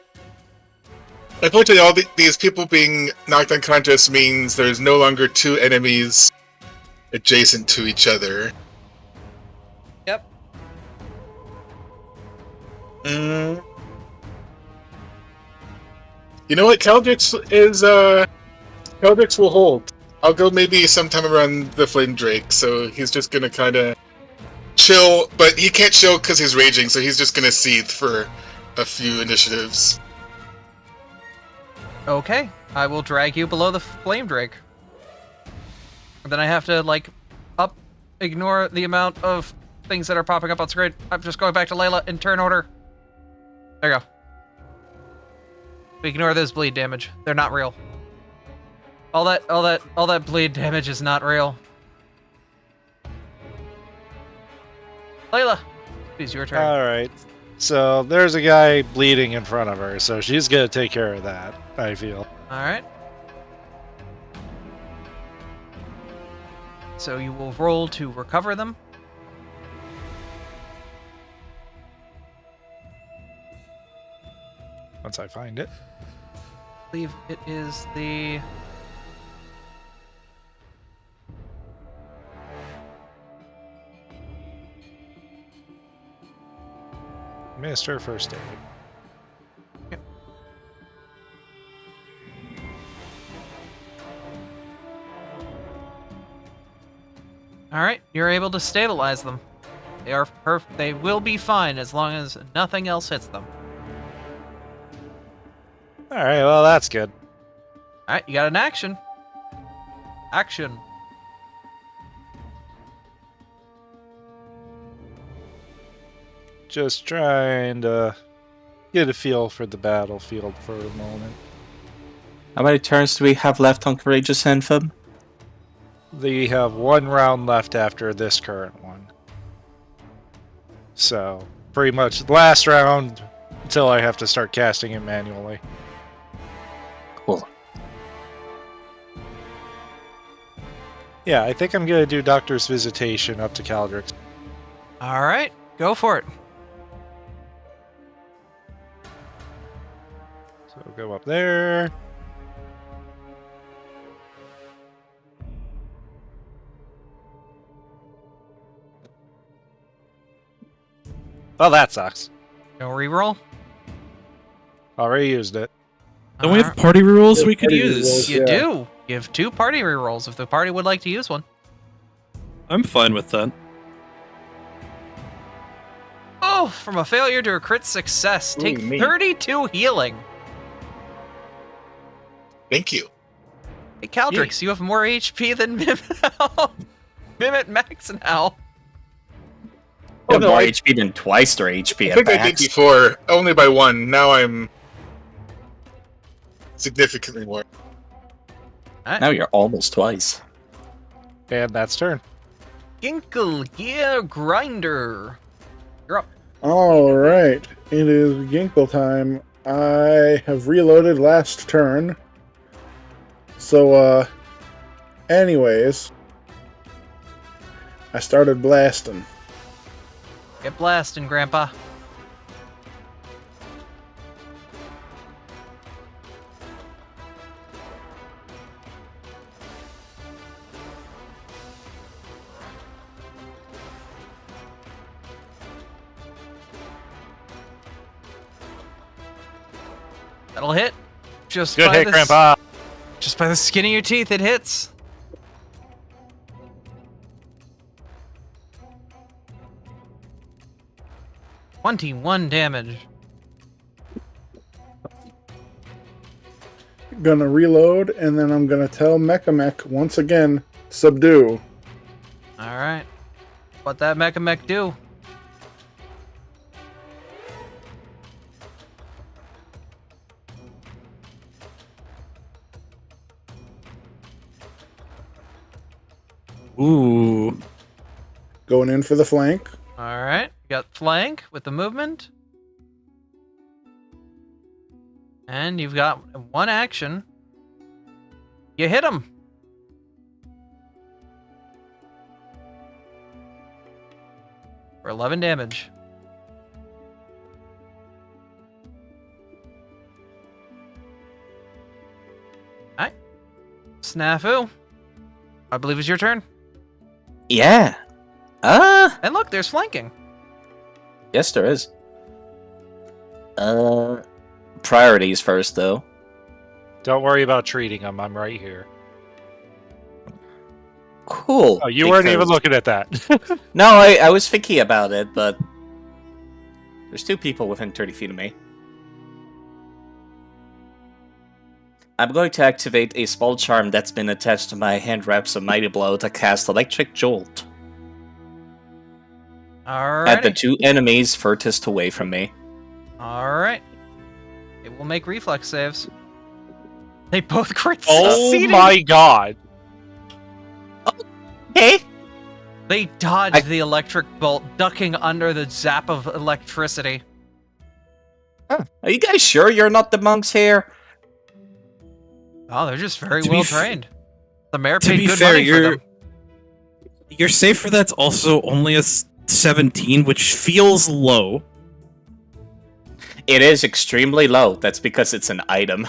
Unfortunately, all these people being knocked unconscious means there's no longer two enemies adjacent to each other. Yep. You know what? Caldrix will hold. I'll go maybe sometime around the Flame Drake, so he's just gonna kind of chill, but he can't chill because he's raging, so he's just gonna seethe for a few initiatives. Okay. I will drag you below the flame drake. And then I have to, like, ignore the amount of things that are popping up on screen. I'm just going back to Layla in turn order. There you go. Ignore those bleed damage. They're not real. All that bleed damage is not real. Layla, it's your turn. Alright. So there's a guy bleeding in front of her, so she's gonna take care of that, I feel. Alright. So you will roll to recover them. Once I find it. I believe it is the... Mr. First Aid. Yep. Alright, you're able to stabilize them. They are they will be fine as long as nothing else hits them. Alright, well that's good. Alright, you got an action. Action. Just trying to get a feel for the battlefield for a moment. How many turns do we have left on Courageous Anthem? We have one round left after this current one. So, pretty much last round until I have to start casting it manually. Cool. Yeah, I think I'm gonna do Doctor's Visitation up to Caldrix. Alright, go for it. So go up there. Well, that sucks. No reroll? Already used it. Don't we have party rules we could Party use? rules. You Yeah. do. You have 2 party rerolls if the party would like to use one. I'm fine with that. Oh, from a failure to a crit success. Take me. 32 healing. Thank you. Hey, Caldrix, you have more HP than Mim now. Mim at max now. Oh, no, more I- HP than twice their HP I at think I did max. before, only by 1. Now I'm significantly more. Now you're almost twice. And that's turn. Ginkle Gear Grinder. You're up. All right, it is Ginkle time. I have reloaded last turn. So, anyways, I started blasting. Get blasting, Grandpa. That'll hit. Just Good by hit, the Grandpa. Just by the skin of your teeth, it hits. $21 damage. Gonna reload, and then I'm gonna tell Mechamech once again, subdue. Alright. What that Mechamech do? Ooh. Going in for the flank. Alright. Got flank with the movement. And you've got 1 action. You hit him. For 11 damage. Alright. Snafu. I believe it's your turn. Yeah. And look, there's flanking. Yes, there is. Priorities first, though. Don't worry about treating him. I'm right here. Cool. Oh, you weren't even because- looking at that. No, I was thinking about it, but there's 2 people within 30 feet of me. I'm going to activate a spell charm that's been attached to my hand wraps of Mighty Blow to cast Electric Jolt at the Alright. 2 enemies furthest away from me. Alright. It will make reflex saves. They both crit Oh succeeding. my god. Hey! They dodged the electric bolt, ducking under the zap of electricity. Are you guys sure you're not the monks here? Oh, they're just very To be well f- trained. The mayor To paid be good fair, money for them. your save for that's also only a 17, which feels low. It is extremely low. That's because it's an item.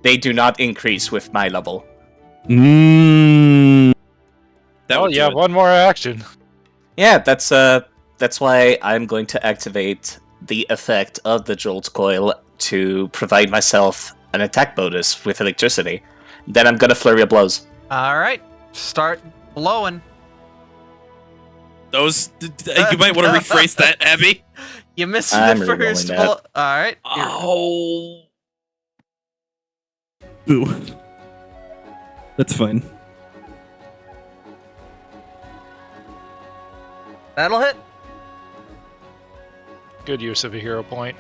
They do not increase with my level. That Oh would do yeah, it. 1 more action. Yeah, that's why I'm going to activate the effect of the Jolt Coil to provide myself an attack bonus with electricity. Then I'm gonna flurry of blows. Alright. Start blowing. Those you might want to rephrase that, Abby. You missed I'm the re-rolling first that. blow. Alright. Oh. Boo. That's fine. That'll hit. Good use of a hero point.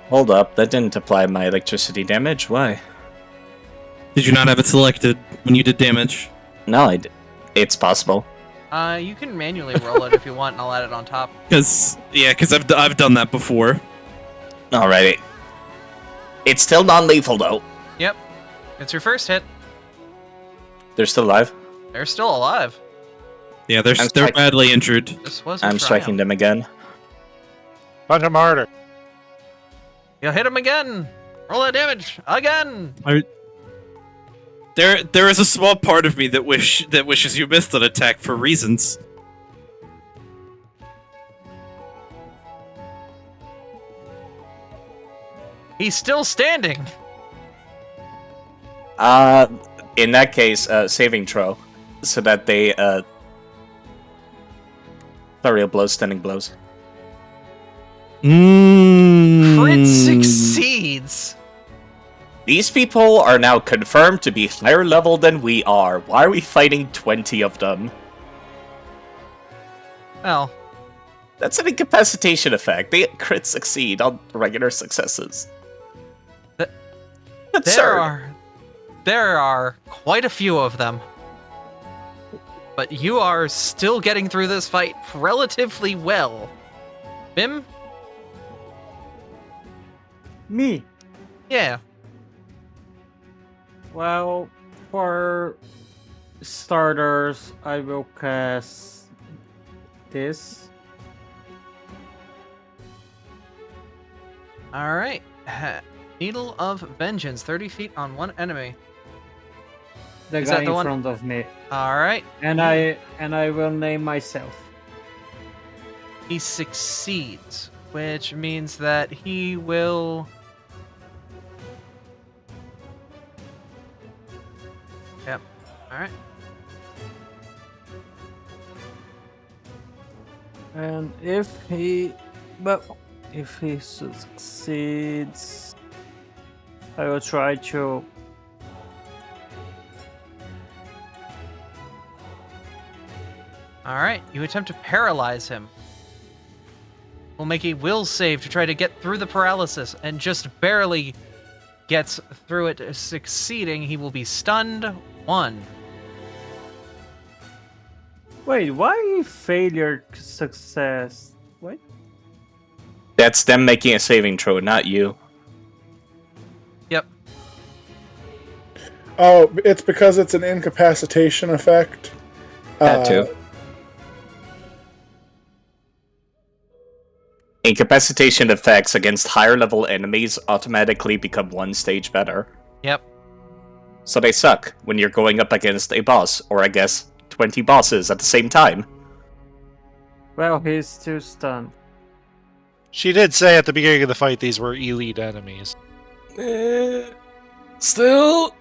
Hold up, that didn't apply my electricity damage. Why? Did you not have it selected when you did damage? No, it's possible. You can manually roll it if you want, and I'll add it on top. Because I've done that before. Alrighty. It's still non-lethal though. Yep. It's your first hit. They're still alive. They're still alive. Yeah, they're striking- badly injured. This was your I'm striking them again. Punch him harder. You'll hit him again. Roll that damage again. There is a small part of me that wishes you missed an attack for reasons. He's still standing. In that case, saving throw, so that they flurry of blows, stunning blows. Crit succeeds. These people are now confirmed to be higher level than we are. Why are we fighting 20 of them? Well, That's an incapacitation effect. They crit succeed on regular successes. there are quite a few of them. But you are still getting through this fight relatively well. Bim? Me. Yeah. Well, for starters, I will cast this. Alright. Needle of Vengeance, 30 feet on one enemy. The Is guy that the in one? front of me. Alright. And I will name myself. He succeeds, which means that he will... Yep. Alright. And if he succeeds, I will try to. Alright, you attempt to paralyze him. We'll make a will save to try to get through the paralysis, and just barely gets through it, succeeding. He will be stunned 1. Wait, why failure success? Wait. That's them making a saving throw, not you. Yep. Oh, it's because it's an incapacitation effect. That too. Incapacitation effects against higher level enemies automatically become one stage better. Yep. So they suck when you're going up against a boss, or I guess 20 bosses at the same time. Well, he's still stunned. She did say at the beginning of the fight these were elite enemies. Still?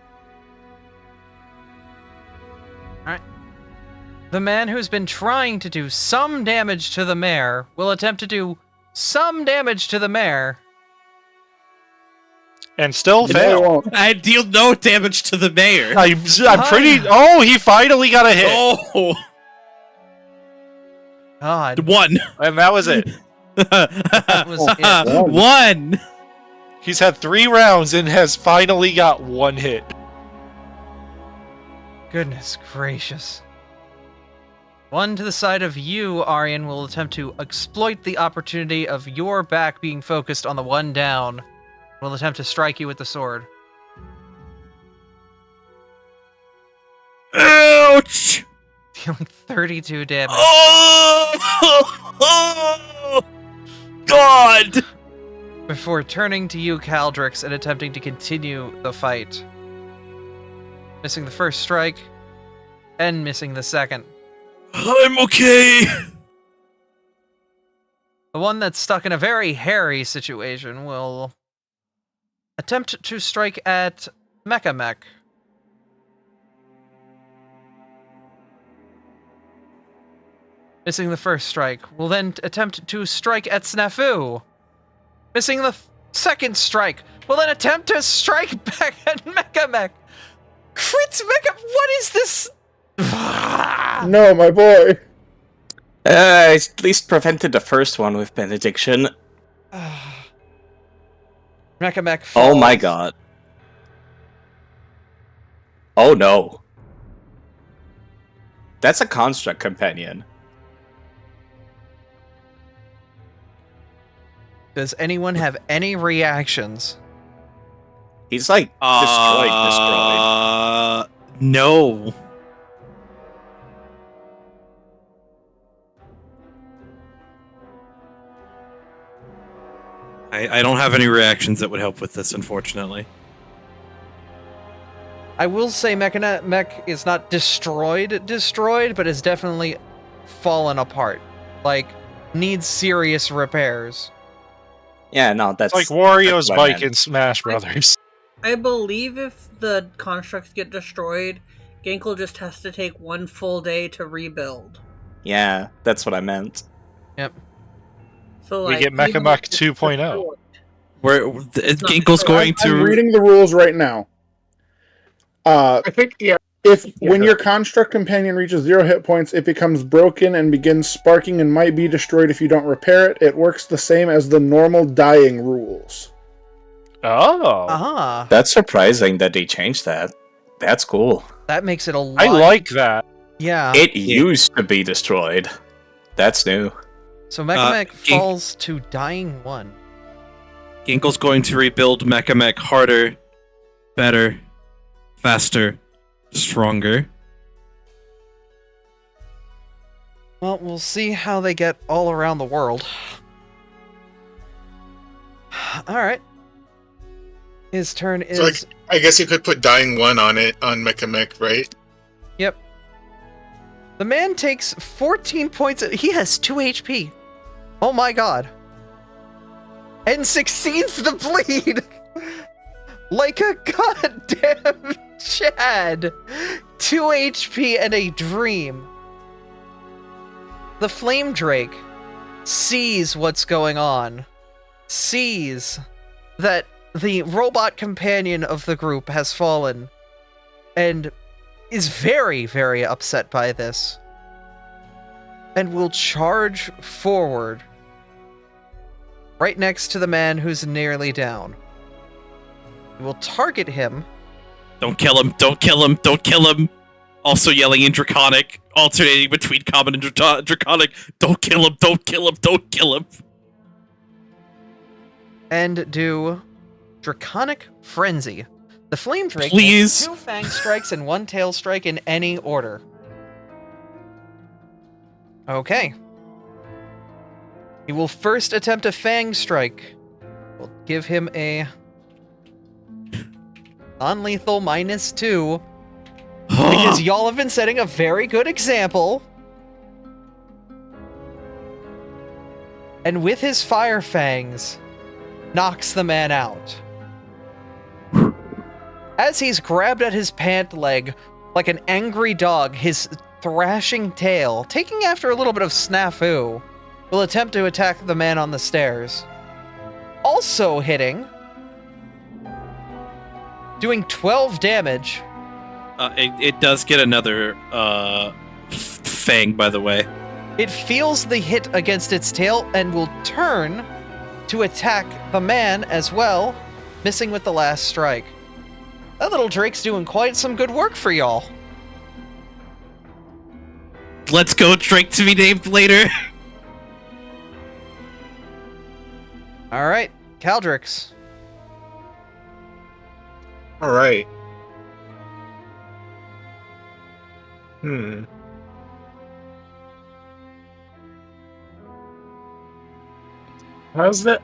The man who's been trying to do some damage to the mare will attempt to do some damage to the mare. And still No, fail. it won't. I deal no damage to the mayor. I'm pretty... Oh, he finally got a hit! Oh, God, one. And that was it. that was it. One. He's had 3 rounds and has finally got 1 hit. Goodness gracious. One to the side of you, Aryan, will attempt to exploit the opportunity of your back being focused on the one down. Will attempt to strike you with the sword. Ouch. Dealing 32 damage. Oh, God. Before turning to you, Caldrix, and attempting to continue the fight. Missing the first strike, and missing the second. I'm okay. The one that's stuck in a very hairy situation will attempt to strike at Mechamech. Missing the first strike, will then attempt to strike at Snafu. Missing the second strike, will then attempt to strike back at Mechamech. Crit Mecha, what is this? No, my boy. At least prevented the first one with benediction. Mechamech falls. Oh my god. Oh no. That's a construct companion. Does anyone have any reactions? He's like destroyed. No. I don't have any reactions that would help with this, unfortunately. I will say Mech is not destroyed, but is definitely fallen apart. Like, needs serious repairs. Yeah, no, that's It's like Wario's that's what I bike meant. in Smash Brothers. I believe if the constructs get destroyed, Ginkle just has to take one full day to rebuild. Yeah, that's what I meant. So We like get Mecha even Mech if it's 2.0. destroyed, Where Ginkle's going I'm to. reading the rules right now. I think, yeah. When your construct companion reaches 0 hit points, it becomes broken and begins sparking and might be destroyed if you don't repair it. It works the same as the normal dying rules. Oh. Uh-huh. That's surprising that they changed that. That's cool. That makes it a lot. I like that. Yeah. It used to be destroyed. That's new. So Mechamech falls to dying 1. Ginkle's going to rebuild Mechamech harder, better, faster, stronger. Well, we'll see how they get all around the world. Alright. His turn is... So I guess you could put Dying 1 on it, on Mechamech, right? Yep. The man takes 14 points. He has 2 HP. Oh my god. And succeeds the bleed. Like a goddamn Chad. 2 HP and a dream. The Flame Drake sees what's going on. Sees that the robot companion of the group has fallen. And is very, very upset by this. And will charge forward. Right next to the man who's nearly down. He will target him. Don't kill him, don't kill him, don't kill him. Also yelling in Draconic, alternating between Common and Draconic. Don't kill him, don't kill him, don't kill him. And do Draconic Frenzy. The Flame Drake Please. makes 2 Fang Strikes and 1 Tail Strike in any order. Okay. He will first attempt a Fang Strike. We'll give him a non-lethal -2. Because y'all have been setting a very good example. And with his Fire Fangs, knocks the man out. As he's grabbed at his pant leg, like an angry dog, his thrashing tail, taking after a little bit of snafu, will attempt to attack the man on the stairs. Also hitting, doing 12 damage. It does get another fang, by the way. It feels the hit against its tail and will turn to attack the man as well, missing with the last strike. That little Drake's doing quite some good work for y'all. Let's go, Drake to be named later. Alright, Caldrix. Alright. How's that,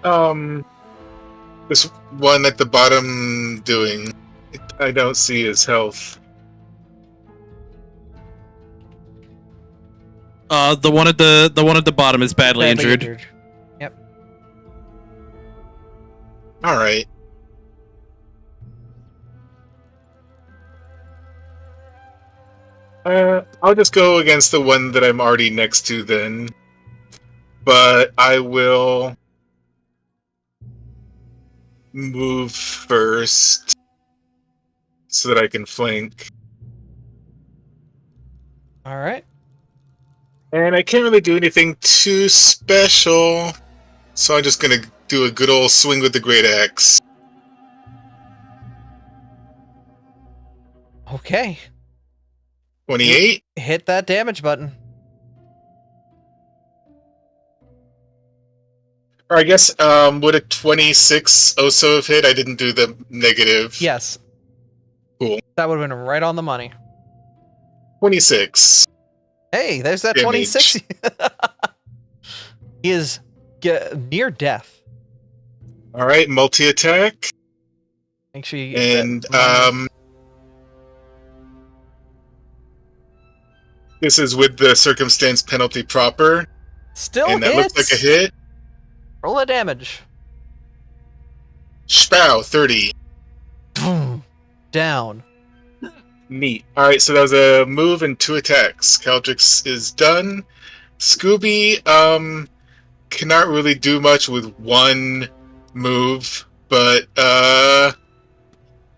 this one at the bottom doing? I don't see his health. The one at the bottom is badly injured. Yep. Alright. I'll just go against the one that I'm already next to then. But I will move first so that I can flank. Alright. And I can't really do anything too special, so I'm just gonna do a good old swing with the great axe. Okay. 28? Hit that damage button. Or I guess, would a 26 also have hit? I didn't do the negative. Yes. Cool. That would have been right on the money. 26. Hey, there's that Damage. 26. He is near death. Alright, multi-attack. Make sure you get And, that. This is with the circumstance penalty proper. Still and that hits. looks like a hit. Roll a damage. Spow 30. Down. Neat. Alright, so that was a move and 2 attacks. Caldrix is done. Scooby, cannot really do much with one move, but,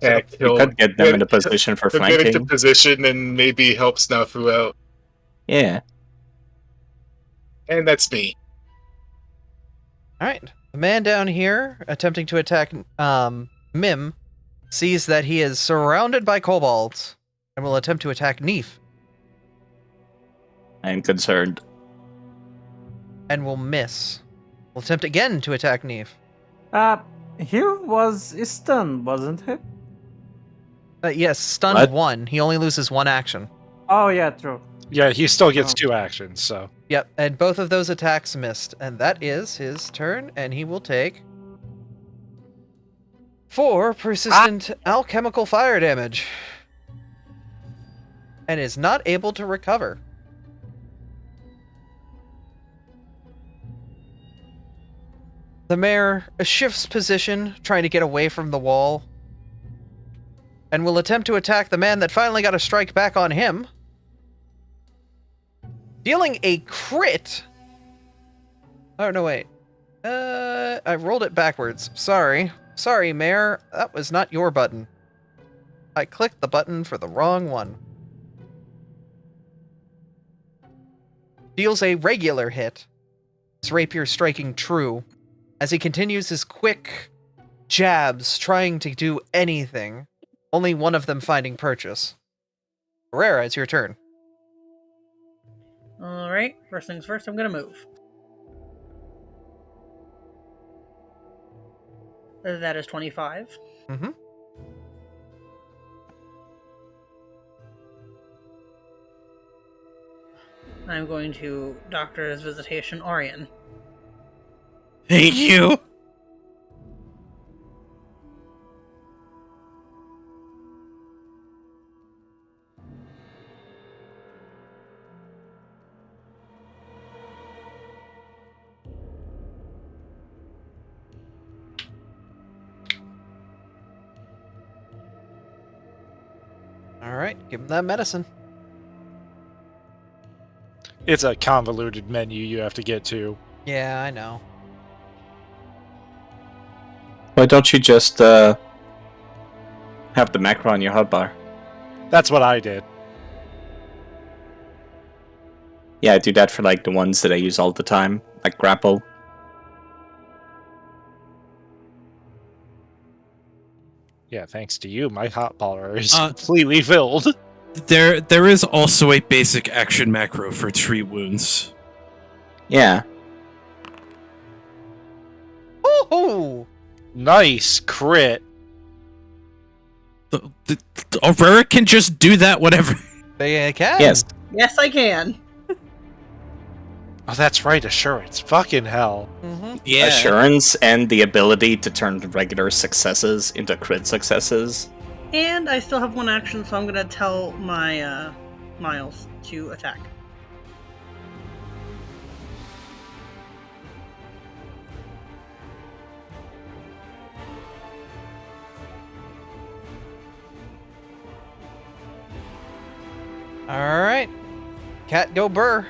heck, You could get them in a position for he'll get into flanking. position and maybe help Snafu out. Yeah. And that's me. Alright. The man down here, attempting to attack Mim, sees that he is surrounded by kobolds, and will attempt to attack Neef, I'm concerned. and will miss. Will attempt again to attack Neef. He was stunned, wasn't he? Yes, stunned What? 1. He only loses 1 action. Oh yeah, true. Yeah, he still gets Oh. 2 actions, so. Yep, and both of those attacks missed, and that is his turn, and he will take 4 persistent alchemical fire damage, and is not able to recover. The mayor shifts position, trying to get away from the wall, and will attempt to attack the man that finally got a strike back on him, dealing a crit. Oh, no, wait. I rolled it backwards. Sorry. Sorry, Mayor. That was not your button. I clicked the button for the wrong one. Deals a regular hit. His rapier striking true, as he continues his quick jabs, trying to do anything. Only one of them finding purchase. Herrera, it's your turn. Alright, first things first, I'm gonna move. That is 25. Mm-hmm. I'm going to Doctor's Visitation Orion. Thank you. Alright, give him that medicine. It's a convoluted menu you have to get to. Yeah, I know. Why don't you just have the macro on your hotbar? That's what I did. Yeah, I do that for like the ones that I use all the time, like grapple. Yeah, thanks to you, my hotbar is Uh, completely filled. There is also a basic action macro for tree wounds. Yeah. Oh! Nice crit. Aurora can just do that whatever. They can. Yes. Yes, I can. Oh, that's right, assurance. Fucking hell. Mm-hmm. Yeah. Assurance and the ability to turn regular successes into crit successes. And I still have 1 action, so I'm gonna tell my Miles to attack. Alright. Cat go burr.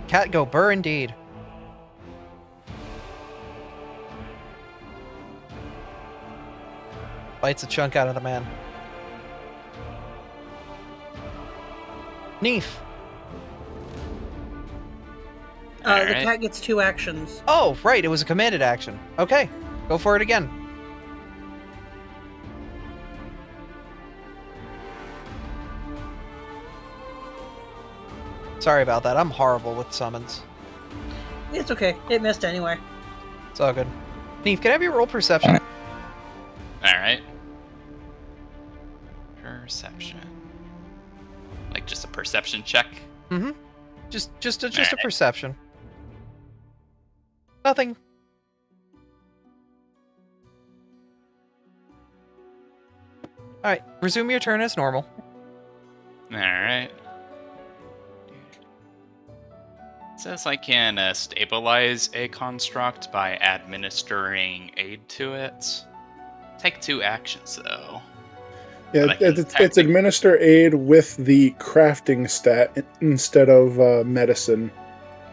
Cat go burr indeed. Bites a chunk out of the man. Neef. The Alright. cat gets 2 actions. Oh, right, it was a commanded action. Okay, go for it again. Sorry about that, I'm horrible with summons. It's okay. It missed anyway. It's all good. Neef, can I have your roll perception? Alright. Perception. Like just a perception check? Mm-hmm. Just a Alright. perception. Nothing. Alright, resume your turn as normal. Alright. It says I can stabilize a construct by administering aid to it. Take 2 actions, though. Yeah, But I can it's administer aid with the crafting stat instead of medicine.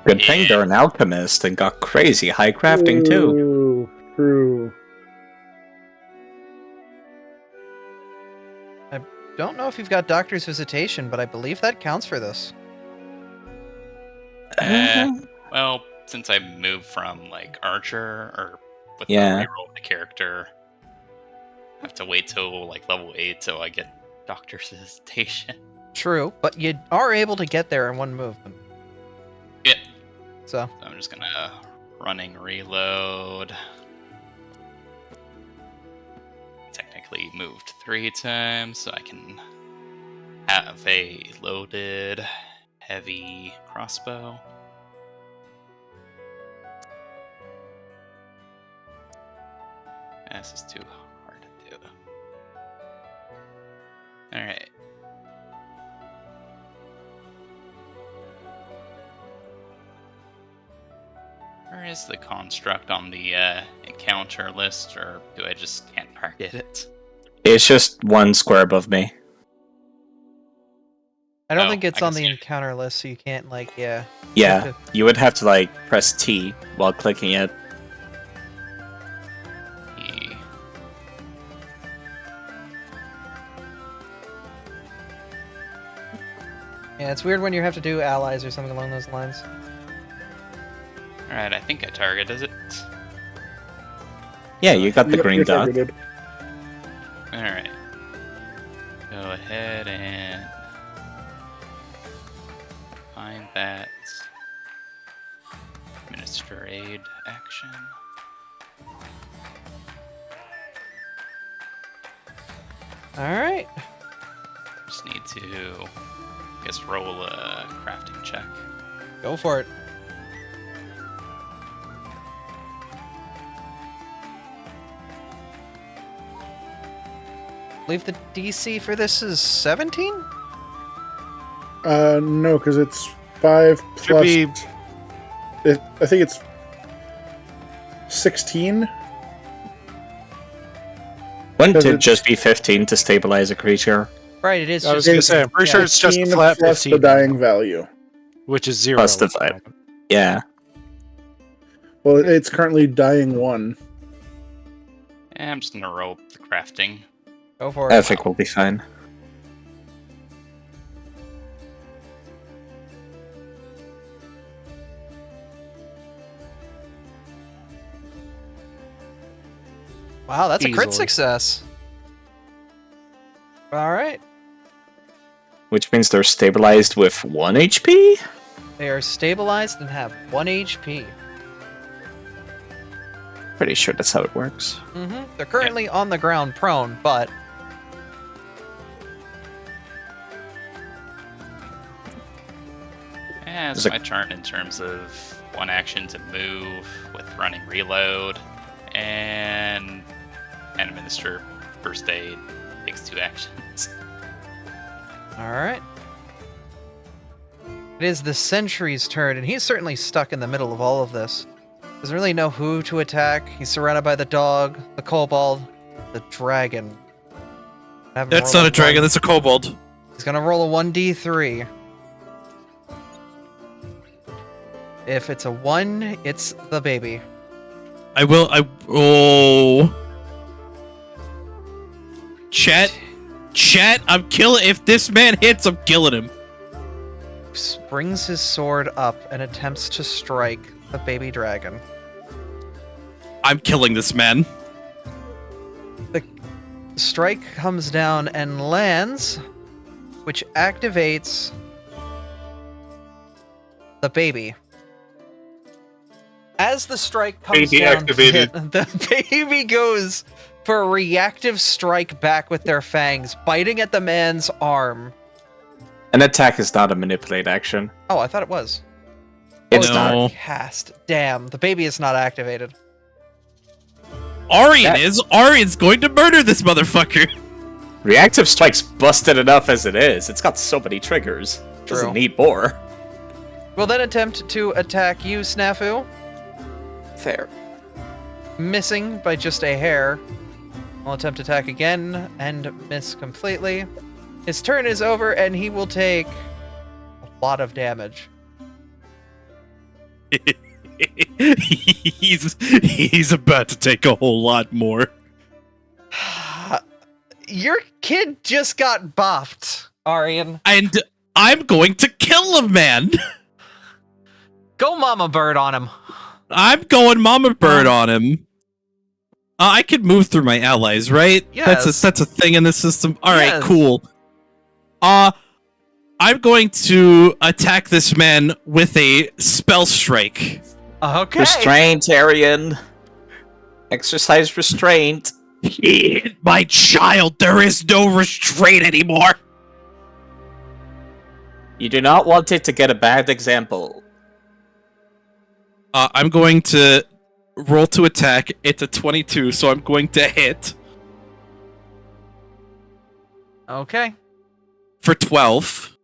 Good thing they're an alchemist and got crazy high crafting too. Ooh, true. Don't know if you've got Doctor's Visitation, but I believe that counts for this. Well, since I moved from like Archer or with Yeah. the reroll of the character, I have to wait till like level 8 till I get Doctor's Visitation. True, but you are able to get there in one movement. Yeah. So I'm just gonna running reload. Technically moved 3 times, so I can have a loaded heavy crossbow. This is too hard to do. Alright. Where is the construct on the encounter list, or do I just can't target it? It's just 1 square above me. I don't Oh, think it's I on can the see it. encounter list, so you can't like Yeah, you would have to like press T while clicking it. E. Yeah, it's weird when you have to do allies or something along those lines. Alright, I think I targeted it. Yeah, you got the green You're dot. targeted. Alright. Go ahead and find that administer aid action. Alright. Just need to, I guess, roll a crafting check. Go for it. I believe the DC for this is 17? No, because it's 5 Should plus. be- I think it's 16. Wouldn't Does it it- just be 15 to stabilize a creature? Right, it is I was just gonna say, I'm pretty sure it's just 15 flat plus 15, the dying value. which is 0. Plus the at the 5. moment. Yeah. Well, it's currently dying 1. I'm just gonna roll the crafting. Go for I it. think we'll be fine. Wow, that's a crit Easily. success. Alright. Which means they're stabilized with 1 HP? They are stabilized and have 1 HP. Pretty sure that's how it works. Mm-hmm. They're currently on the ground prone, but Yeah, it's There's a- my turn in terms of 1 action to move with running reload, and administer first aid takes 2 actions. alright. It is the sentry's turn, and he's certainly stuck in the middle of all of this. Doesn't really know who to attack. He's surrounded by the dog, the kobold, the dragon. Have him That's roll not a dragon, one- that's a kobold. He's gonna roll a 1d3. If it's a 1, it's the baby. Oh. Chat, I'm killing. If this man hits, I'm killing him. Brings his sword up and attempts to strike the baby dragon. I'm killing this man. The strike comes down and lands, which activates the baby. As the strike comes Baby down, activated. the baby goes for a reactive strike back with their fangs, biting at the man's arm. An attack is not a manipulate action. Oh, I thought it was. It's Oh, not. No. Cast. Damn, the baby is not activated. Arian That- is. Arian's going to murder this motherfucker. Reactive Strike's busted enough as it is. It's got so many triggers. Doesn't True. need more. We'll then attempt to attack you, Snafu. Fair. Missing by just a hair. I'll attempt to attack again and miss completely. His turn is over and he will take a lot of damage. he's about to take a whole lot more. Your kid just got buffed, Arian. And I'm going to kill him, man. Go Mama Bird on him. I'm going Mama Bird on him. I can move through my allies, right? Yes. That's a thing in the system. All right, Yes. cool. I'm going to attack this man with a spell strike. Okay. Restraint, Arian. Exercise restraint. He hit my child. There is no restraint anymore. You do not want it to get a bad example. I'm going to roll to attack. It's a 22, so I'm going to hit Okay. for 12.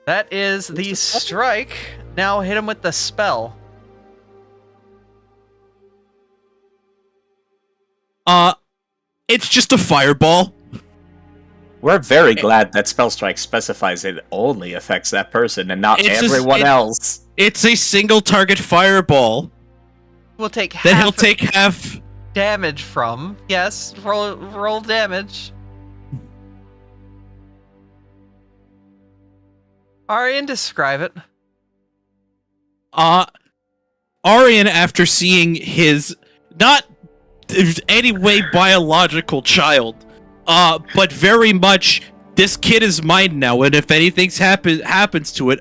That is the strike. Now hit him with the spell. It's just a fireball. We're very glad that Spell Strike specifies it only affects that person and not It's everyone else. It's a single target fireball. We'll take Then half he'll take half. damage from. Yes, roll damage. Arian, describe it. Arian, after seeing his not any way biological child, but very much this kid is mine now, and if anything happens to it,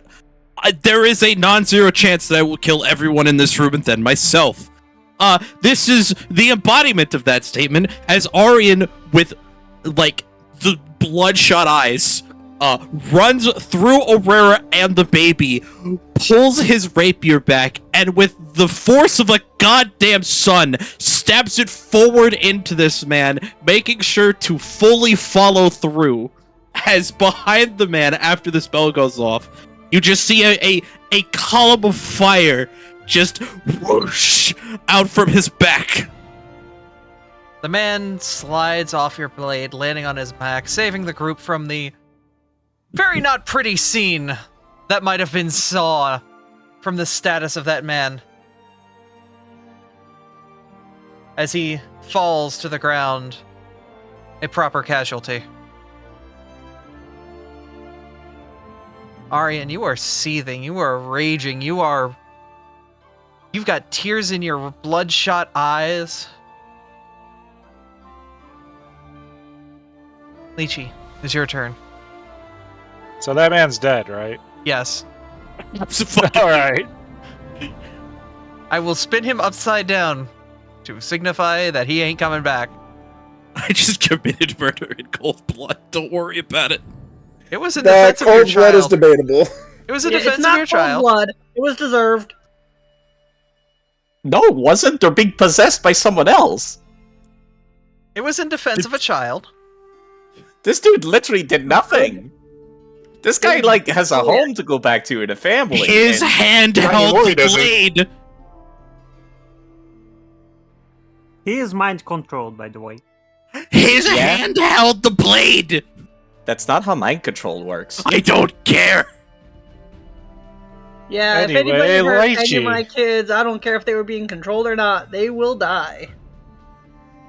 there is a non-zero chance that I will kill everyone in this room and then myself. This is the embodiment of that statement, as Arian, with like the bloodshot eyes, runs through Aurora and the baby, pulls his rapier back, and with the force of a goddamn sun, stabs it forward into this man, making sure to fully follow through. As behind the man, after the spell goes off, you just see a column of fire just whoosh out from his back. The man slides off your blade, landing on his back, saving the group from the very not pretty scene that might have been saw from the status of that man. As he falls to the ground, a proper casualty. Arian, you are seething, you are raging, you've got tears in your bloodshot eyes. Lychee, it's your turn. So that man's dead, right? Yes. All right. I will spin him upside down to signify that he ain't coming back. I just committed murder in cold blood. Don't worry about it. It was in That defense of your cold blood is child. debatable. It was in Yeah, defense it's of not your cold child. blood. It was deserved. No, it wasn't. They're being possessed by someone else. It was in defense of a child. This dude literally did nothing. This guy, like, has a home to go back to and a family. His and- hand Johnny held Mori the doesn't. blade. He is mind controlled, by the way. His Yeah. hand held the blade. That's not how mind control works. I don't care. Yeah, Anyway, if anybody hurt any Lychee. of my kids, I don't care if they were being controlled or not, they will die.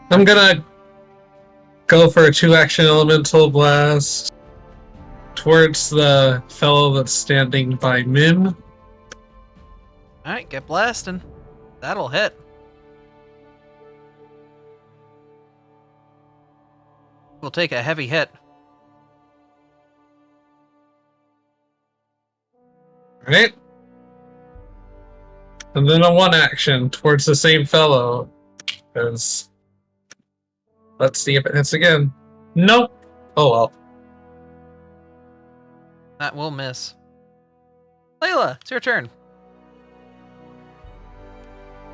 I'm gonna go for a 2-action elemental blast towards the fellow that's standing by Mim. Alright, get blasting. That'll hit. We'll take a heavy hit. Right? And then a 1-action towards the same fellow. Because let's see if it hits again. Nope. Oh well. That will miss. Layla, it's your turn.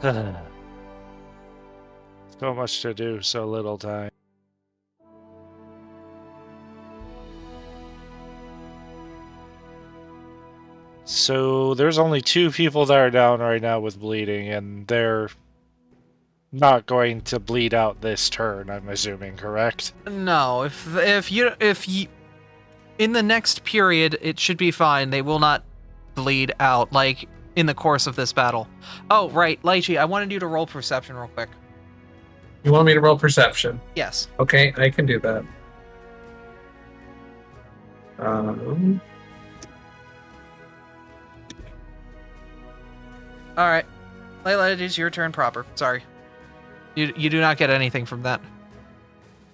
So much to do, so little time. So there's only 2 people that are down right now with bleeding, and they're not going to bleed out this turn, I'm assuming, correct? No, if you in the next period, it should be fine. They will not bleed out, like, in the course of this battle. Oh, right, Lychee, I wanted you to roll perception real quick. You want me to roll perception? Yes. Okay, I can do that. Um, All right, Layla, it is your turn proper. Sorry. You do not get anything from that.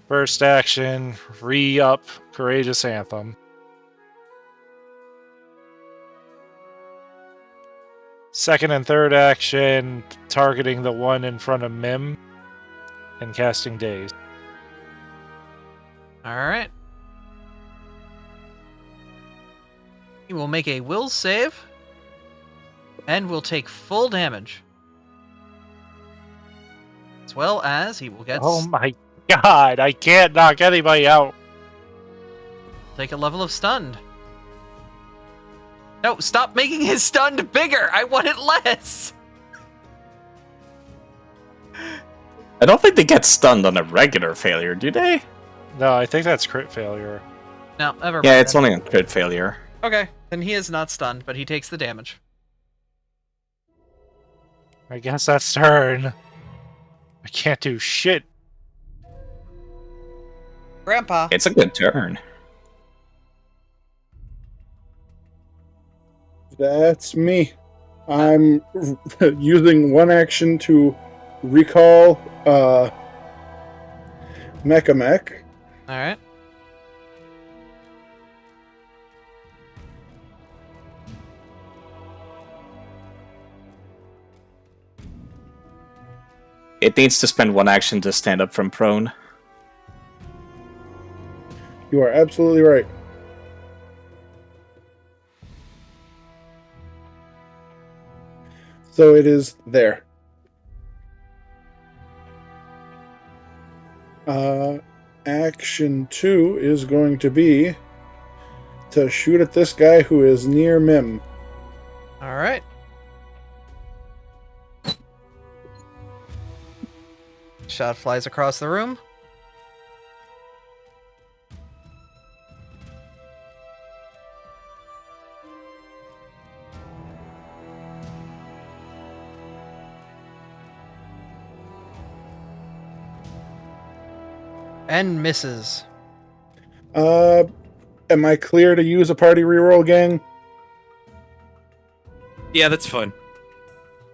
First action, re-up Courageous Anthem. Second and third action, targeting the one in front of Mim and casting Daze. All right. He will make a will save and will take full damage. As well as he will get Oh my god, I can't knock anybody out. take a level of stunned. No, stop making his stunned bigger. I want it less. I don't think they get stunned on a regular failure, do they? No, I think that's crit failure. No, ever. Yeah, it's only on crit failure. Okay, then he is not stunned, but he takes the damage. I guess that's turn. I can't do shit. Grandpa. It's a good turn. That's me. I'm using one action to recall Mech. All right. It needs to spend one action to stand up from prone. You are absolutely right. So it is there. Action 2 is going to be to shoot at this guy who is near Mim. All right. Shot flies across the room. And misses. Am I clear to use a party reroll, gang? Yeah, that's fun.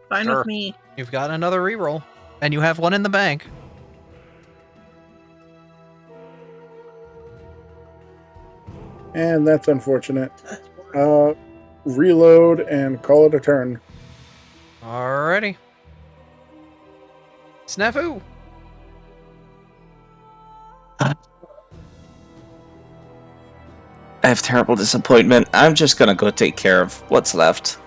Fine Sure. with me. You've got another reroll, and you have one in the bank. And that's unfortunate. Reload and call it a turn. Alrighty. Snafu. I have terrible disappointment. I'm just gonna go take care of what's left.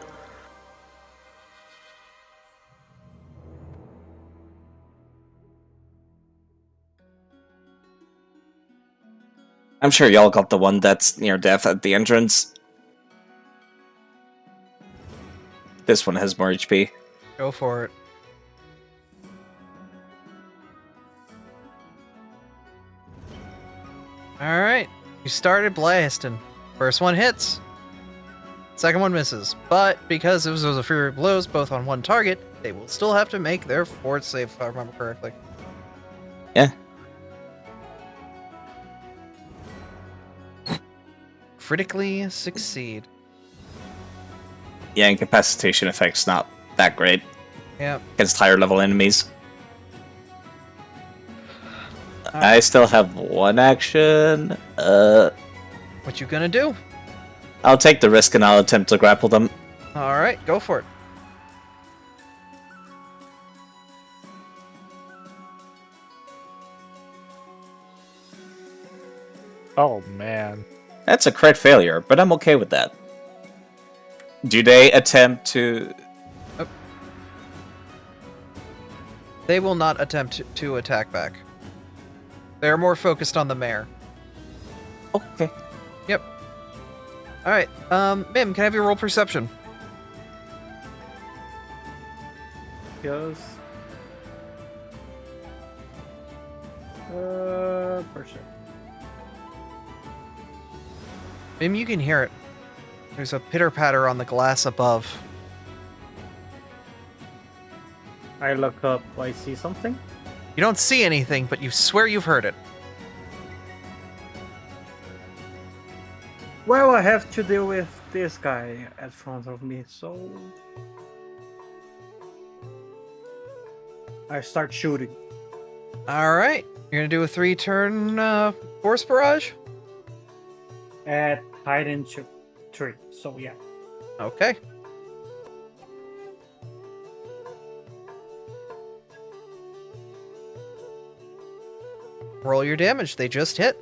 I'm sure y'all got the one that's near death at the entrance. This one has more HP. Go for it. Alright. You started blasting. First one hits. Second one misses. But because it was a fury of blows both on one target, they will still have to make their fort save, if I remember correctly. Yeah. Critically succeed. Yeah, incapacitation effect's not that great Yep. against higher level enemies. I still have one action. What you gonna do? I'll take the risk and I'll attempt to grapple them. Alright, go for it. Oh man. That's a crit failure, but I'm okay with that. Do they attempt to... They will not attempt to attack back. They're more focused on the mare. Okay. Yep. Alright, Mim, can I have your roll perception? Yes. Perception. Mim, you can hear it. There's a pitter-patter on the glass above. I look up. I see something. You don't see anything, but you swear you've heard it. Well, I have to deal with this guy at front of me, so I start shooting. Alright. You're gonna do a 3-turn force barrage? At hide and tree. So yeah. Okay. Roll your damage. They just hit.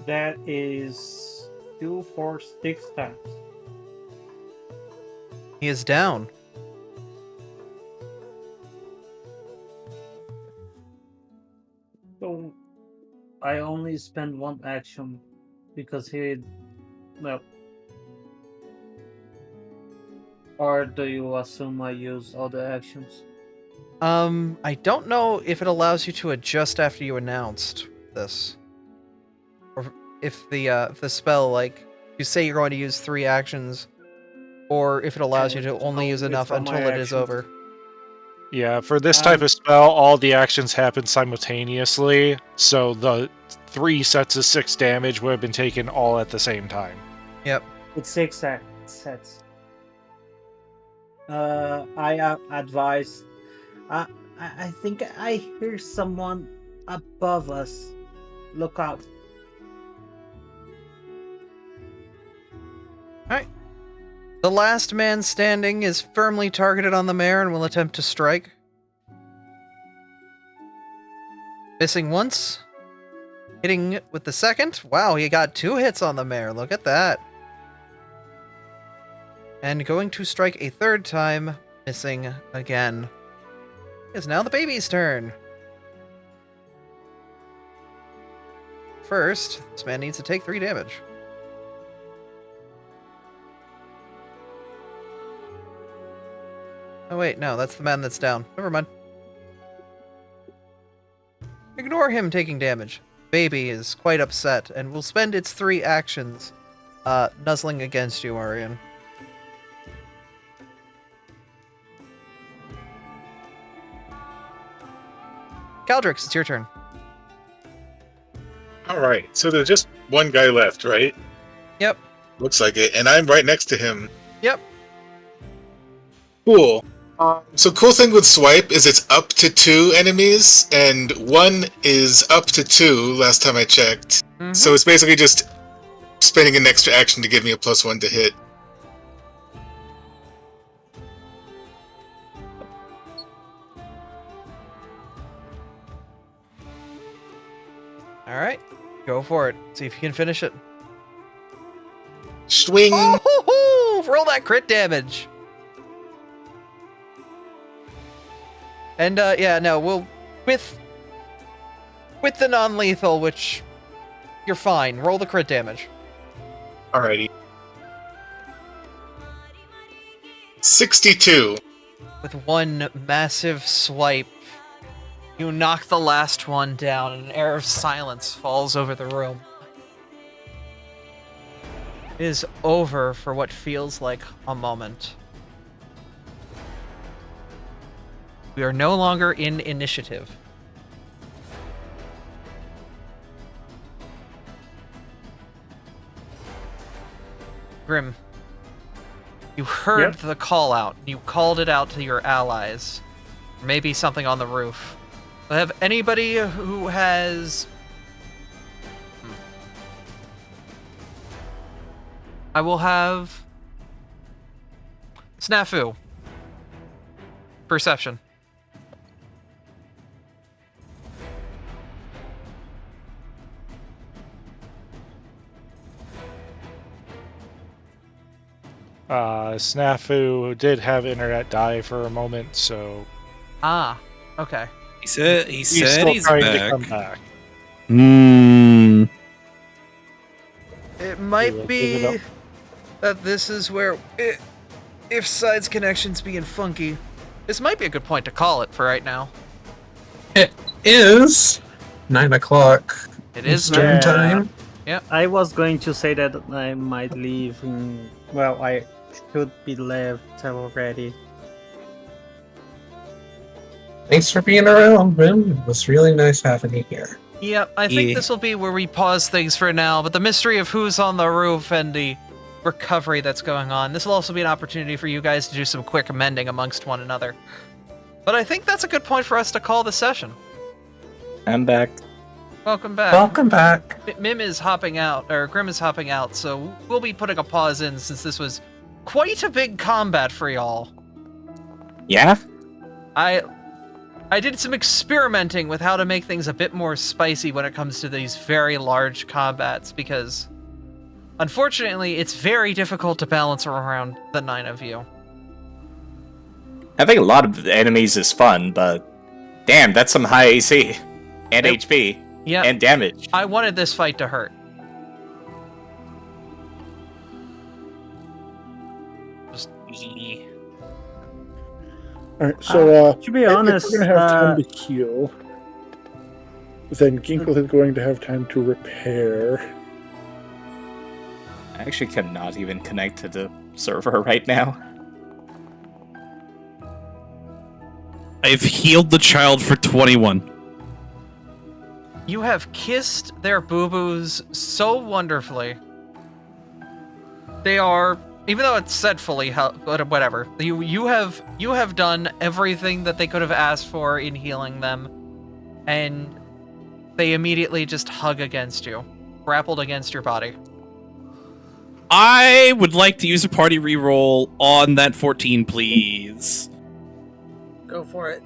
That is 2, 4, 6 times. He is down. So I only spend 1 action because he, well, or do you assume I use all the actions? I don't know if it allows you to adjust after you announced this. Or if the spell, like, you say you're going to use 3 actions, or if it allows you to only use enough until it is over. Yeah, for this type of spell, all the actions happen simultaneously, so the 3 sets of 6 damage would have been taken all at the same time. Yep. It's 6 sets. I advise. I think I hear someone above us. Look out. Alright. The last man standing is firmly targeted on the mare and will attempt to strike. Missing once. Hitting with the second. Wow, he got 2 hits on the mare. Look at that. And going to strike a 3rd time. Missing again. It is now the baby's turn. First, this man needs to take 3 damage. Oh wait, no, that's the man that's down. Never mind. Ignore him taking damage. Baby is quite upset and will spend its 3 actions nuzzling against you, Arian. Caldrix, it's your turn. Alright, so there's just one guy left, right? Yep. Looks like it, and I'm right next to him. Yep. Cool. So cool thing with swipe is it's up to 2 enemies, and 1 is up to 2 last time I checked. Mm-hmm. So it's basically just spending an extra action to give me a +1 to hit. Alright, go for it. See if you can finish it. Swing! Oh, roll that crit damage! And, yeah, no, we'll... With the non-lethal, which... You're fine. Roll the crit damage. Alrighty. 62. With one massive swipe, you knock the last one down, and an air of silence falls over the room. It is over for what feels like a moment. We are no longer in initiative. Grim, you heard the call out. You called it out to your allies. Maybe something on the roof. I have anybody who has... I will have... Snafu. Perception. Snafu did have internet die for a moment, so Ah, okay. He said he's still trying to come back. Hmm. It will might give it be up. that this is where, if sides connections being funky, this might be a good point to call it for right now. It is 9 o'clock. It is Eastern Yeah. time. I was going to say that I might leave. Well, I should be left already. Thanks for being around, Ben. It was really nice having you here. Yep, I think Yeah. this will be where we pause things for now, but the mystery of who's on the roof and the recovery that's going on, this will also be an opportunity for you guys to do some quick mending amongst one another. But I think that's a good point for us to call the session. I'm back. Welcome back. Welcome back. Mim is hopping out, or Grim is hopping out, so we'll be putting a pause in since this was quite a big combat for y'all. Yeah? I did some experimenting with how to make things a bit more spicy when it comes to these very large combats, because unfortunately it's very difficult to balance around the 9 of you. Having a lot of enemies is fun, but damn, that's some high AC and HP Yeah, and damage. I wanted this fight to hurt. Just Alright, so To be if honest, we're gonna have time to heal, then Ginkle is going to have time to repair. I actually cannot even connect to the server right now. I've healed the child for 21. You have kissed their boo-boos so wonderfully. They are, even though it's said fully, whatever. You have done everything that they could have asked for in healing them, and they immediately just hug against you, grappled against your body. I would like to use a party reroll on that 14, please. Go for it.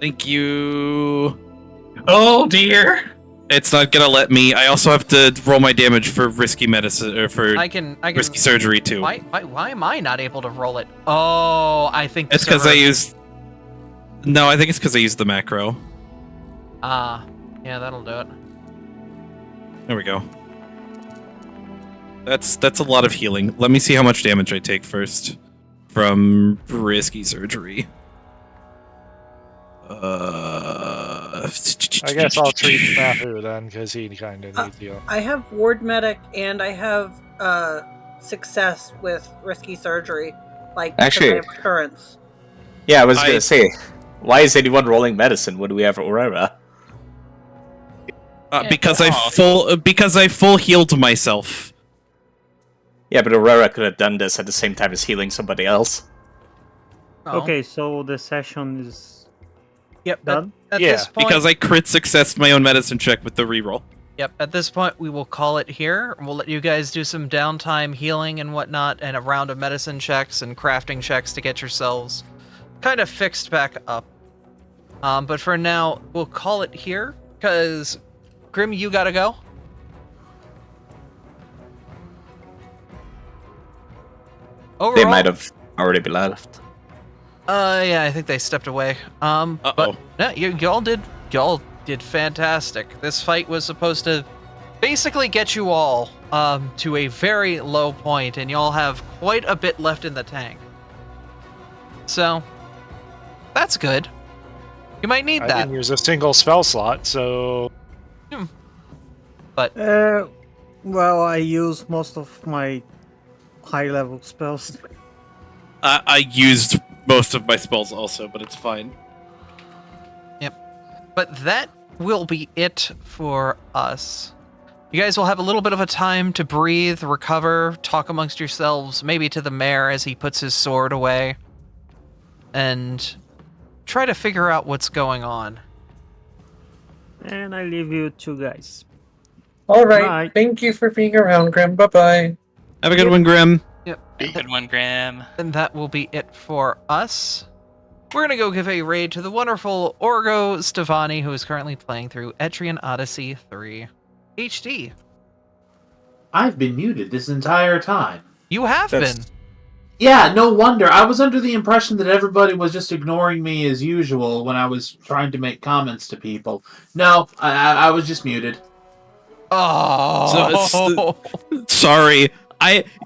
Thank you. Oh dear. It's not gonna let me. I also have to roll my damage for risky medicine or for I can. risky surgery too. Why am I not able to roll it? Oh, I think It's because I used. No, I think it's because I used the macro. Ah, yeah, that'll do it. There we go. That's a lot of healing. Let me see how much damage I take first from risky surgery. I guess I'll treat Snafu then, because he kind of needs heal. I have Ward Medic and I have success with risky surgery, like because Actually- I have recurrence. Yeah, I was gonna say, why is anyone rolling medicine when we have Aurora? Because I full healed myself. Yeah, but Aurora could have done this at the same time as healing somebody else. Oh. Okay, so the session is Yep. done. At Yeah, this point, Because I crit successed my own medicine check with the reroll. Yep, at this point we will call it here. We'll let you guys do some downtime healing and whatnot, and a round of medicine checks and crafting checks to get yourselves kind of fixed back up. But for now, we'll call it here, because Grim, you gotta go. Overall, They might have already been left. yeah, I think they stepped away. But no, y'all did fantastic. This fight was supposed to basically get you all to a very low point, and y'all have quite a bit left in the tank. So that's good. You might need I that. didn't use a single spell slot, so But Well, I use most of my high-level spells. I used most of my spells also, but it's fine. But that will be it for us. You guys will have a little bit of a time to breathe, recover, talk amongst yourselves, maybe to the mayor as he puts his sword away, and try to figure out what's going on. And I leave you two guys. All right. Bye. Thank you for being around, Grim. Bye bye. Have a good one, Grim. good one, Graham. And that will be it for us. We're going to go give a raid to the wonderful Orgo Stevani, who is currently playing through Etrian Odyssey 3 HD. I've been muted this entire time. You have That's- been. Yeah, no wonder. I was under the impression that everybody was just ignoring me as usual when I was trying to make comments to people. No, I was just muted. Oh, Sorry.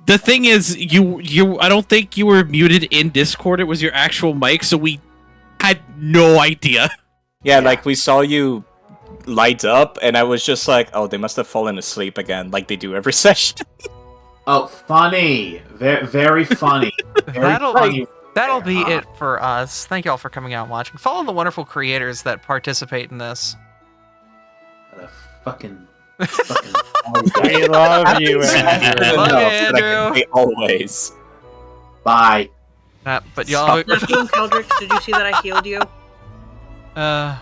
The thing is, I don't think you were muted in Discord. It was your actual mic, so we had no idea. Yeah, like we saw you light up, and I was just like, oh, they must have fallen asleep again, like they do every session. Oh, funny. Very funny. Very that'll funny. that'll be it for us. Thank y'all for coming out and watching. Follow the wonderful creators that participate in this. Fucking. We love you, Andrew. Love you, Enough that I can Andrew. say always. Bye. But y'all, Neptune Keldrix, did you see that I healed you? How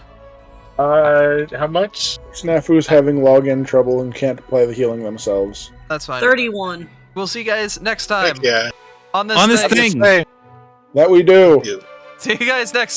much? Snafu's having login trouble and can't apply the healing themselves. that's fine. 31. We'll see you guys next time Heck yeah. on this On this thing. thing. That we do. See you guys next